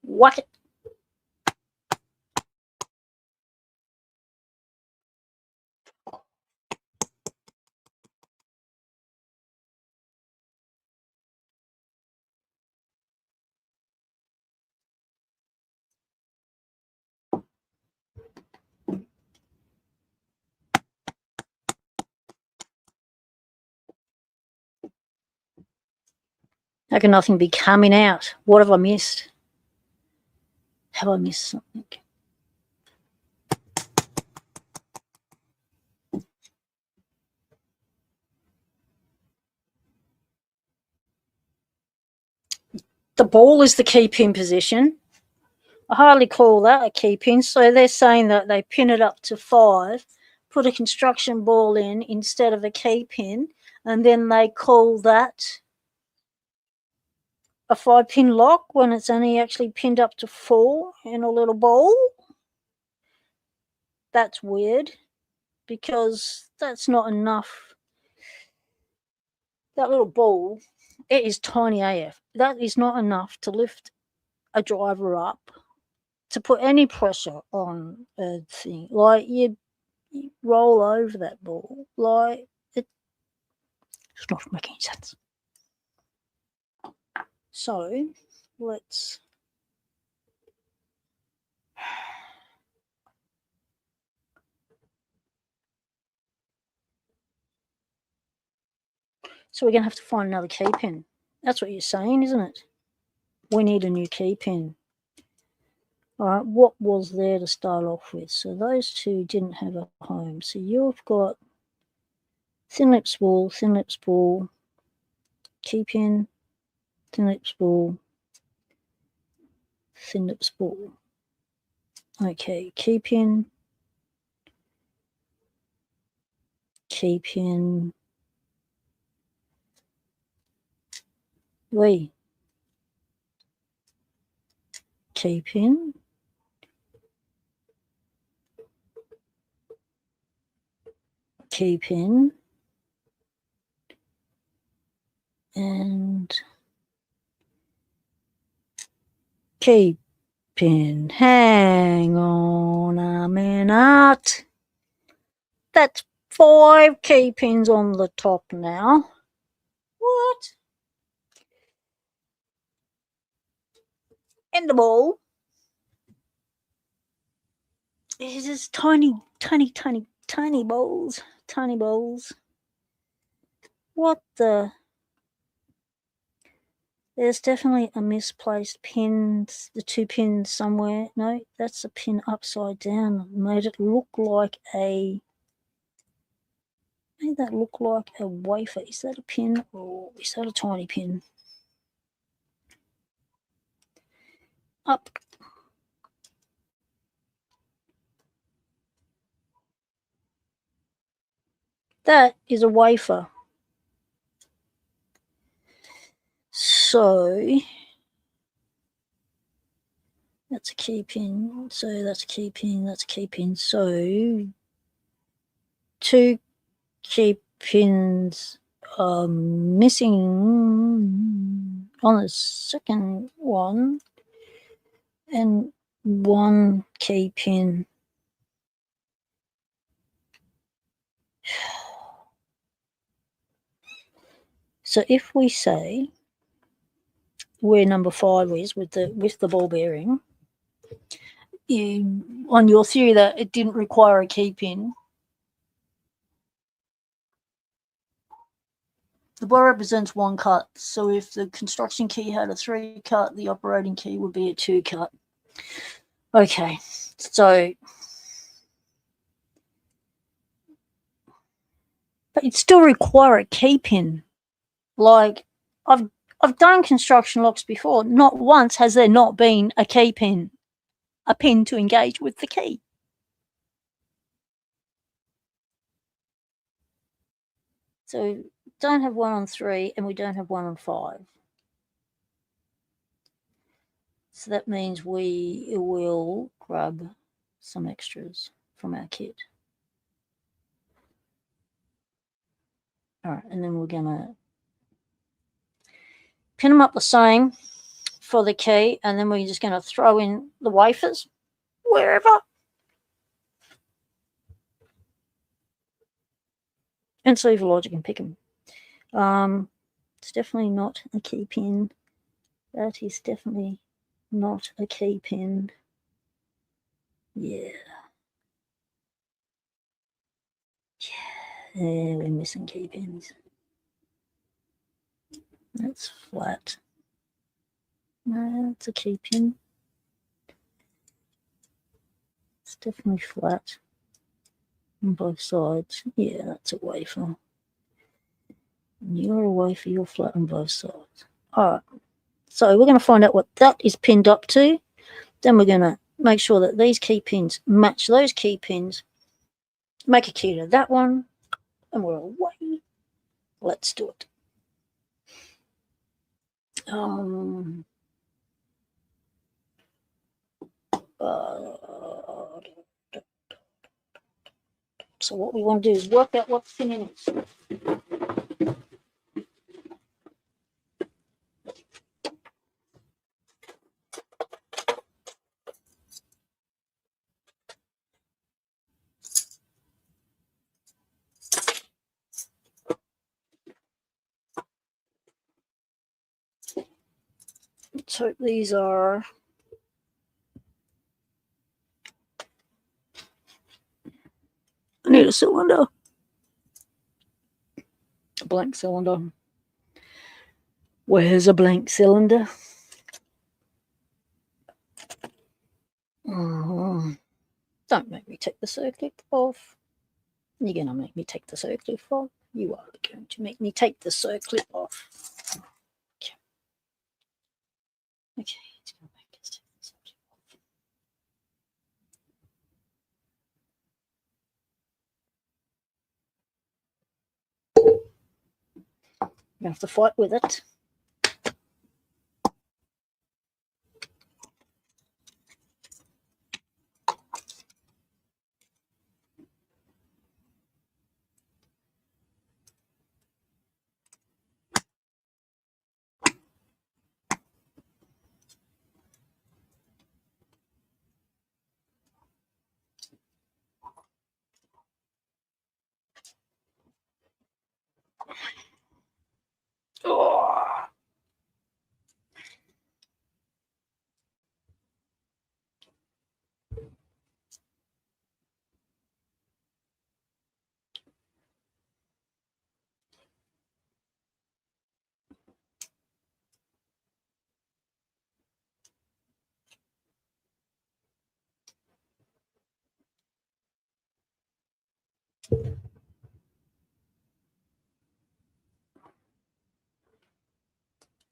Whack it. How can nothing be coming out? What have I missed? Have I missed something? The ball is the key pin position. I hardly call that a key pin. So they're saying that they pin it up to 5, put a construction ball in instead of a key pin, and then they call that a 5-pin lock when it's only actually pinned up to 4 in a little ball. That's weird, because that's not enough. That little ball, it is tiny AF. That is not enough to lift a driver up, to put any pressure on a thing. Like, you roll over that ball. Like, it's not making sense. So, let's... So we're going to have to find another key pin. That's what you're saying, isn't it? We need a new key pin. All right, what was there to start off with? So those two didn't have a home. So you've got thin lip spool, key pin, thin lip spool. Okay, key pin. Wait. Key pin. And key pin. Hang on a minute. That's 5 key pins on the top now. What? And the ball. It is tiny balls. Tiny balls. What the? There's definitely a misplaced pin. The 2 pins somewhere. No, that's a pin upside down. Made it look like a made that look like a wafer. Is that a pin or is that a tiny pin? Up. That is a wafer. So that's a key pin. So that's a key pin. That's a key pin. So 2 key pins are missing on the second one, and 1 key pin. So if we say where number 5 is with the ball bearing, on your theory that it didn't require a key pin, the bar represents 1 cut. So if the construction key had a 3 cut, the operating key would be a 2 cut. Okay, so but it still require a key pin. Like I've done construction locks before. Not once has there not been a key pin, a pin to engage with the key. So don't have 1 on 3 and we don't have 1 on 5. So that means we will grab some extras from our kit. All right, and then we're going to pin them up the same for the key, and then we're just going to throw in the wafers wherever. And see if Logic can pick them. It's definitely not a key pin. That is definitely not a key pin. Yeah. Yeah, we're missing key pins. That's flat. No, that's a key pin. It's definitely flat on both sides. Yeah, that's a wafer. You're a wafer, you're flat on both sides. All right. So we're going to find out what that is pinned up to. Then we're going to make sure that these key pins match those key pins. Make a key to that one. And we're away. Let's do it. So what we want to do is work out what's in it. Let's hope these are I need a cylinder. A blank cylinder. Where's a blank cylinder? Don't make me take the circlip off. You're going to make me take the circlip off. You are going to make me take the circlip off. Okay. Okay, it's going to make us take the circlip off. You have to fight with it. Oh.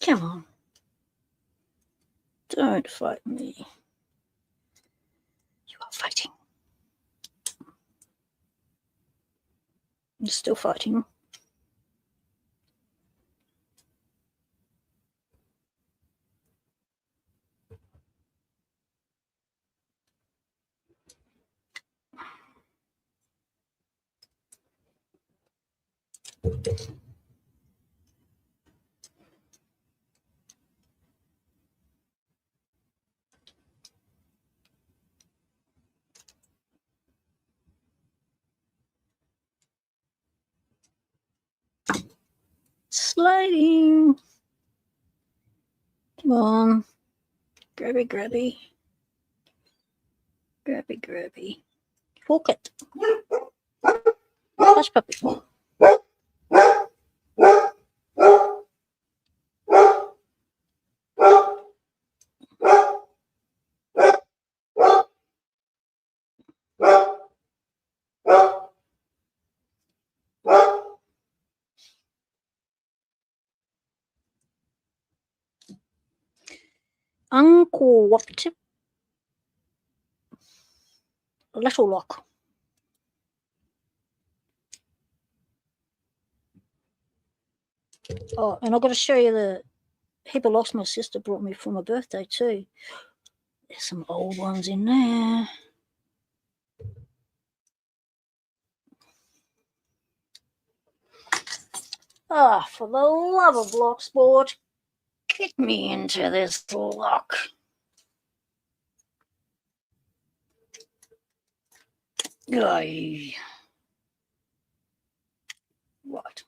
Come on. Don't fight me. You are fighting. You're still fighting. Sliding. Come on. Grabby, grabby. Grabby, grabby. Hook it. Hush, puppy. Uncooperative. Little lock. Oh, and I've got to show you the heap of locks my sister brought me for my birthday too. There's some old ones in there. Ah, for the love of Locksport, get me into this lock. Aye. Right.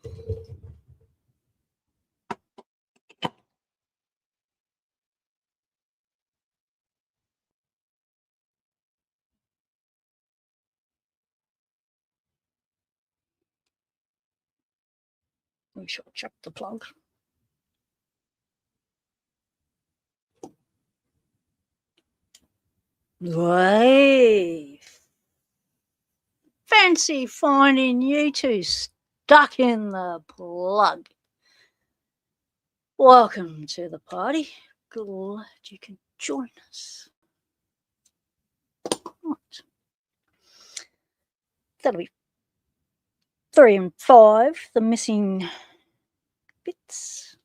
We shall check the plug. Hey, fancy finding you two stuck in the plug. Welcome to the party. Glad you can join us. Right. That'll be 3 and 5, the missing bits.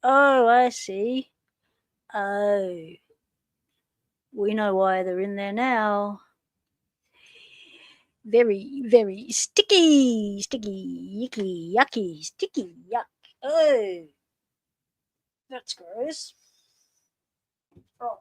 Oh, I see. Oh, we know why they're in there now. Very, very sticky, yicky, yucky, sticky, yuck. Oh, that's gross. Oh.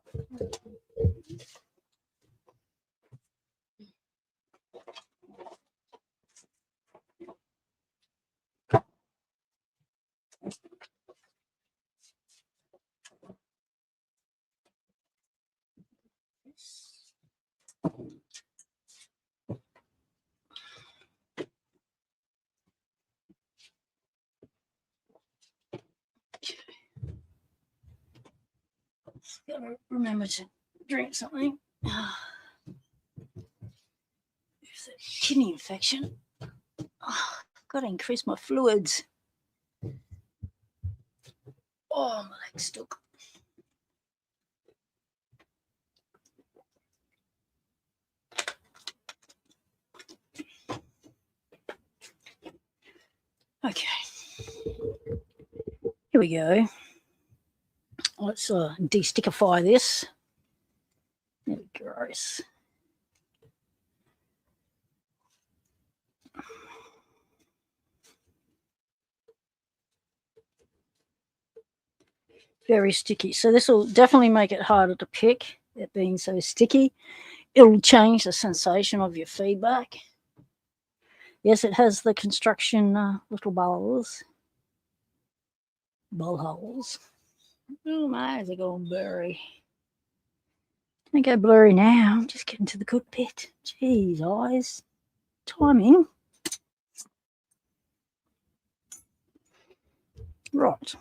Gotta remember to drink something. It's a kidney infection. I've got to increase my fluids. Oh, my leg's stuck. Okay. Here we go. Let's de-stickify this. Gross. Very sticky. So this will definitely make it harder to pick, it being so sticky. It'll change the sensation of your feedback. Yes, it has the construction little bowls. Bowl holes. Oh, my eyes are going blurry. Don't go blurry now. I'm just getting to the good bit. Jeez, eyes. Timing. Right.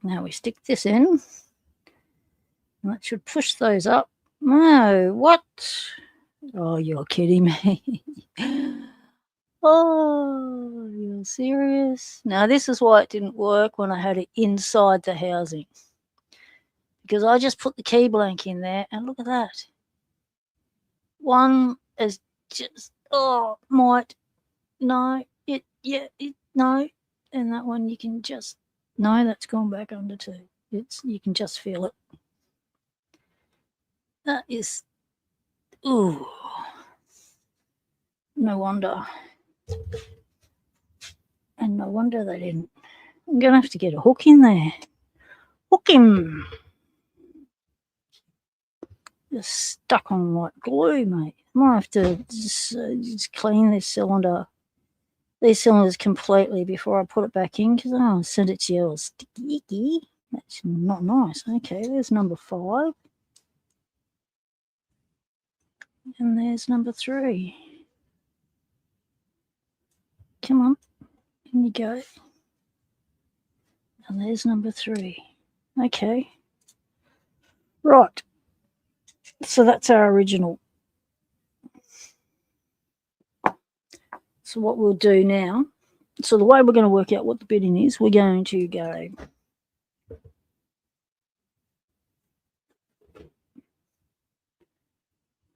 Now we stick this in. And that should push those up. No, what? Oh, you're kidding me. Oh, you're serious? Now, this is why it didn't work when I had it inside the housing. Because I just put the key blank in there, and look at that. One is just, no, no. And that one you can just, no, that's gone back under too. You can just feel it. That is, ooh, no wonder. And no wonder they didn't. I'm going to have to get a hook in there. Hook him. Just stuck on like glue, mate. I might have to just clean this cylinder, these cylinders completely before I put it back in, because I don't want to send it to you all sticky icky. That's not nice. Okay, there's number 5. And there's number 3. Come on, in you go. And there's number 3. Okay. Right. So that's our original. So what we'll do now, so the way we're going to work out what the bitting is, we're going to go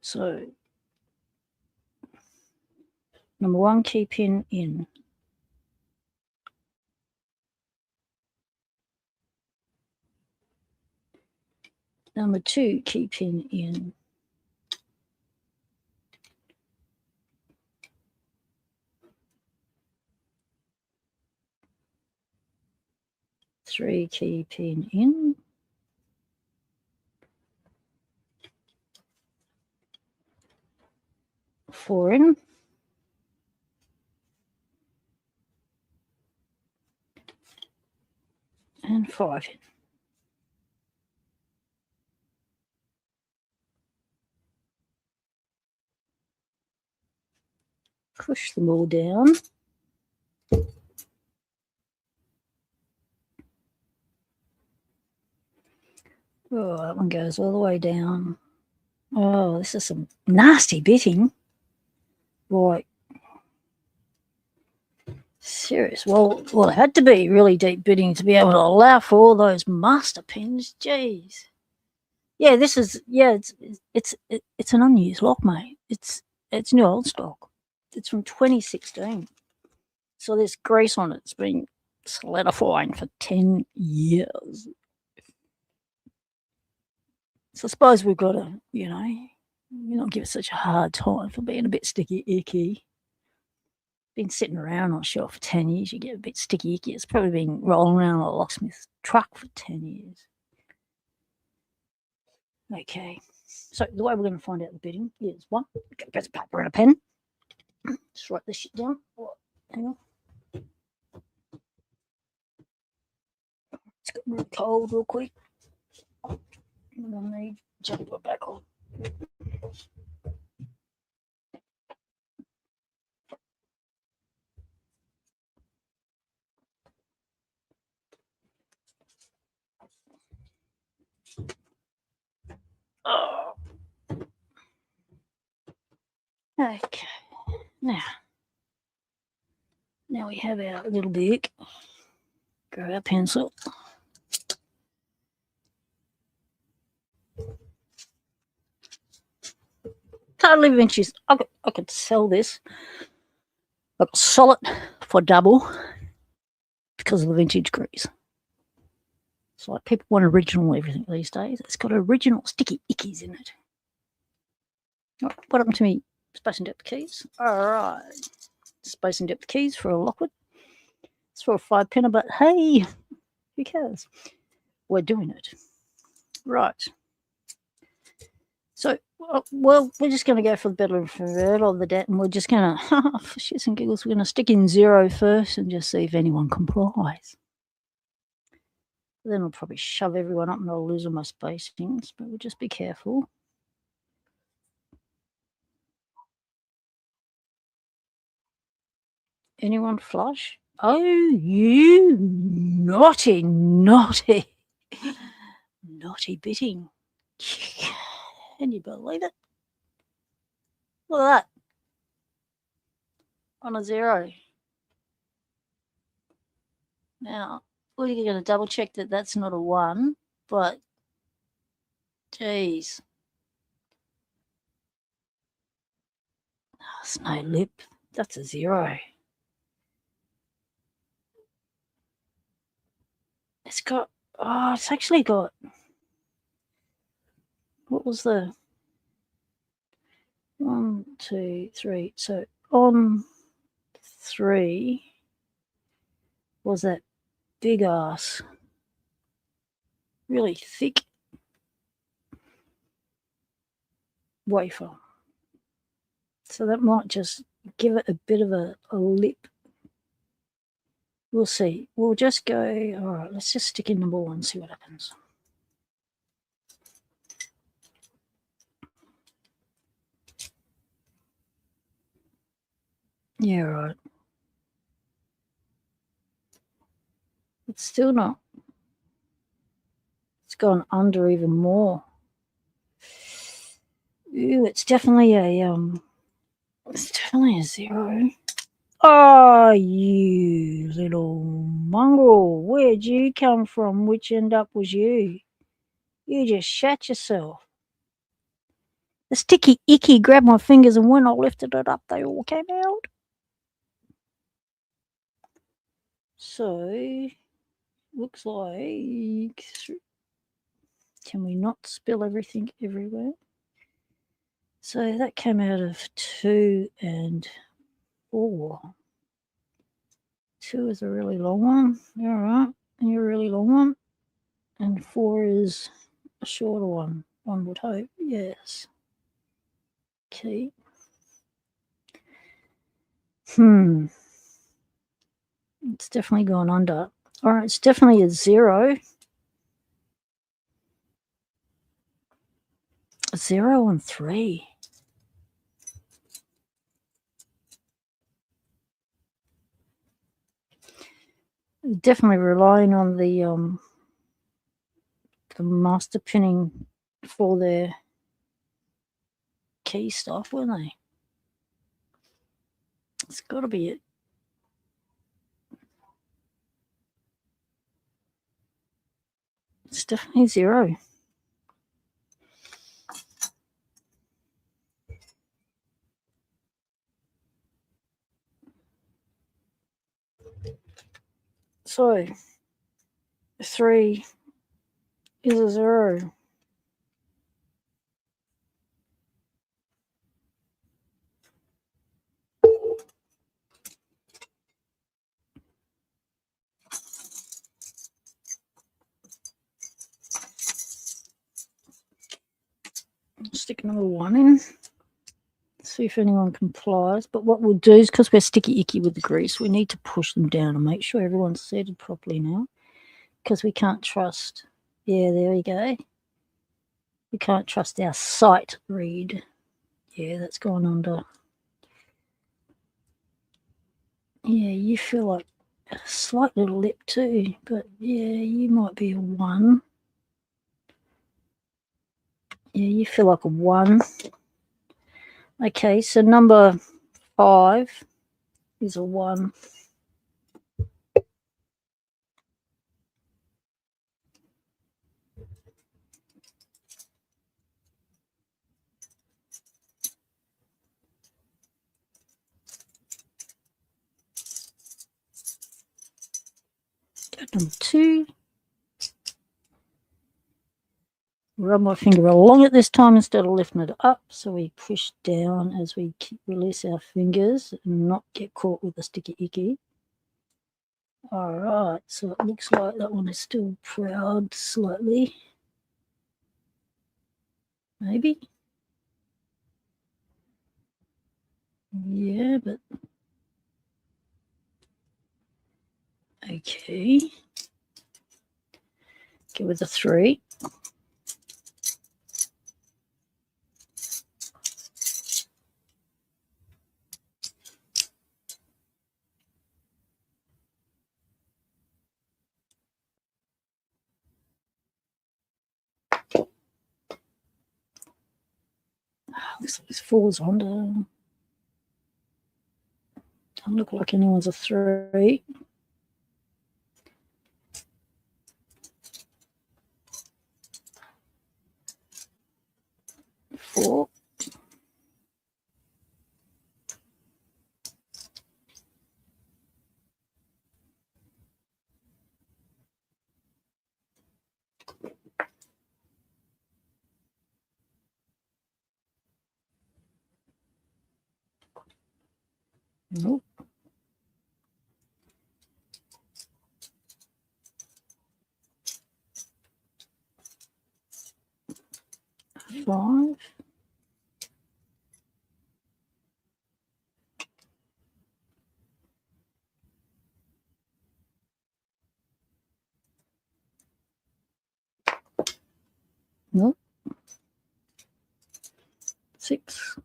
so number 1, key pin in. Number 2, key pin in. Three, key pin in. 4 in. And 5 in. Push them all down. Oh, that one goes all the way down. Oh, this is some nasty bitting. Right. Serious. Well, it had to be really deep bitting to be able to allow for all those master pins. Jeez. Yeah, this is it's an unused lock, mate. It's new old stock. It's from 2016. So there's grease on it. It's been solidifying for 10 years. So I suppose we've got to, not give it such a hard time for being a bit sticky icky. Been sitting around on shore for 10 years, you get a bit sticky icky. It's probably been rolling around a locksmith's truck for 10 years. Okay, so the way we're going to find out the bidding is 1, get a piece of paper and a pen. Just write this shit down. Hang on. It's got real cold real quick. I'm going to need jumper back on. Oh. Okay, now we have our little bit. Grab our pencil. Totally vintage. I could sell this. I could sell it for double because of the vintage grease. It's like people want original everything these days. It's got original sticky ickies in it. Right, what happened to me? Space and depth keys. All right. Space and depth keys for a Lockwood. It's for a 5-pinner, but hey, who cares? We're doing it. Right. So, well, we're just going to go for the better infrared or the debt, and we're just going to, for shits and giggles, we're going to stick in 0 first and just see if anyone complies. Then I'll probably shove everyone up and I'll lose all my spacings, but we'll just be careful. Anyone flush? Oh, you naughty bitting. Can you believe it? Look at that. on a 0. Now, we're going to double check that that's not a 1, but geez. There's no lip. That's a 0. It's got, it's actually got, what was the 1, 2, 3? So on 3 was that big ass, really thick wafer. So that might just give it a bit of a lip. We'll see. We'll just go, all right, let's just stick in number 1, see what happens. Yeah, right. It's still not. It's gone under even more. Ooh, it's definitely a 0. Oh, you little mongrel. Where'd you come from? Which end up was you? You just shat yourself. The sticky icky grabbed my fingers, and when I lifted it up, they all came out. So, looks like, can we not spill everything everywhere? So that came out of 2 and 4. 2 is a really long one. All right. And you're a really long one. And 4 is a shorter one, one would hope. Yes. Okay. It's definitely gone under. All right, it's definitely a 0. A 0 and 3. Definitely relying on the master pinning for their key stuff, weren't they? It's got to be it. It's definitely 0. So 3 is a 0. Stick number 1 in. See if anyone complies. But what we'll do is, because we're sticky icky with the grease, we need to push them down and make sure everyone's seated properly now, because we can't trust. Yeah, there we go. We can't trust our sight read. Yeah, that's gone under. Yeah, you feel like a slight little lip too, but yeah, you might be a 1. Yeah, you feel like a 1. Okay, so number 5 is a 1. Number 2. Rub my finger along it this time instead of lifting it up, so we push down as we release our fingers and not get caught with the sticky icky. All right, so it looks like that one is still proud slightly. Maybe. Yeah, but okay. Go with the 3. Looks like this falls under. Doesn't look like anyone's a 3. Four. Nope. 5. Nope. 6.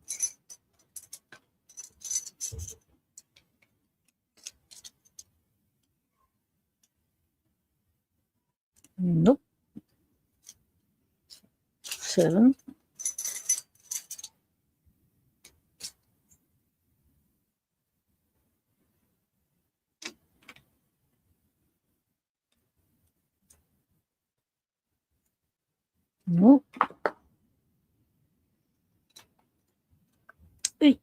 Nope. 7. Nope. 8.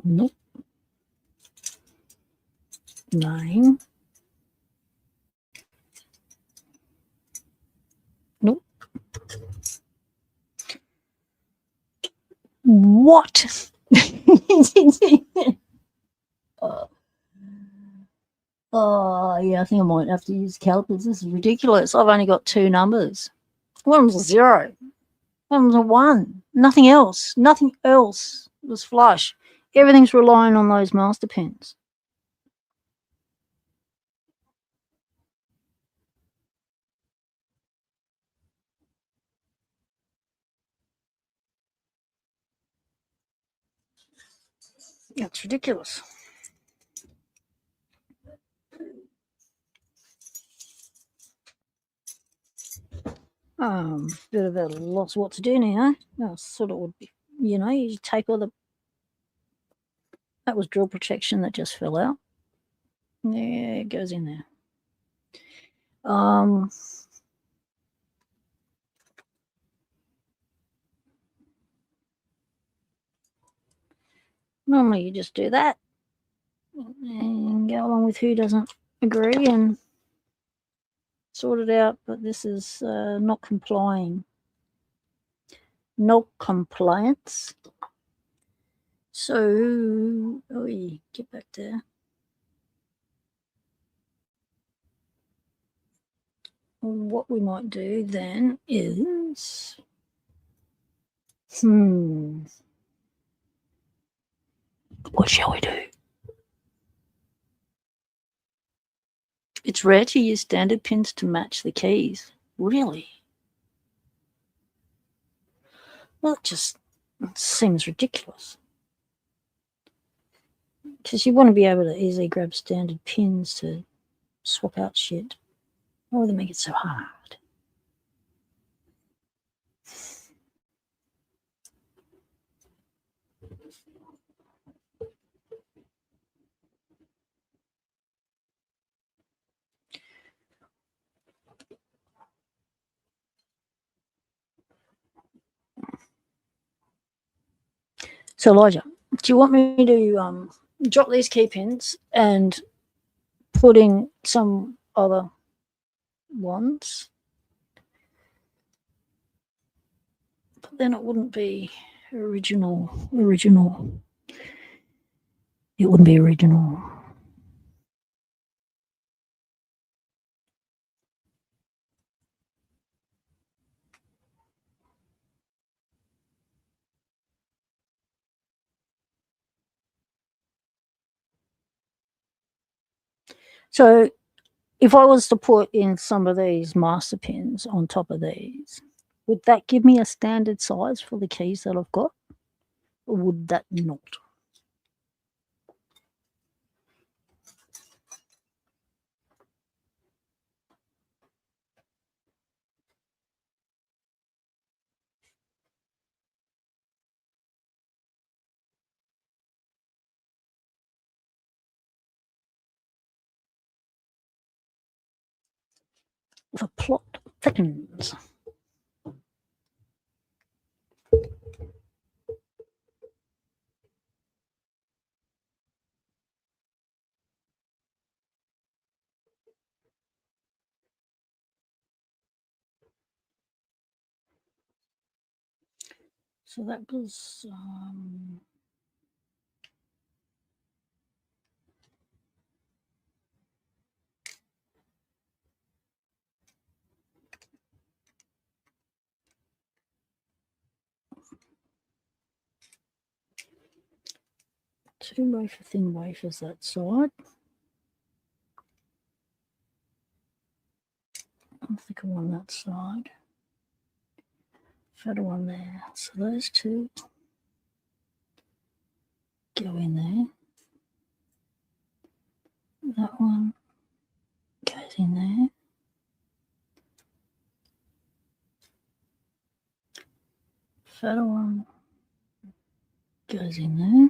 Nope. 9. Nope. What? Yeah, I think I might have to use calipers. This is ridiculous. I've only got 2 numbers. One was a 0. One was a 1. Nothing else. Nothing else was flush. Everything's relying on those master pins. That's ridiculous. Bit of a loss what to do now. I sort of would be, you take all the. That was drill protection that just fell out. Yeah, it goes in there. Normally you just do that and go along with who doesn't agree and sort it out, but this is not complying. No compliance. So, get back there. What we might do then is, what shall we do? It's rare to use standard pins to match the keys. Really? Well, it just seems ridiculous. Because you want to be able to easily grab standard pins to swap out shit. Why would they make it so hard? So, Elijah, do you want me to drop these key pins and put in some other ones? But then it wouldn't be original. It wouldn't be original. So if I was to put in some of these master pins on top of these, would that give me a standard size for the keys that I've got? Or would that not? The plot thickens. So that was 2 wafer thin wafers that side. I think I want that side. Fatter one there. So those 2 go in there. That one goes in there. Fatter one goes in there.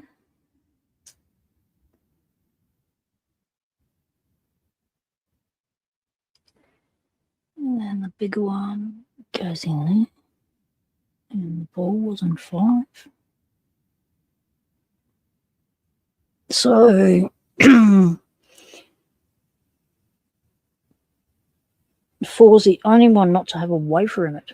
And then the bigger one goes in there. And the ball was on 5. So four's the only one not to have a wafer in it.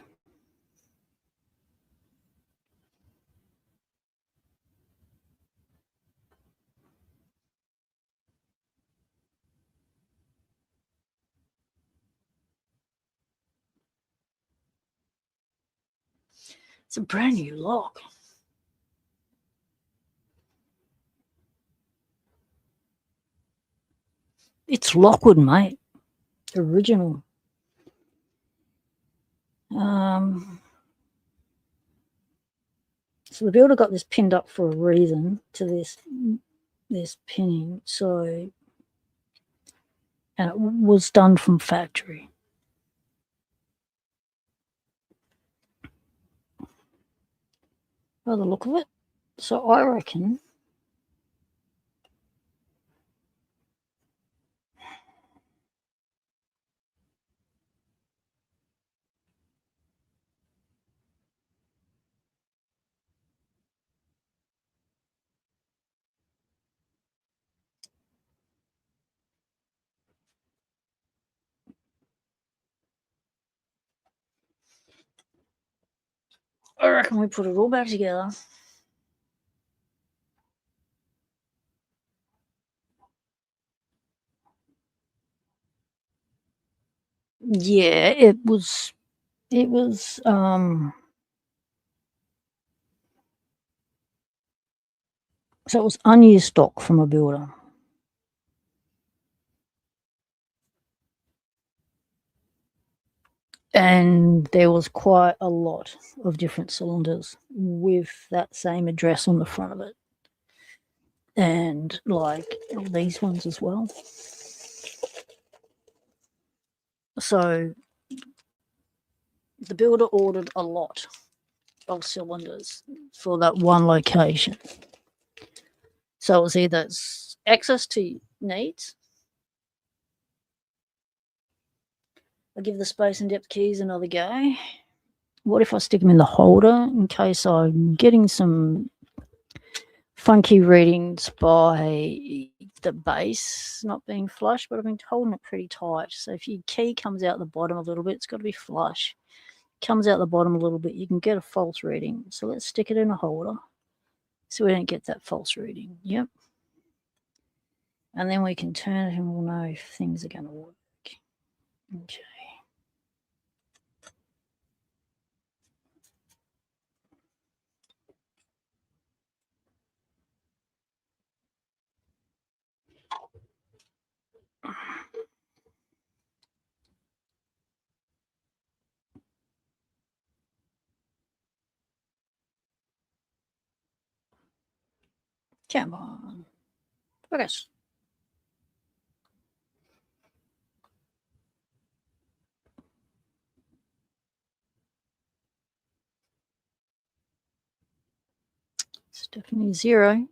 It's a brand new lock. It's Lockwood, mate. Original. So the builder got this pinned up for a reason to this pinning. So, and it was done from factory. By the look of it. So I reckon we put it all back together. Yeah, it was so it was unused stock from a builder. And there was quite a lot of different cylinders with that same address on the front of it. And like these ones as well. So the builder ordered a lot of cylinders for that one location. So it was either access to needs. I'll give the space and depth keys another go. What if I stick them in the holder in case I'm getting some funky readings by the base not being flush, but I've been holding it pretty tight. So if your key comes out the bottom a little bit, it's got to be flush. Comes out the bottom a little bit, you can get a false reading. So let's stick it in a holder so we don't get that false reading. Yep. And then we can turn it and we'll know if things are going to work. Okay. Come on. Focus. It's definitely a 0.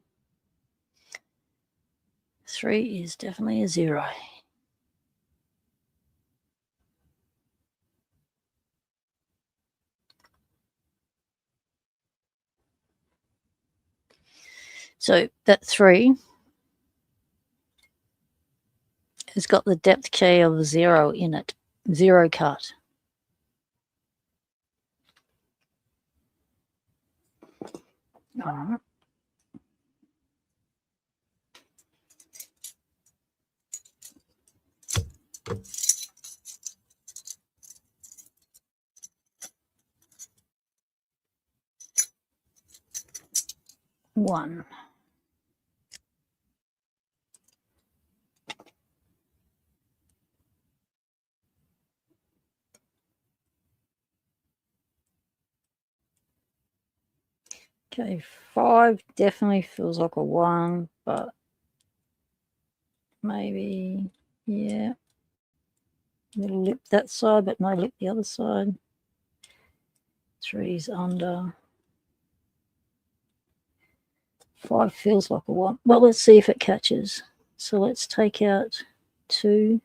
3 is definitely a 0. So that 3 has got the depth key of 0 in it. 0 cut. All right. One. Okay, 5 definitely feels like a 1, but maybe, yeah. Little lip that side, but no lip the other side. 3's under. 5 feels like a 1. Well, let's see if it catches. So let's take out 2.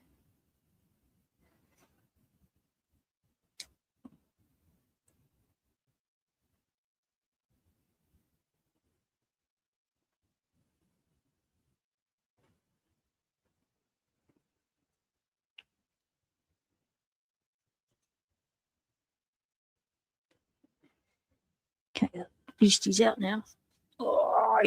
Okay, beastie's out now. Oh.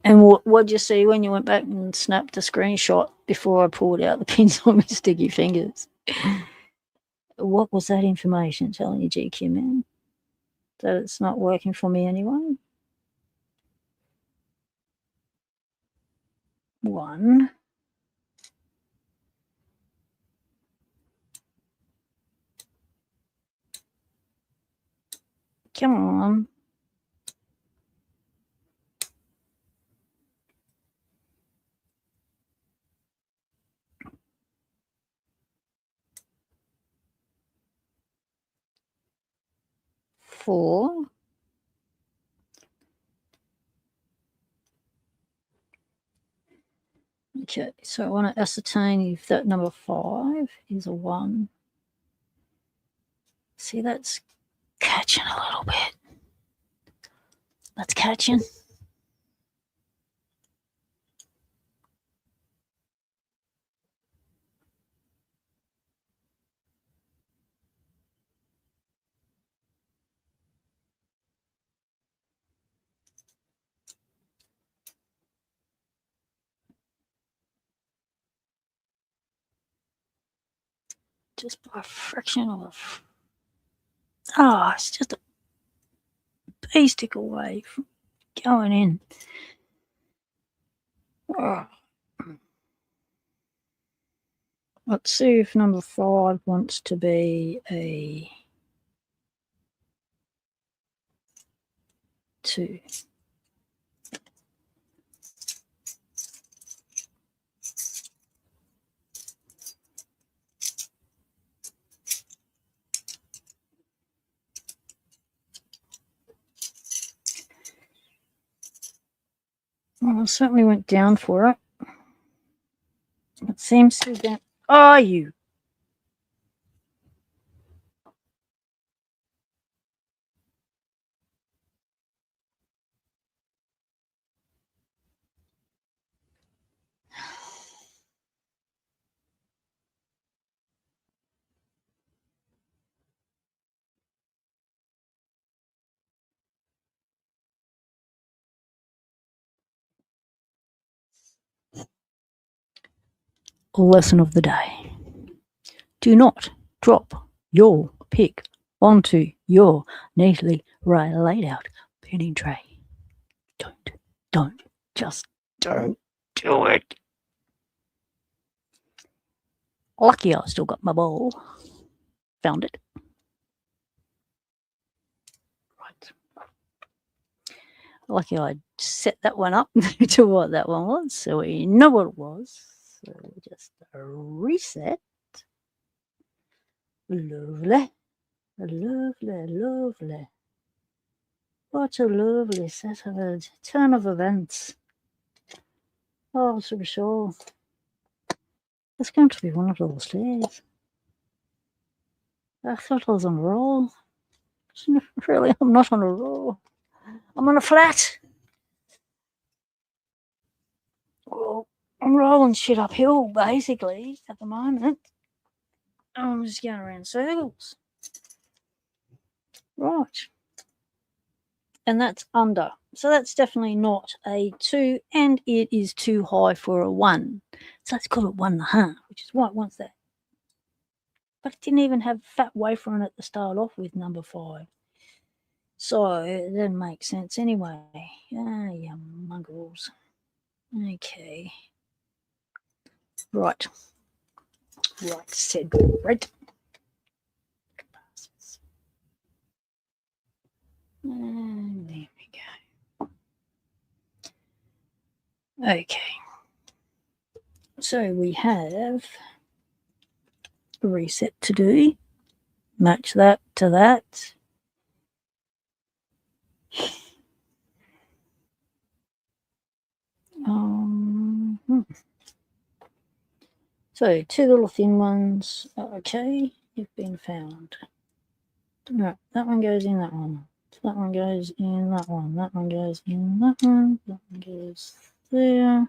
And what'd you see when you went back and snapped the screenshot before I pulled out the pins on my sticky fingers? What was that information telling you, GQ man? That it's not working for me anyway? 1. Come on. 4. Okay, so I want to ascertain if that number 5 is a 1. See, that's catching a little bit. That's catching. Just by a fraction of. Oh, it's just a pea stick away from going in. Oh. Let's see if number 5 wants to be a 2. Well, I certainly went down for it. It seems to be. Oh, you. Lesson of the day. Do not drop your pick onto your neatly laid out pinning tray. Just don't do it. Lucky I still got my ball. Found it. Right. Lucky I set that one up to what that one was, so we know what it was. So just reset. Lovely. Lovely, lovely. What a lovely set of a turn of events. Oh, for sure. It's going to be one of those days. I thought I was on a roll. Really, I'm not on a roll. I'm on a flat. Well, I'm rolling shit uphill, basically, at the moment. I'm just going around circles. Right. And that's under. So that's definitely not a 2, and it is too high for a 1. So let's call it 1.5, which is why it wants that. But it didn't even have fat wafer on it to start off with, number 5. So it doesn't make sense anyway. Ah, you mongrels. Okay. Right. Right, said right. And there we go. Okay. So we have a reset to do. Match that to that. So 2 little thin ones. Okay, you've been found. Right, that one goes in that one. That one goes in that one. That one goes in that one. That one goes there.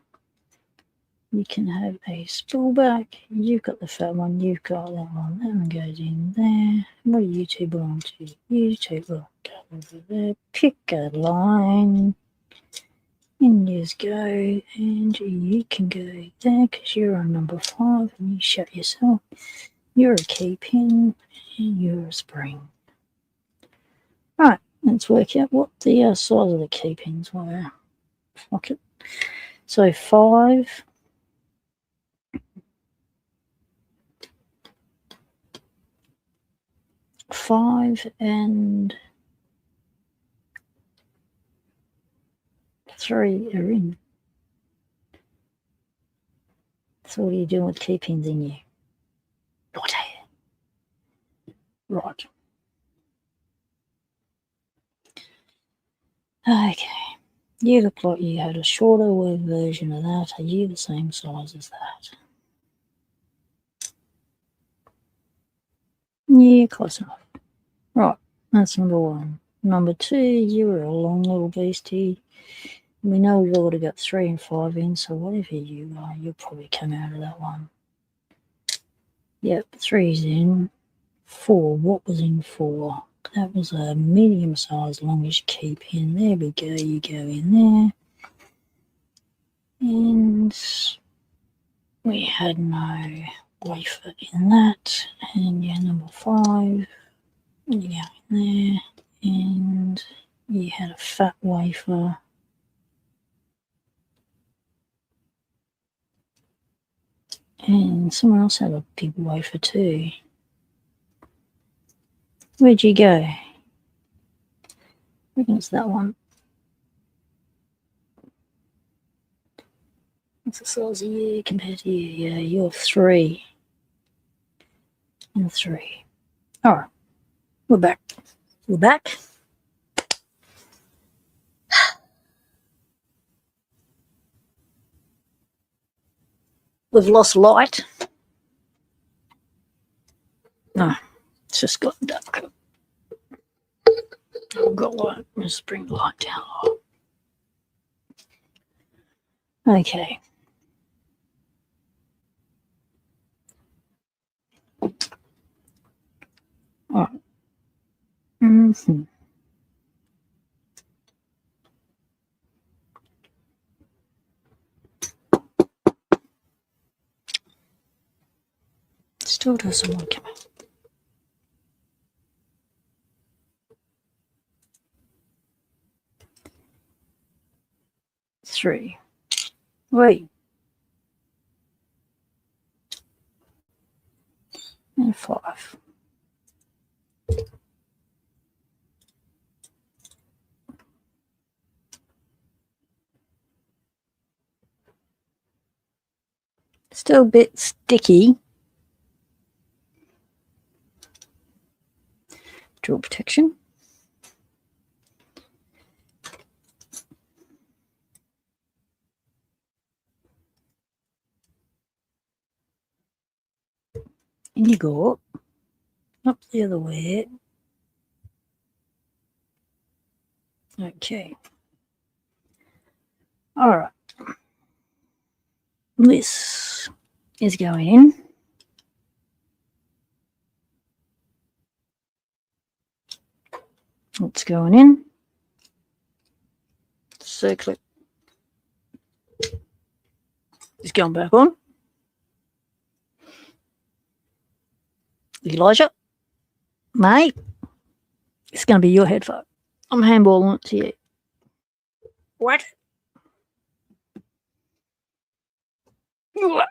You can have a spool back. You've got the fat one. You've got that one. That one goes in there. What do you two belong to? You two will go over there. Pick a line. And just go. And you can go there because you're on number 5. And you shut yourself. You're a key pin. And you're a spring. Right. Let's work out what the size of the key pins were. Fuck it. So 5. 5 and 3 are in. So what are you doing with key pins in you? Right. Okay. You look like you had a shorter wave version of that. Are you the same size as that? Yeah, close enough. Right. That's number 1. Number 2, you were a long little beastie. We know we've already got 3 and 5 in, so whatever you are, you'll probably come out of that one. Yep, 3's in. 4, what was in 4? That was a medium-sized longish key pin. There we go, you go in there. And we had no wafer in that. And yeah, number 5, you go in there. And you had a fat wafer. And someone else had a big wafer too. Where'd you go? I reckon it's that one. What's the size of you compared to you? Yeah, you're 3. And 3. All right. We're back. We're back. We've lost light. No, it's just got dark. I've got light. Let's bring the light down. Okay. All right. Still doesn't want to come out. 3. Wait. And 5. Still a bit sticky. Drill protection. And you go up. Up the other way. Okay. All right. This is going in. It's going in. Circlip is going back on. Elijah, mate, it's going to be your headphone. I'm handballing it to you. What? What?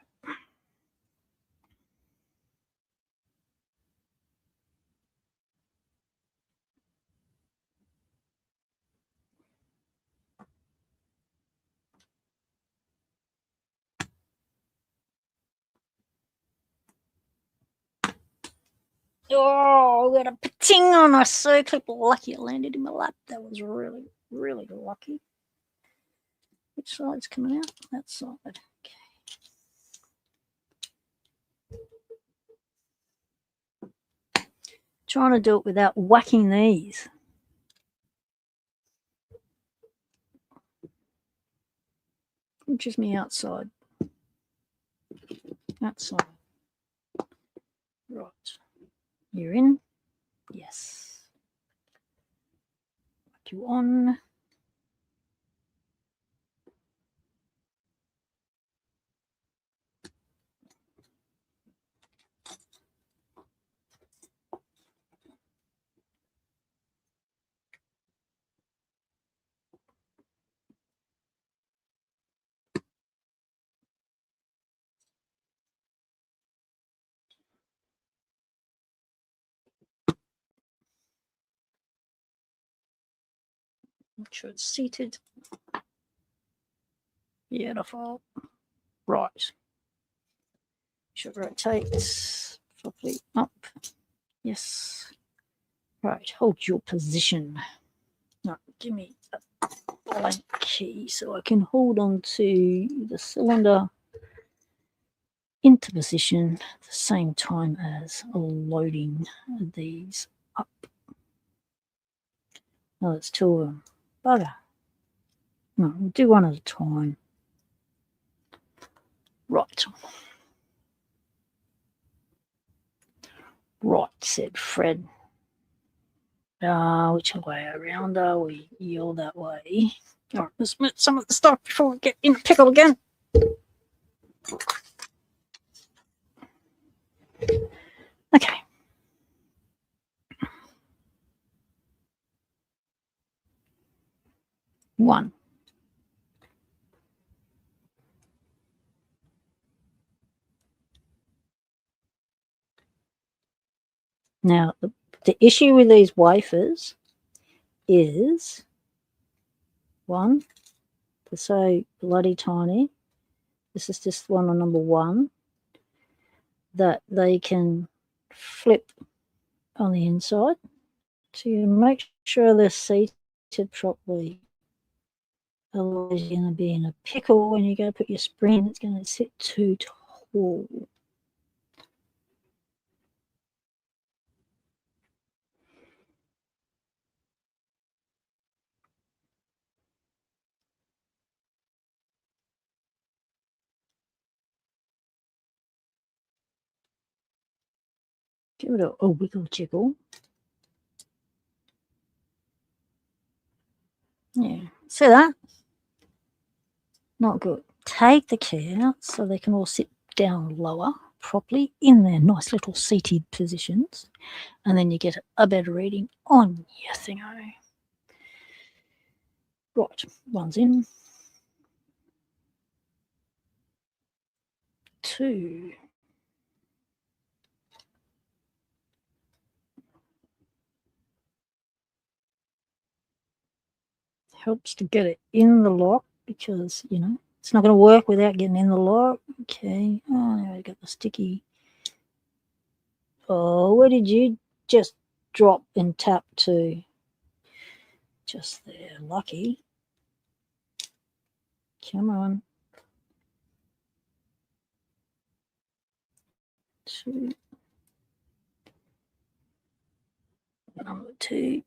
Oh, we got a pating on a circlip. Lucky it landed in my lap. That was really, really lucky. Which side's coming out? That side. Okay. Trying to do it without whacking these. Which is me outside. Outside. Right. You're in. Yes. Put you on. Make sure it's seated. Beautiful. Right. Should rotate properly up. Yes. Right. Hold your position. Now, give me a blank key so I can hold on to the cylinder into position at the same time as loading these up. No, it's two of them. Bugger. No, we'll do one at a time. Right. Right, said Fred. Which way around are we? You're that way. All right, let's move some of the stuff before we get in a pickle again. Okay. One. Now, the issue with these wafers is, one, they're so bloody tiny. This is just one on number one, that they can flip on the inside. So you make sure they're seated properly. Otherwise, you're going to be in a pickle when you go put your spring. It's going to sit too tall. Give it a wiggle jiggle. Yeah, see that? Not good. Take the key out so they can all sit down lower properly in their nice little seated positions, and then you get a better reading on your thingo. Right, one's in. Two. Helps to get it in the lock because, you know, it's not going to work without getting in the lock. Okay. Oh, now I got the sticky. Oh, where did you just drop and tap to? Just there. Lucky. Come on. Two. Number 2.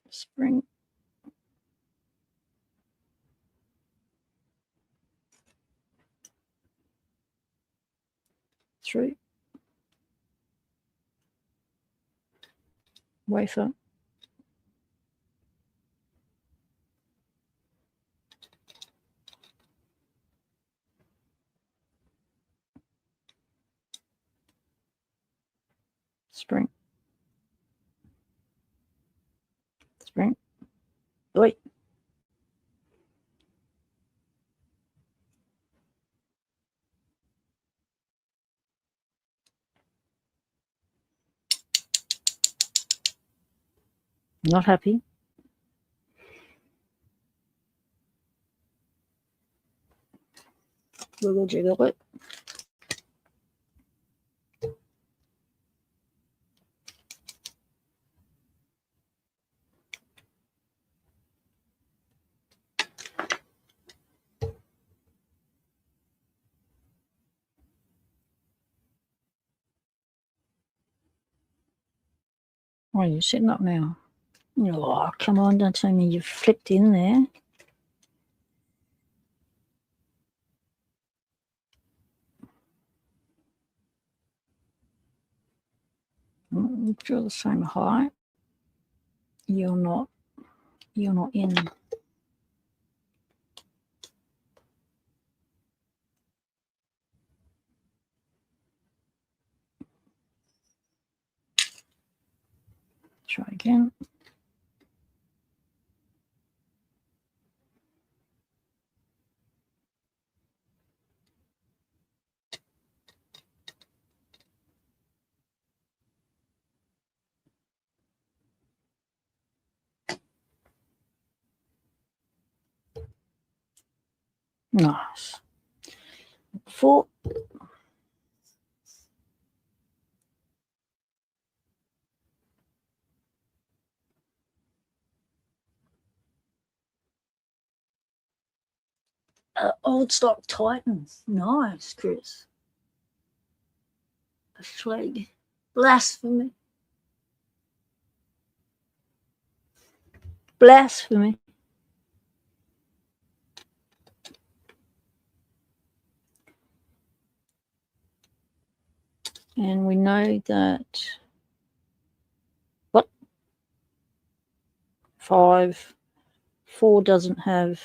Spring. 3. Wafer. Spring. Spring. Wait. Not happy. Wiggle jiggle it. Why are you sitting up now? Oh, come on, don't tell me you've flipped in there. If you're the same height, you're not in. Try again. Nice. 4. Old stock Titans. Nice, Chris. A flag. Blasphemy. Blasphemy. And we know that 4 doesn't have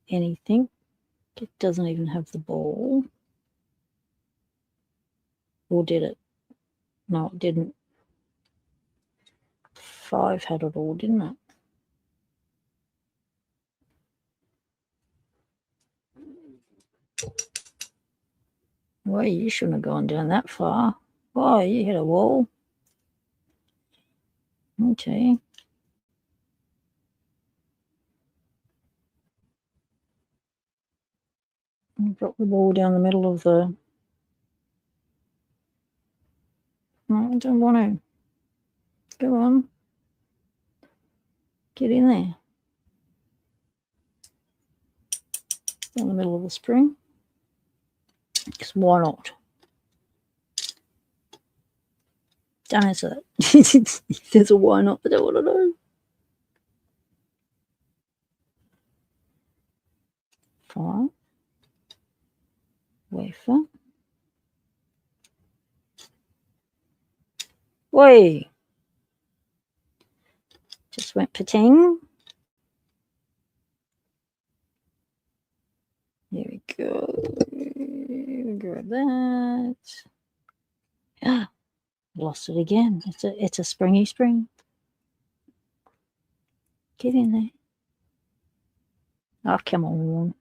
anything. It doesn't even have the ball. Or did it? No, it didn't. 5 had it all, didn't it? Well, you shouldn't have gone down that far. Oh, you hit a wall. Okay. Drop the ball down the middle of the... No, I don't want to. Go on. Get in there. Down the middle of the spring. Because why not? Don't answer that. There's a why not, but I don't want to know. 5. Wafer. Wait. Just went patang. Here we go. Grab that. Ah, lost it again. It's a springy spring. Get in there. Oh, come on.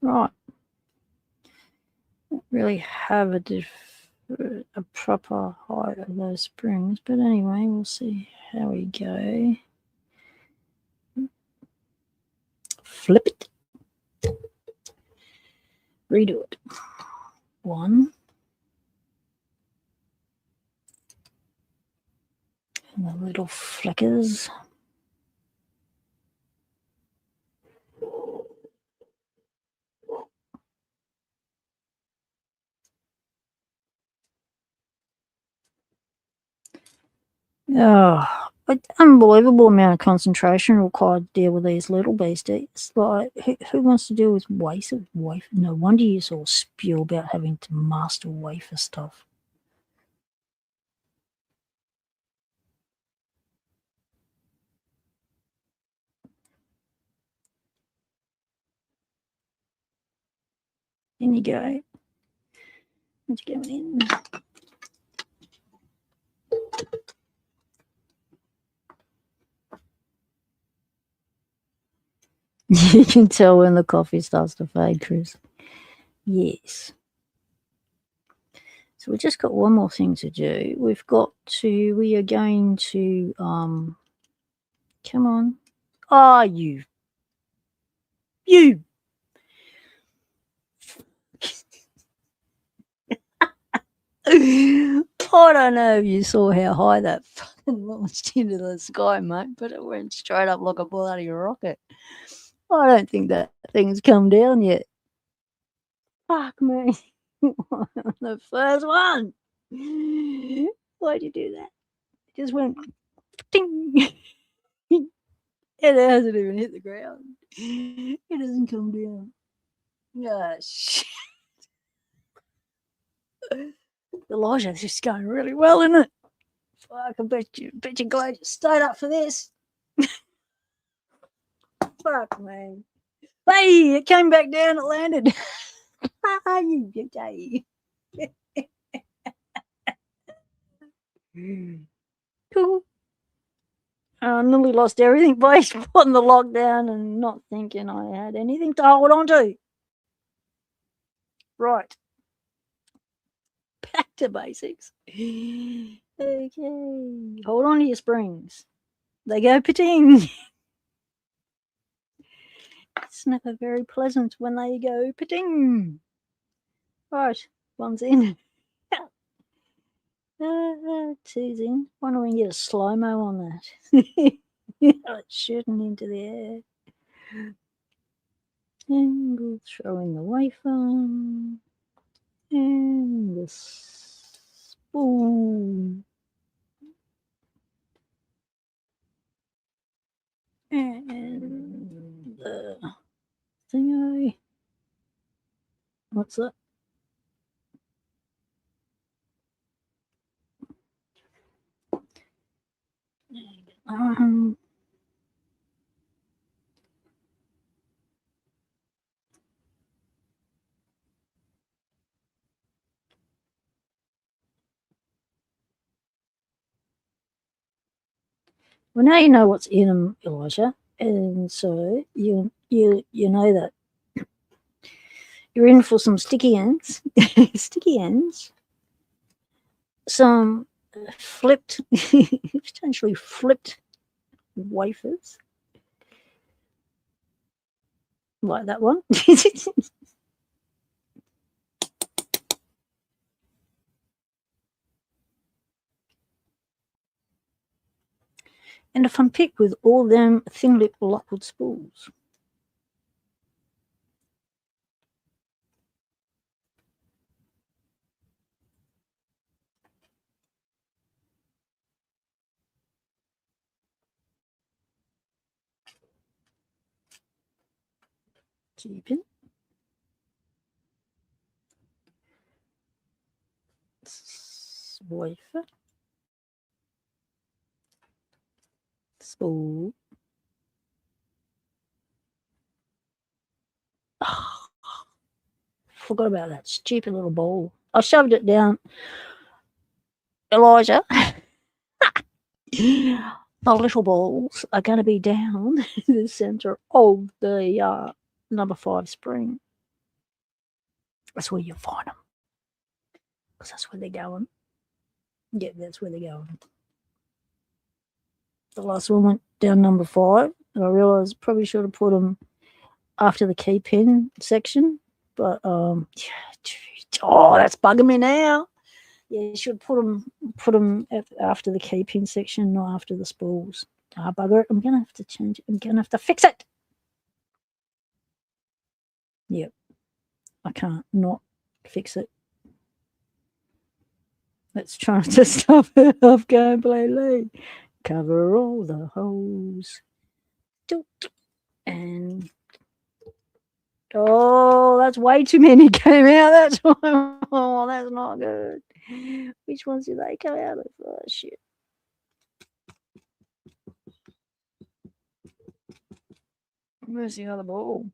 Right. Don't really have a proper height of those springs, but anyway, we'll see how we go. Flip it. Redo it. 1. And the little flickers. Oh, unbelievable amount of concentration required to deal with these little beasties. Like, who wants to deal with wafer? No wonder you saw spew about having to master wafer stuff. In you go. Let's go in. You can tell when the coffee starts to fade, Chris. Yes. So we've just got one more thing to do. We are going to, come on. Oh, you. I don't know if you saw how high that fucking launched into the sky, mate, but it went straight up like a bloody rocket. I don't think that thing's come down yet. Fuck me. The first one. Why'd you do that? It just went ding. It hasn't even hit the ground. It hasn't come down. Ah, shit. Elijah's just going really well, isn't it? Fuck, I bet you glad you stayed up for this. Fuck, man. Hey, it came back down, it landed. You bitch. Cool. I nearly lost everything by putting the lockdown and not thinking I had anything to hold on to. Right. Back to basics. Okay. Hold on to your springs. They go pating. It's never very pleasant when they go pating. Right. One's in. Two's in. Why don't we get a slow-mo on that? It's shooting into the air. And we'll throw in the wafer. And the spoon. And the thingo. What's that? Well, now you know what's in them, Elijah, and so you know that you're in for some sticky ends, some flipped, potentially flipped wafers, like that one. And if I'm picked with all them thin-lipped Lockwood spools. Keeping. Wafer. Spool. Oh, forgot about that stupid little bowl. I shoved it down. Elijah. The little balls are going to be down the center of the number 5 spring. That's where you'll find them. Because that's where they're going. Yeah, that's where they're going. The last one went down number 5. And I realised probably should have put them after the key pin section. But oh, that's bugging me now. Yeah, you should put them after the key pin section, not after the spools. Ah, bugger it. I'm going to have to change it. I'm going to have to fix it. Yep. I can't not fix it. Let's try to stop it off gameplay. Cover all the holes. And oh, that's way too many came out. That's why. Oh, that's not good. Which ones did they come out of? Oh, shit. Where's the other ball?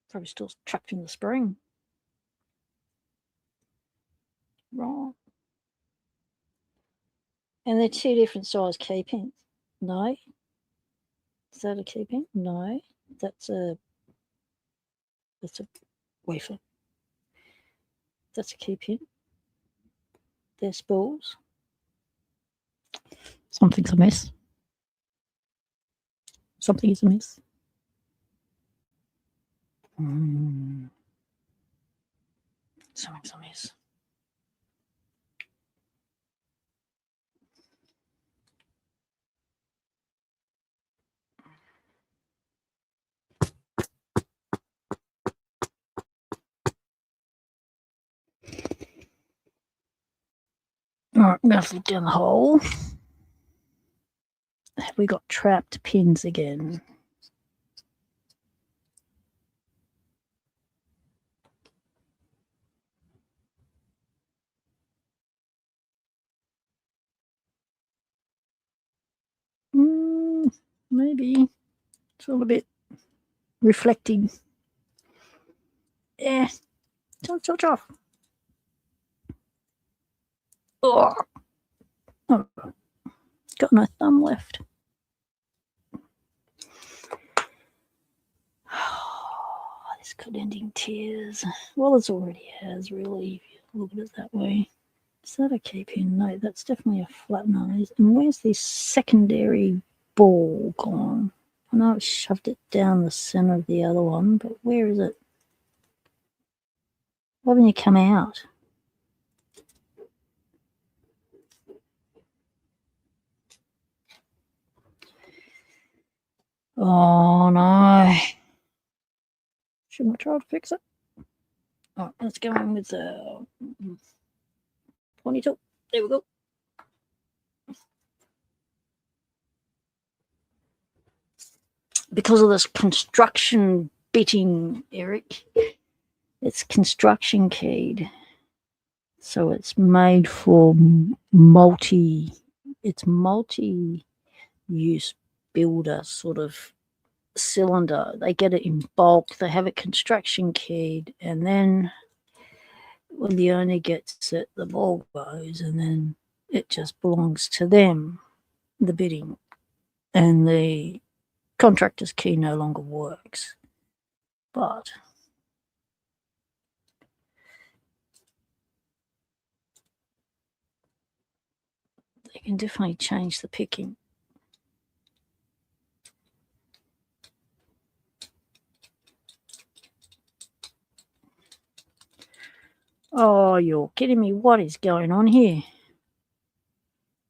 Probably still trapped in the spring. Right. And they're two different size key pins. No. Is that a key pin? No. That's a wafer. That's a key pin. They're spools. Something's amiss. Something is amiss. Something's amiss. All right, I'm going to flip down the hole. Have we got trapped pins again? Maybe. It's all a bit reflecting. Yeah. Touch off. Oh. Got no thumb left. This could end in tears. Well, it already has, really, if you look at it that way. Is that a key pin? No, that's definitely a flat nose. And where's this secondary ball gone? I know I've shoved it down the center of the other one, but where is it? Why haven't you come out? Oh, no. Shouldn't I try to fix it? All right, let's go in with the 22. There we go. Because of this construction bitting, Eric, it's construction keyed. So it's made for multi-use builder sort of cylinder. They get it in bulk. They have it construction keyed, and then when the owner gets it, the ball goes, and then it just belongs to them, the bidding, and the contractor's key no longer works. But they can definitely change the picking. Oh, you're kidding me. What is going on here?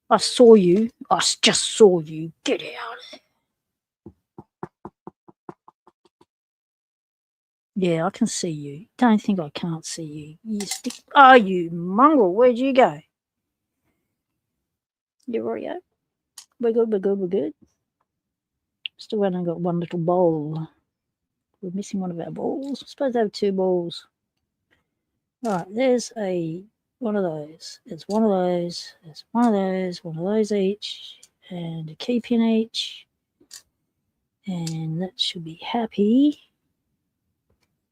I saw you. I just saw you. Get out. Yeah, I can see you. Don't think I can't see you. You stick. Oh, you mongrel. Where'd you go? You already go? We're good. Still only got one little bowl. We're missing one of our balls. I'm supposed to have two balls. All right, there's one of those. There's one of those. There's one of those each, and a key pin each. And that should be happy.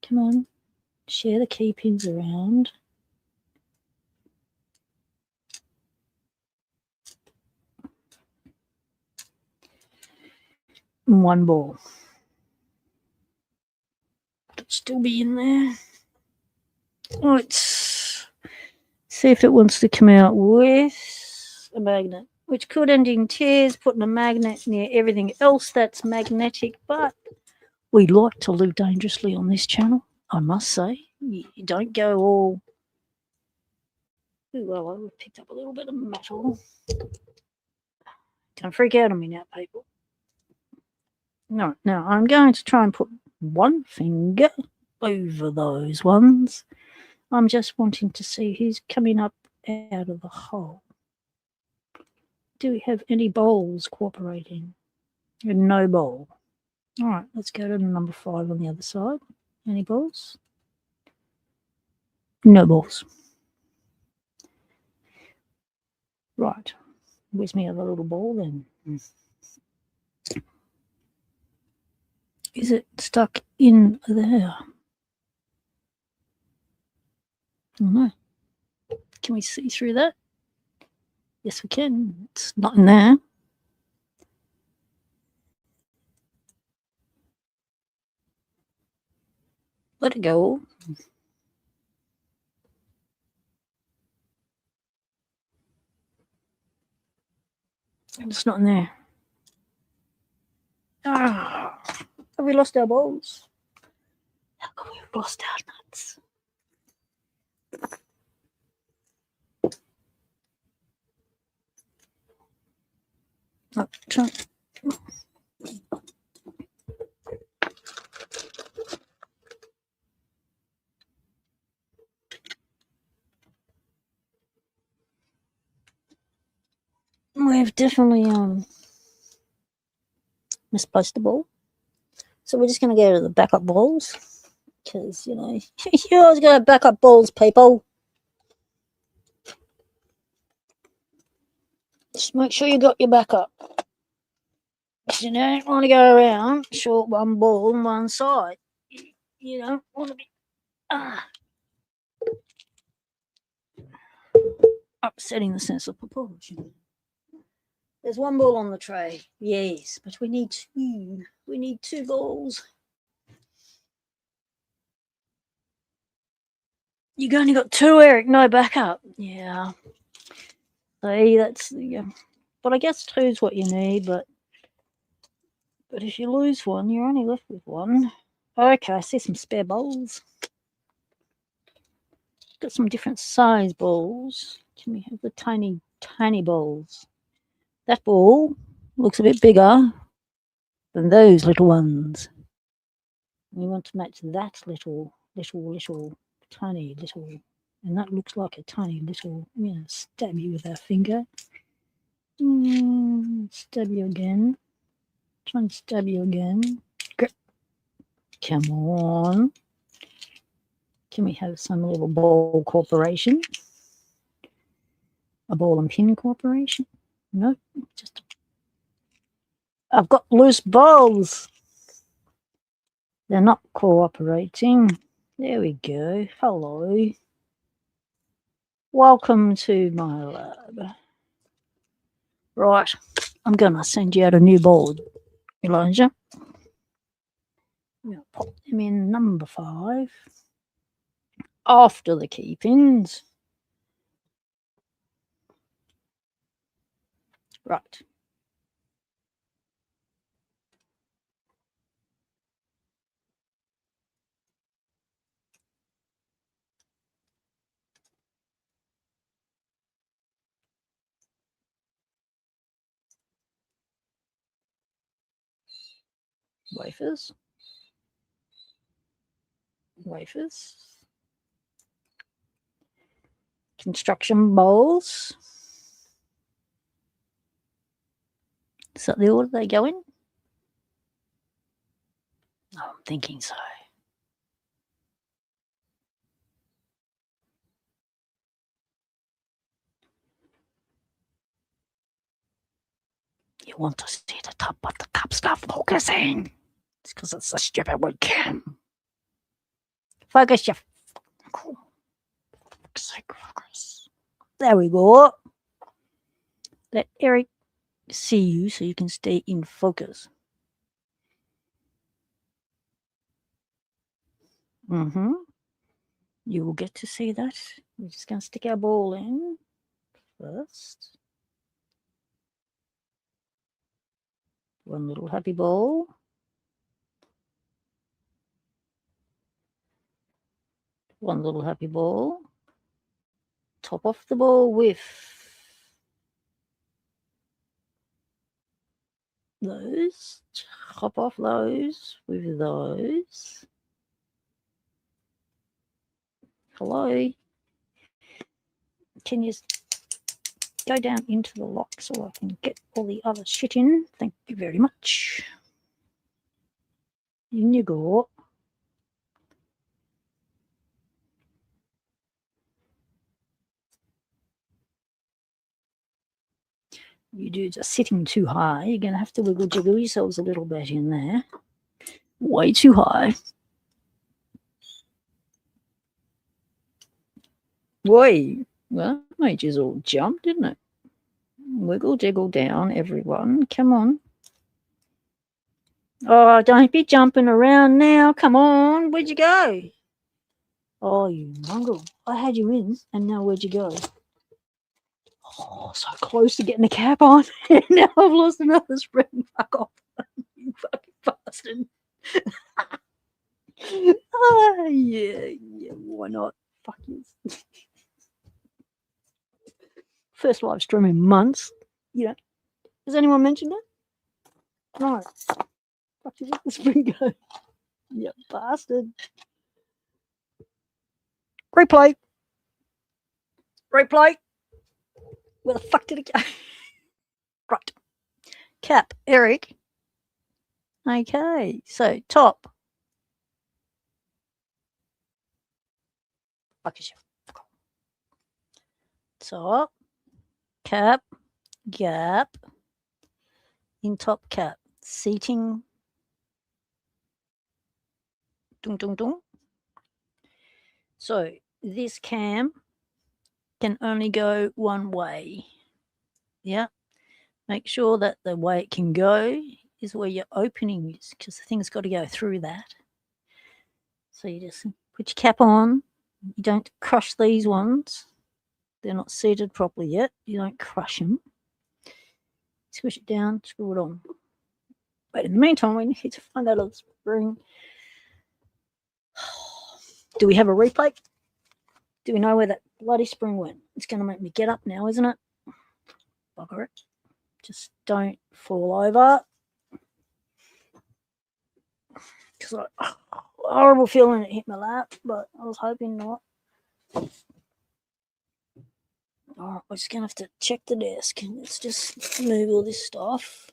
Come on, share the key pins around. And one ball. It'll still be in there. Let's see if it wants to come out with a magnet, which could end in tears, putting a magnet near everything else that's magnetic, but We like to live dangerously on this channel, I must say. You don't go all... Ooh, well, I picked up a little bit of metal. Don't freak out on me now, people. No, now I'm going to try and put one finger over those ones. I'm just wanting to see who's coming up out of the hole. Do we have any bowls cooperating? No bowl. All right, let's go to number 5 on the other side. Any balls? No balls. Right. Where's my other little ball then? Is it stuck in there? Oh no. Can we see through that? Yes, we can. It's not in there. Let it go. It's not in there. Ah, have we lost our balls? How come we've lost our nuts? Oh, try. We've definitely misplaced the ball. So we're just going to go to the backup balls. Because, you know, you always got to have backup balls, people. Just make sure you got your backup. Because you don't want to go around short one ball on one side. You don't want to be upsetting the sense of proportion. There's one ball on the tray, yes, but we need 2. We need 2 balls. You've only got 2, Eric. No backup. Yeah. See, that's but I guess 2 is what you need. But if you lose one, you're only left with 1. Okay, I see some spare balls. Got some different size balls. Can we have the tiny balls? That ball looks a bit bigger than those little ones. We want to match that little, tiny little, and that looks like a tiny little, stab you with our finger. Stab you again. Try and stab you again. Come on. Can we have some little ball corporation? A ball and pin corporation? No, just... I've got loose balls. They're not cooperating. There we go. Hello. Welcome to my lab. Right, I'm going to send you out a new ball, Elijah. I'm going to pop them in number 5 after the key pins. Right. Wafers. Construction bowls. Is that the order they go in? Oh, I'm thinking so. You want to see the top, but the top's not focusing. It's because it's a stupid webcam. Focus, you. Focus. There we go. Let Eric see you so you can stay in focus. You will get to see that. We're just going to stick our ball in first. One little happy ball. one little happy ball. Top off the ball with those. Top off those with those. Hello. Can you go down into the lock so I can get all the other shit in? Thank you very much. In you go. You dudes are sitting too high. You're going to have to wiggle jiggle yourselves a little bit in there. Way too high. Why? Well, that made you all jump, didn't it? Wiggle jiggle down, everyone. Come on. Oh, don't be jumping around now. Come on. Where'd you go? Oh, you mongrel. I had you in, and now where'd you go? Oh, so close to getting the cap on. Now I've lost another spring. Fuck off. You fucking bastard. Yeah, why not? Fuck you. First live stream in months. You know, has anyone mentioned it? No. Fuck you, let the spring go. You bastard. Replay. Replay. Where the fuck did it go? Right. Cap, Eric. Okay, so top. Fuck yourself. Top. Cap. Gap. In top cap. Seating. Dung, dung, dung. So this cam can only go one way. Yeah. Make sure that the way it can go is where your opening is, because the thing's got to go through that. So you just put your cap on. You don't crush these ones. They're not seated properly yet. You don't crush them. Squish it down, screw it on. But in the meantime, we need to find that other spring. Do we have a replay? Do we know where that bloody spring went? It's going to make me get up now, isn't it? Bugger it. Just don't fall over. Because horrible feeling it hit my lap, but I was hoping not. Alright, we're just going to have to check the desk. Let's just move all this stuff.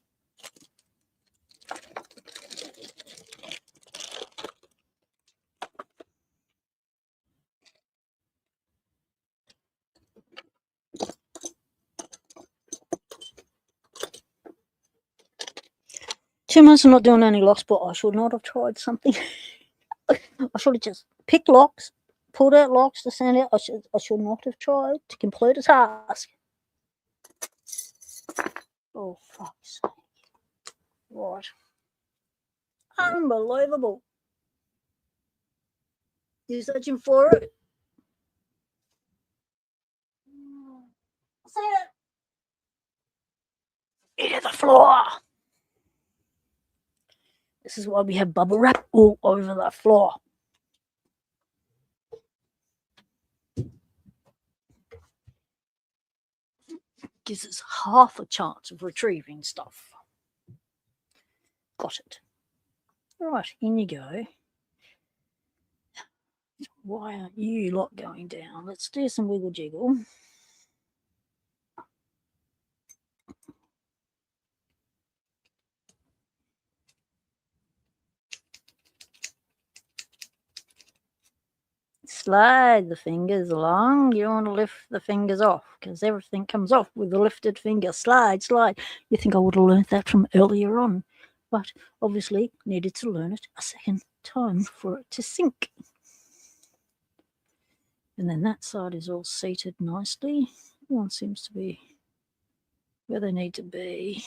Two months of not doing any locks, but I should not have tried something. I should have just picked locks, pulled out locks to send out. I should not have tried to complete a task. Oh, fuck's sake. Right. Unbelievable. You searching for it? I see it. It hit the floor. This is why we have bubble wrap all over the floor. Gives us half a chance of retrieving stuff. Got it. Right, in you go. Why aren't you lot going down? Let's do some wiggle jiggle. Slide the fingers along. You want to lift the fingers off because everything comes off with the lifted finger. Slide, slide. You think I would have learned that from earlier on, but obviously needed to learn it a second time for it to sink. And then that side is all seated nicely. One seems to be where they need to be.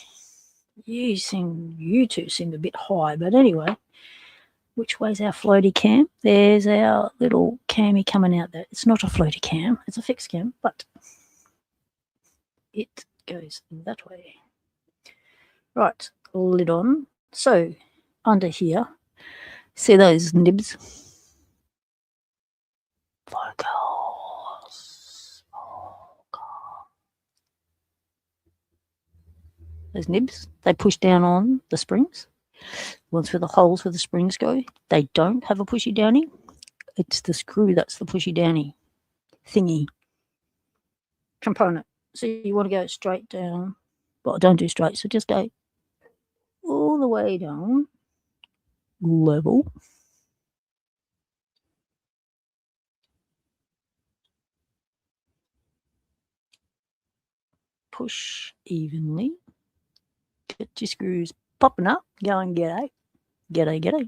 You two seem a bit high, but anyway. Which way's our floaty cam? There's our little cammy coming out there. It's not a floaty cam, it's a fixed cam, but it goes that way. Right, lid on. So, under here, see those nibs? Focus. Those nibs, they push down on the springs. Ones where the holes where the springs go, they don't have a pushy downy. It's the screw that's the pushy downy thingy component. So you want to go straight down. Well, don't do straight, so just go all the way down, level. Push evenly. Get your screws popping up. Going g'day. G'day, g'day.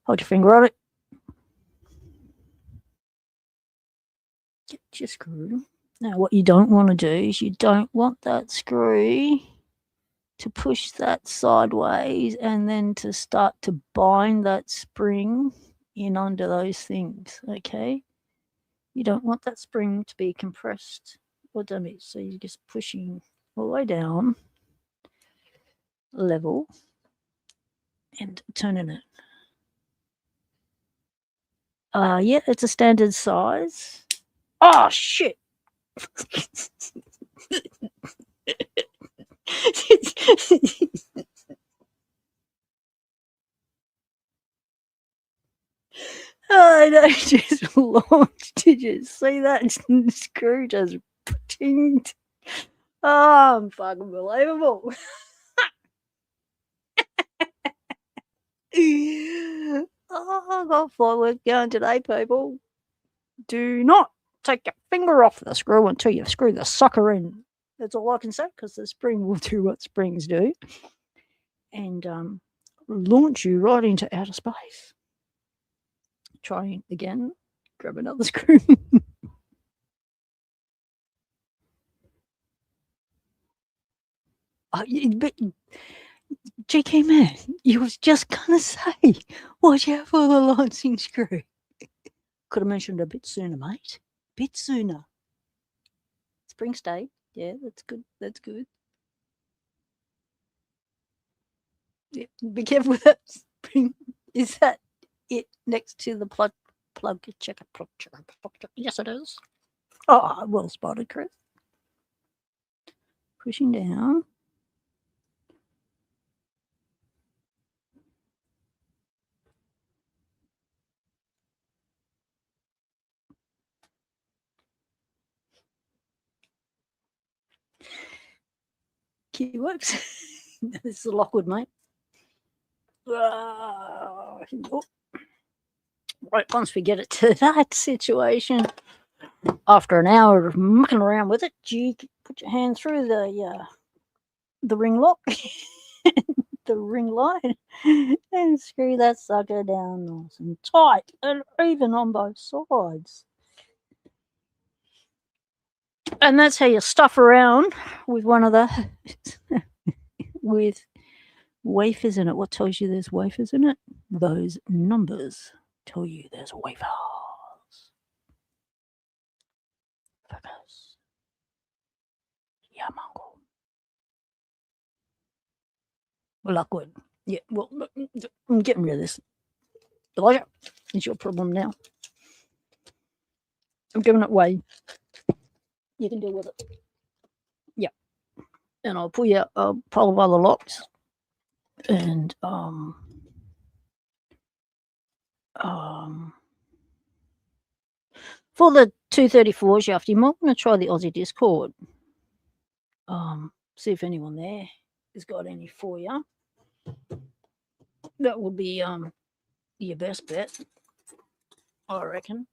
Hold your finger on it. Get your screw. Now, what you don't want to do is you don't want that screw to push that sideways and then to start to bind that spring in under those things, okay? You don't want that spring to be compressed or damaged. So you're just pushing all the way down, level, and turning it. Yeah, it's a standard size. Oh, shit. Oh, no, just launched. Did you see that screw just tinged? Oh, I'm fucking believable. Oh, I've got firework going today, people. Do not take your finger off the screw until you screw the sucker in. That's all I can say, because the spring will do what springs do and launch you right into outer space. Try again. Grab another screw. But JK man, you was just gonna say, watch out for the launching screw. Could have mentioned a bit sooner, mate. Bit sooner. Spring stay. Yeah, that's good. That's good. Yeah, be careful with that spring. Is that it next to the plug? Check it. Plug. Yes, it is. Oh, well spotted, Chris. Pushing down. Key works. This is a Lockwood, mate. Oh. Right, once we get it to that situation, after an hour of mucking around with it, you put your hand through the ring lock, the ring line, and screw that sucker down nice and tight, and even on both sides. And that's how you stuff around with one of the with wafers in it. What tells you there's wafers in it? Those numbers tell you there's wafers. Focus. Yeah, Mongo. Lockwood. Yeah, well, I'm getting rid of this. Elijah, it's your problem now. I'm giving it away. You can deal with it. Yeah. And I'll pull you a pile of other locks. And for the 234 shaft, you might want to try the Aussie Discord. See if anyone there has got any for you. That would be your best bet, I reckon.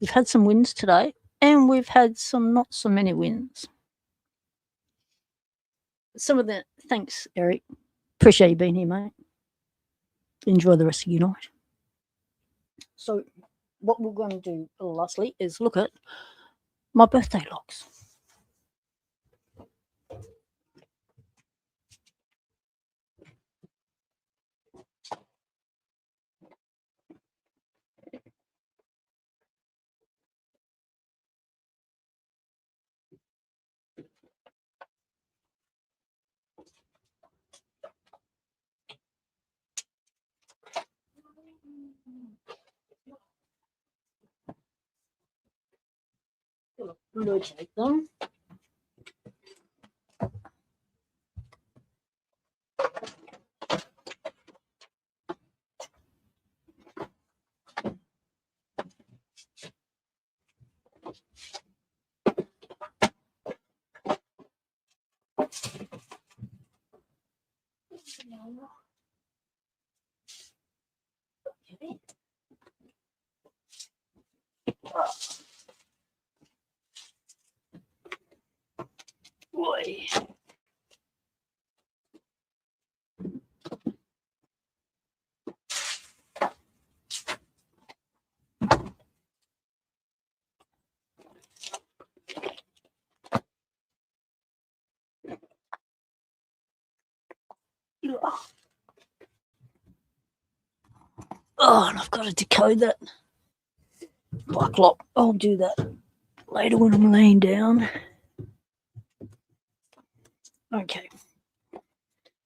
We've had some wins today, and we've had some not so many wins. Some of the thanks, Eric. Appreciate you being here, mate. Enjoy the rest of your night. So, what we're going to do lastly is look at my birthday locks. locate them. Okay. Boy. Oh, and I've got to decode that bike lock. I'll do that later when I'm laying down. Okay.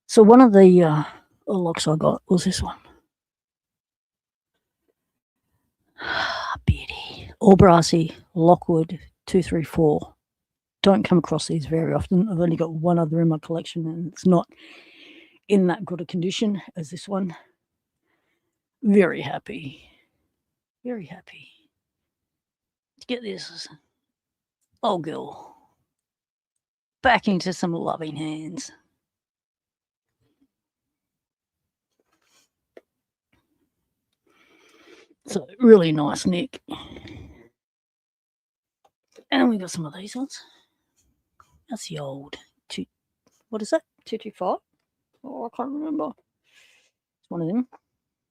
So one of the locks I got was this one. Beauty. All brassy, Lockwood 234. Don't come across these very often. I've only got one other in my collection and it's not in that good a condition as this one. Very happy. Very happy to get this old girl back into some loving hands. So really nice nick. And then we got some of these ones. That's the old what is that? 225? Oh, I can't remember. It's one of them.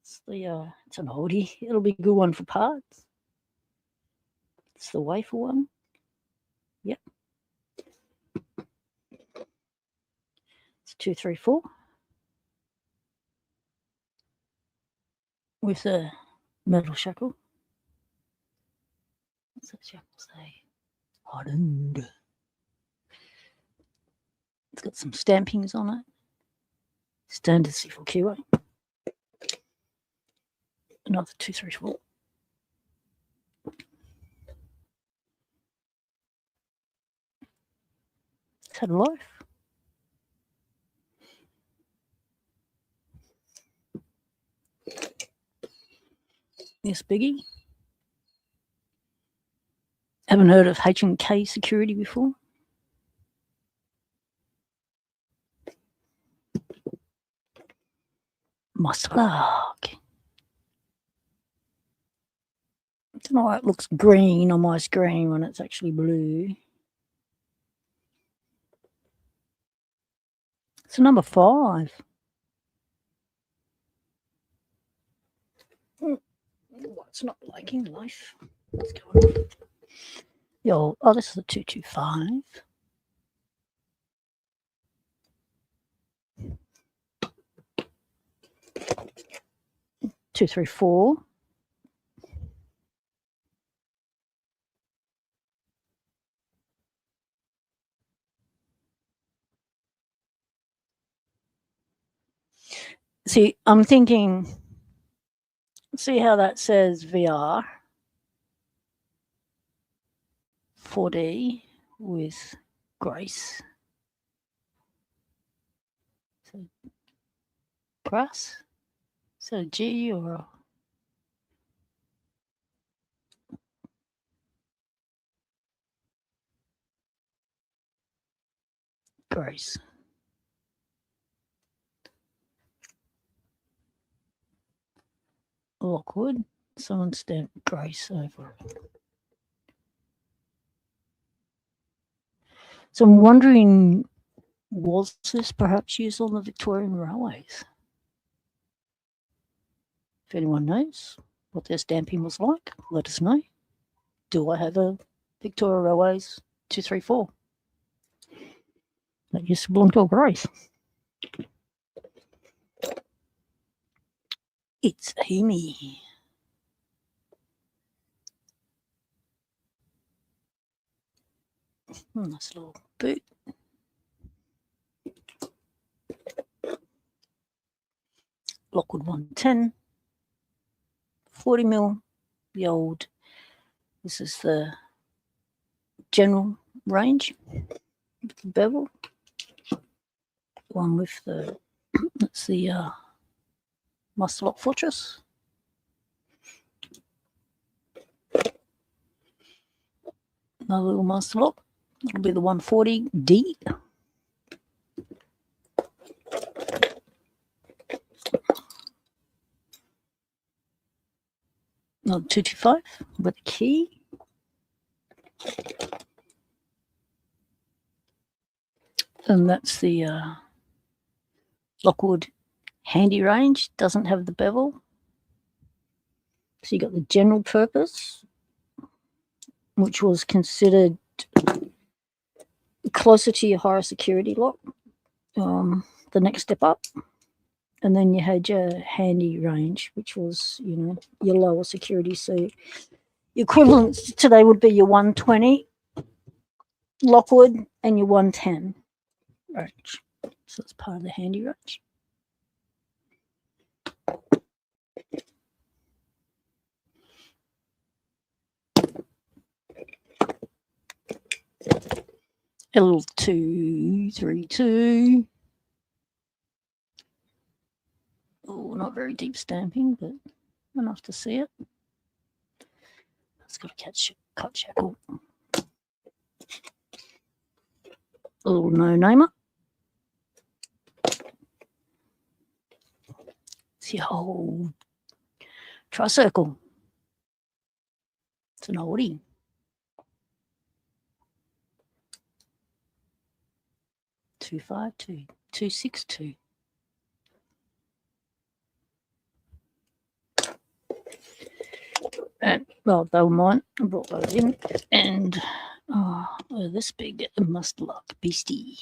It's the it's an oldie. It'll be a good one for parts. It's the wafer one. Yep. It's 234. With a metal shackle. What's that shackle say? Hardened. It's got some stampings on it. Standard C4 keyway. Another 234. It's had a life. Yes, Biggie. Haven't heard of H&K Security before. Musclark. I don't know why it looks green on my screen when it's actually blue. It's a number 5. It's not liking life. What's going on? Yo, oh, this is a 225. Two, three, four. See, I'm thinking, see how that says VR 4D with Grace. So, grass? Is that a G or a Grace? Lockwood. Someone stamped Grace over it. So I'm wondering, was this perhaps used on the Victorian Railways? If anyone knows what their stamping was like, let us know. Do I have a Victoria Railways 234? That used to belong to Grace. It's Amy. Nice little boot. Lockwood 110. 40 mil. The old. This is the general range with the bevel. One with the, that's the Master Lock Fortress. Another little Master Lock. It'll be the 140D. Another 225 with a key. And that's the Lockwood Handy range. Doesn't have the bevel. So you got the general purpose, which was considered closer to your higher security lock, the next step up. And then you had your handy range, which was, you know, your lower security. So your equivalents today would be your 120 Lockwood and your 110 range. So it's part of the handy range. L232. Oh, not very deep stamping, but enough to see it. It's got a cut shackle. A little no-namer. It's your whole tricircle. It's an oldie. $252, $262. And well, they were mine. I brought those in, and this big must luck beastie.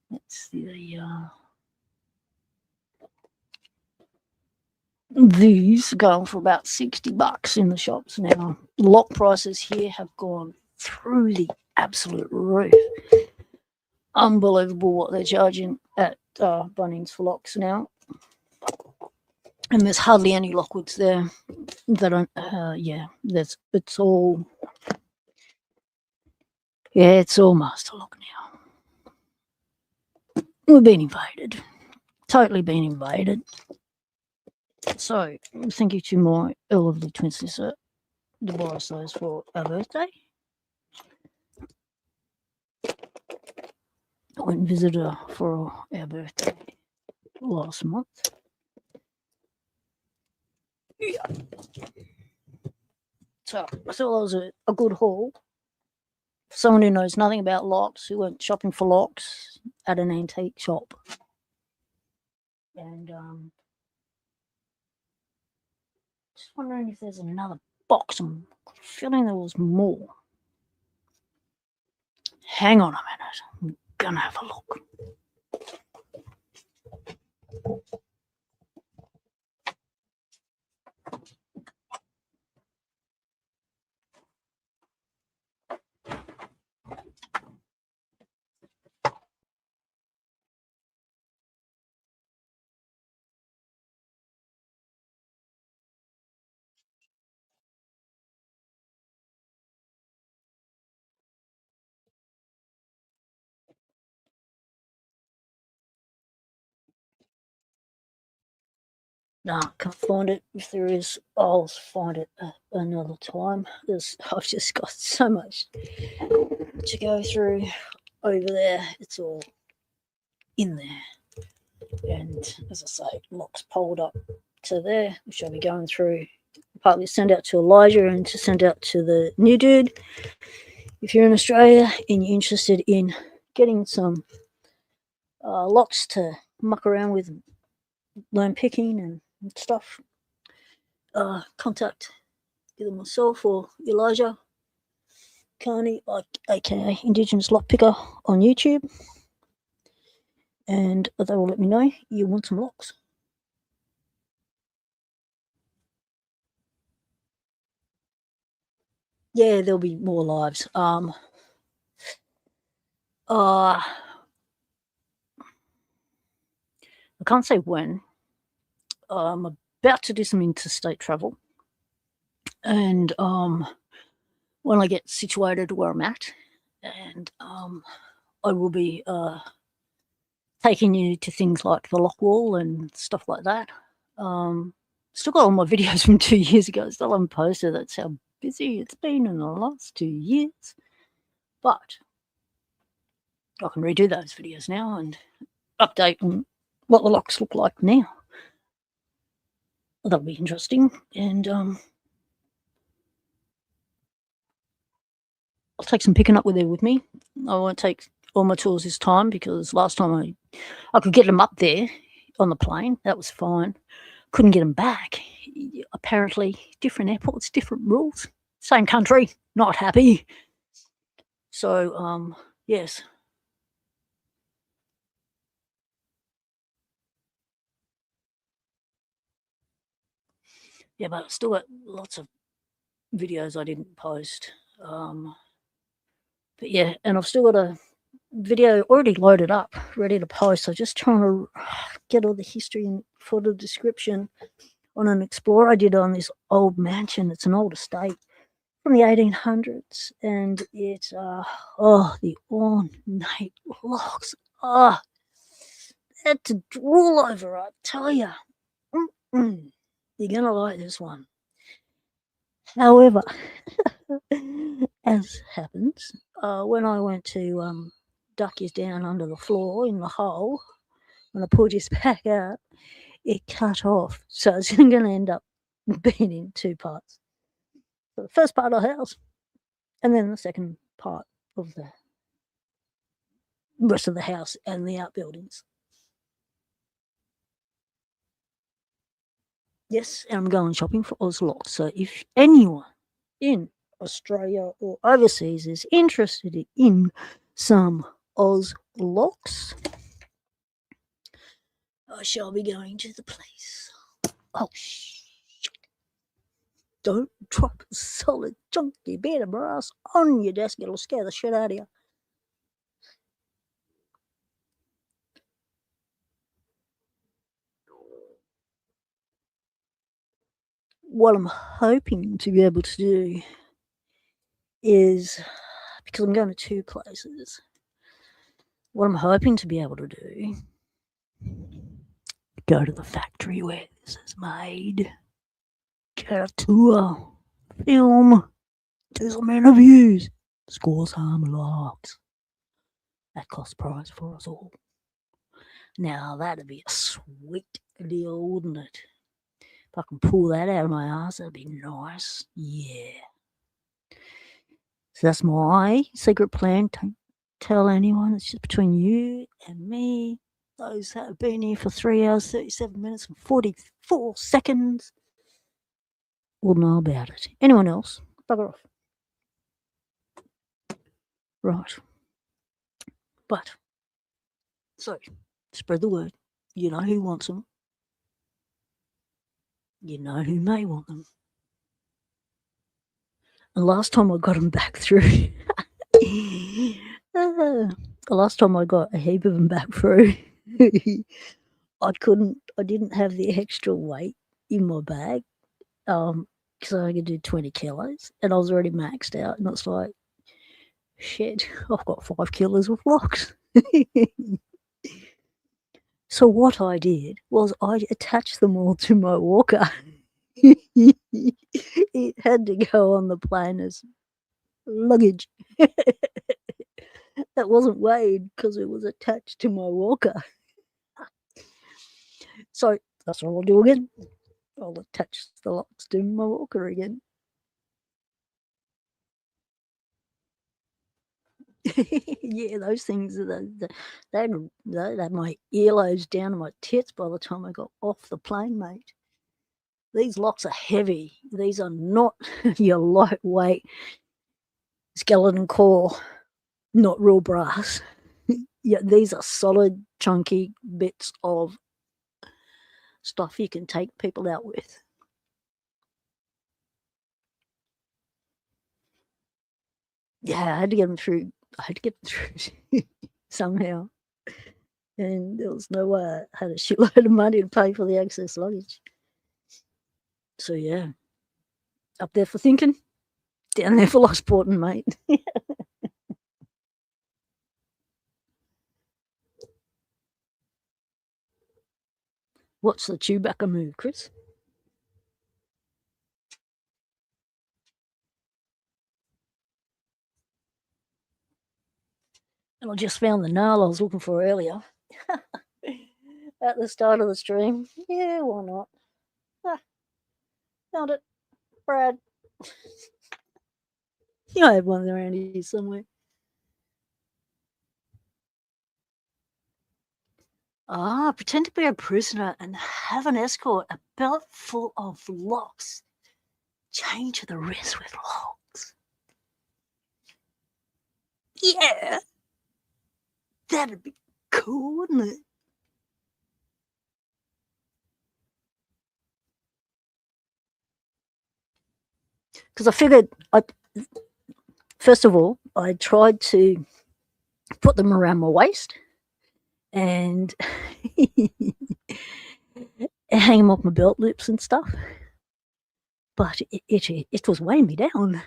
That's the these are going for about $60 in the shops now. Lock prices here have gone through the absolute roof. Unbelievable what they're charging at Bunnings for locks now. And there's hardly any Lockwoods there that aren't, it's all Master Lock now. We've been invaded. Totally been invaded. So, thank you to my lovely twin sister to borrow us those for our birthday. I went and visited her for our birthday last month. Yeah. So I thought that was a good haul. For someone who knows nothing about locks, who went shopping for locks at an antique shop. And just wondering if there's another box. I'm feeling there was more. Hang on a minute. I'm gonna have a look. No, can't find it. If there is, I'll find it another time. I've just got so much to go through over there. It's all in there. And as I say, locks poled up to there, which I'll be going through. Partly send out to Elijah and to send out to the new dude. If you're in Australia and you're interested in getting some locks to muck around with, learn picking and stuff, contact either myself or Elijah Carney, aka Indigenous Lock Picker, on YouTube, and they will let me know you want some locks. Yeah, there'll be more lives. I can't say when. I'm about to do some interstate travel, and one when I get situated where I'm at, and I will be taking you to things like the lock wall and stuff like that. Still got all my videos from 2 years ago. Still haven't posted. That's how busy it's been in the last 2 years. But I can redo those videos now and update on what the locks look like now. That'll be interesting. And I'll take some picking up with me. I won't take all my tools this time because last time I could get them up there on the plane. That was fine. Couldn't get them back. Apparently, different airports, different rules. Same country, not happy. So, yes. Yeah, but I've still got lots of videos I didn't post. But yeah, and I've still got a video already loaded up, ready to post. I'm just trying to get all the history and photo description on an Explorer I did on this old mansion. It's an old estate from the 1800s, and it's the ornate locks. Had to drool over, I tell you. You're gonna like this one. However, as happens, when I went to duck his down under the floor in the hole, when I pulled his back out, it cut off. So it's going to end up being in two parts. So the first part of the house, and then the second part of the rest of the house and the outbuildings. Yes, and I'm going shopping for Oz locks. So if anyone in Australia or overseas is interested in some Oz locks, I shall be going to the place. Oh, shit. Don't drop a solid chunky bit of brass on your desk. It'll scare the shit out of you. What I'm hoping to be able to do is, because I'm going to two places, what I'm hoping to be able to do, go to the factory where this is made, get a tour, film, do some interviews, score some locks. That cost price for us all. Now that'd be a sweet deal, wouldn't it? If I can pull that out of my ass, that'd be nice. Yeah. So that's my secret plan. Don't tell anyone. It's just between you and me. Those that have been here for 3 hours, 37 minutes, and 44 seconds will know about it. Anyone else? Bugger off. Right. But, so, spread the word. You know who wants them. You know who may want them. And last time I got them back through, the last time I got a heap of them back through, I didn't have the extra weight in my bag, because I could do 20 kilos, and I was already maxed out, and it's like, shit, I've got 5 kilos of locks. So what I did was I attached them all to my walker. It had to go on the plane as luggage. That wasn't weighed because it was attached to my walker. So that's what I'll do again. I'll attach the locks to my walker again. Yeah, those things, they had my earlobes down to my tits by the time I got off the plane, mate. These locks are heavy. These are not your lightweight skeleton core, not real brass. Yeah, these are solid, chunky bits of stuff you can take people out with. Yeah, I had to get them through. Somehow. And there was no way I had a shitload of money to pay for the excess luggage. So yeah, up there for thinking. down there for Locksport, mate. What's the Chewbacca move, Chris? And I just found the nail I was looking for earlier at the start of the stream. Yeah, why not? Found it. Brad. You know, I have one around here somewhere. Pretend to be a prisoner and have an escort, a belt full of locks. Chain to the wrist with locks. Yeah. That'd be cool, wouldn't it? Because I figured, first of all, I tried to put them around my waist and hang them off my belt loops and stuff. But it was weighing me down.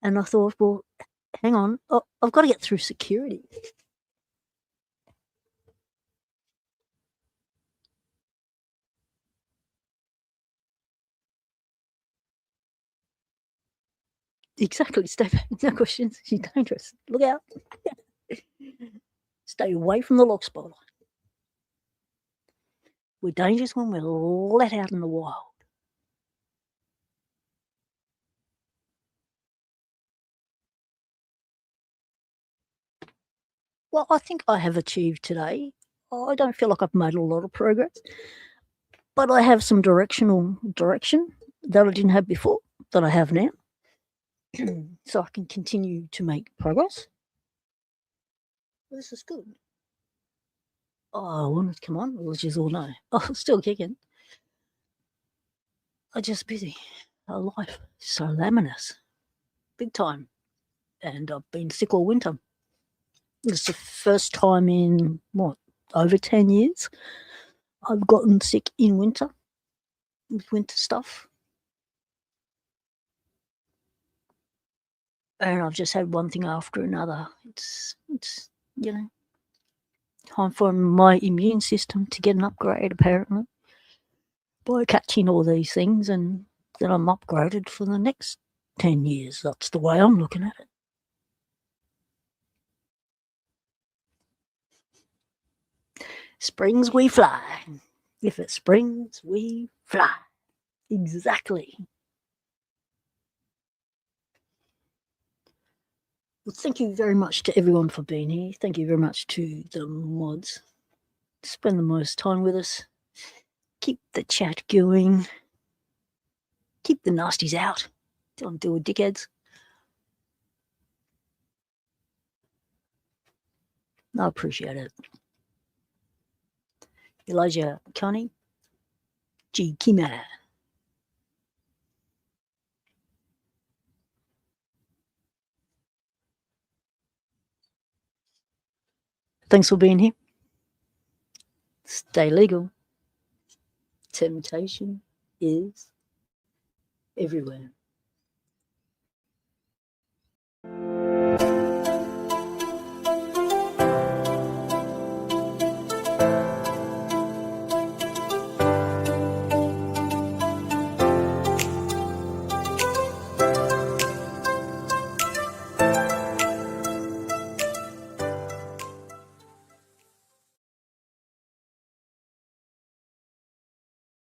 And I thought, well, hang on, I've got to get through security. Exactly, stay back, no questions. She's dangerous. Look out. Stay away from the Locksport. We're dangerous when we're let out in the wild. Well, I think I have achieved today. I don't feel like I've made a lot of progress, but I have some direction that I didn't have before, that I have now. So I can continue to make progress. This is good. Oh, I wanted to come on, which is all no. Oh, still kicking. I'm just busy. Our life is so laminous. Big time. And I've been sick all winter. It's the first time in, over 10 years I've gotten sick in winter with winter stuff. And I've just had one thing after another. It's time for my immune system to get an upgrade, apparently, by catching all these things, and then I'm upgraded for the next 10 years. That's the way I'm looking at it. Springs we fly. If it springs, we fly. Exactly. Well, thank you very much to everyone for being here. Thank you very much to the mods. Spend the most time with us. Keep the chat going. Keep the nasties out. Don't deal with dickheads. I appreciate it. Elijah Connie. G. Kima. Thanks for being here. Stay legal. Temptation is everywhere.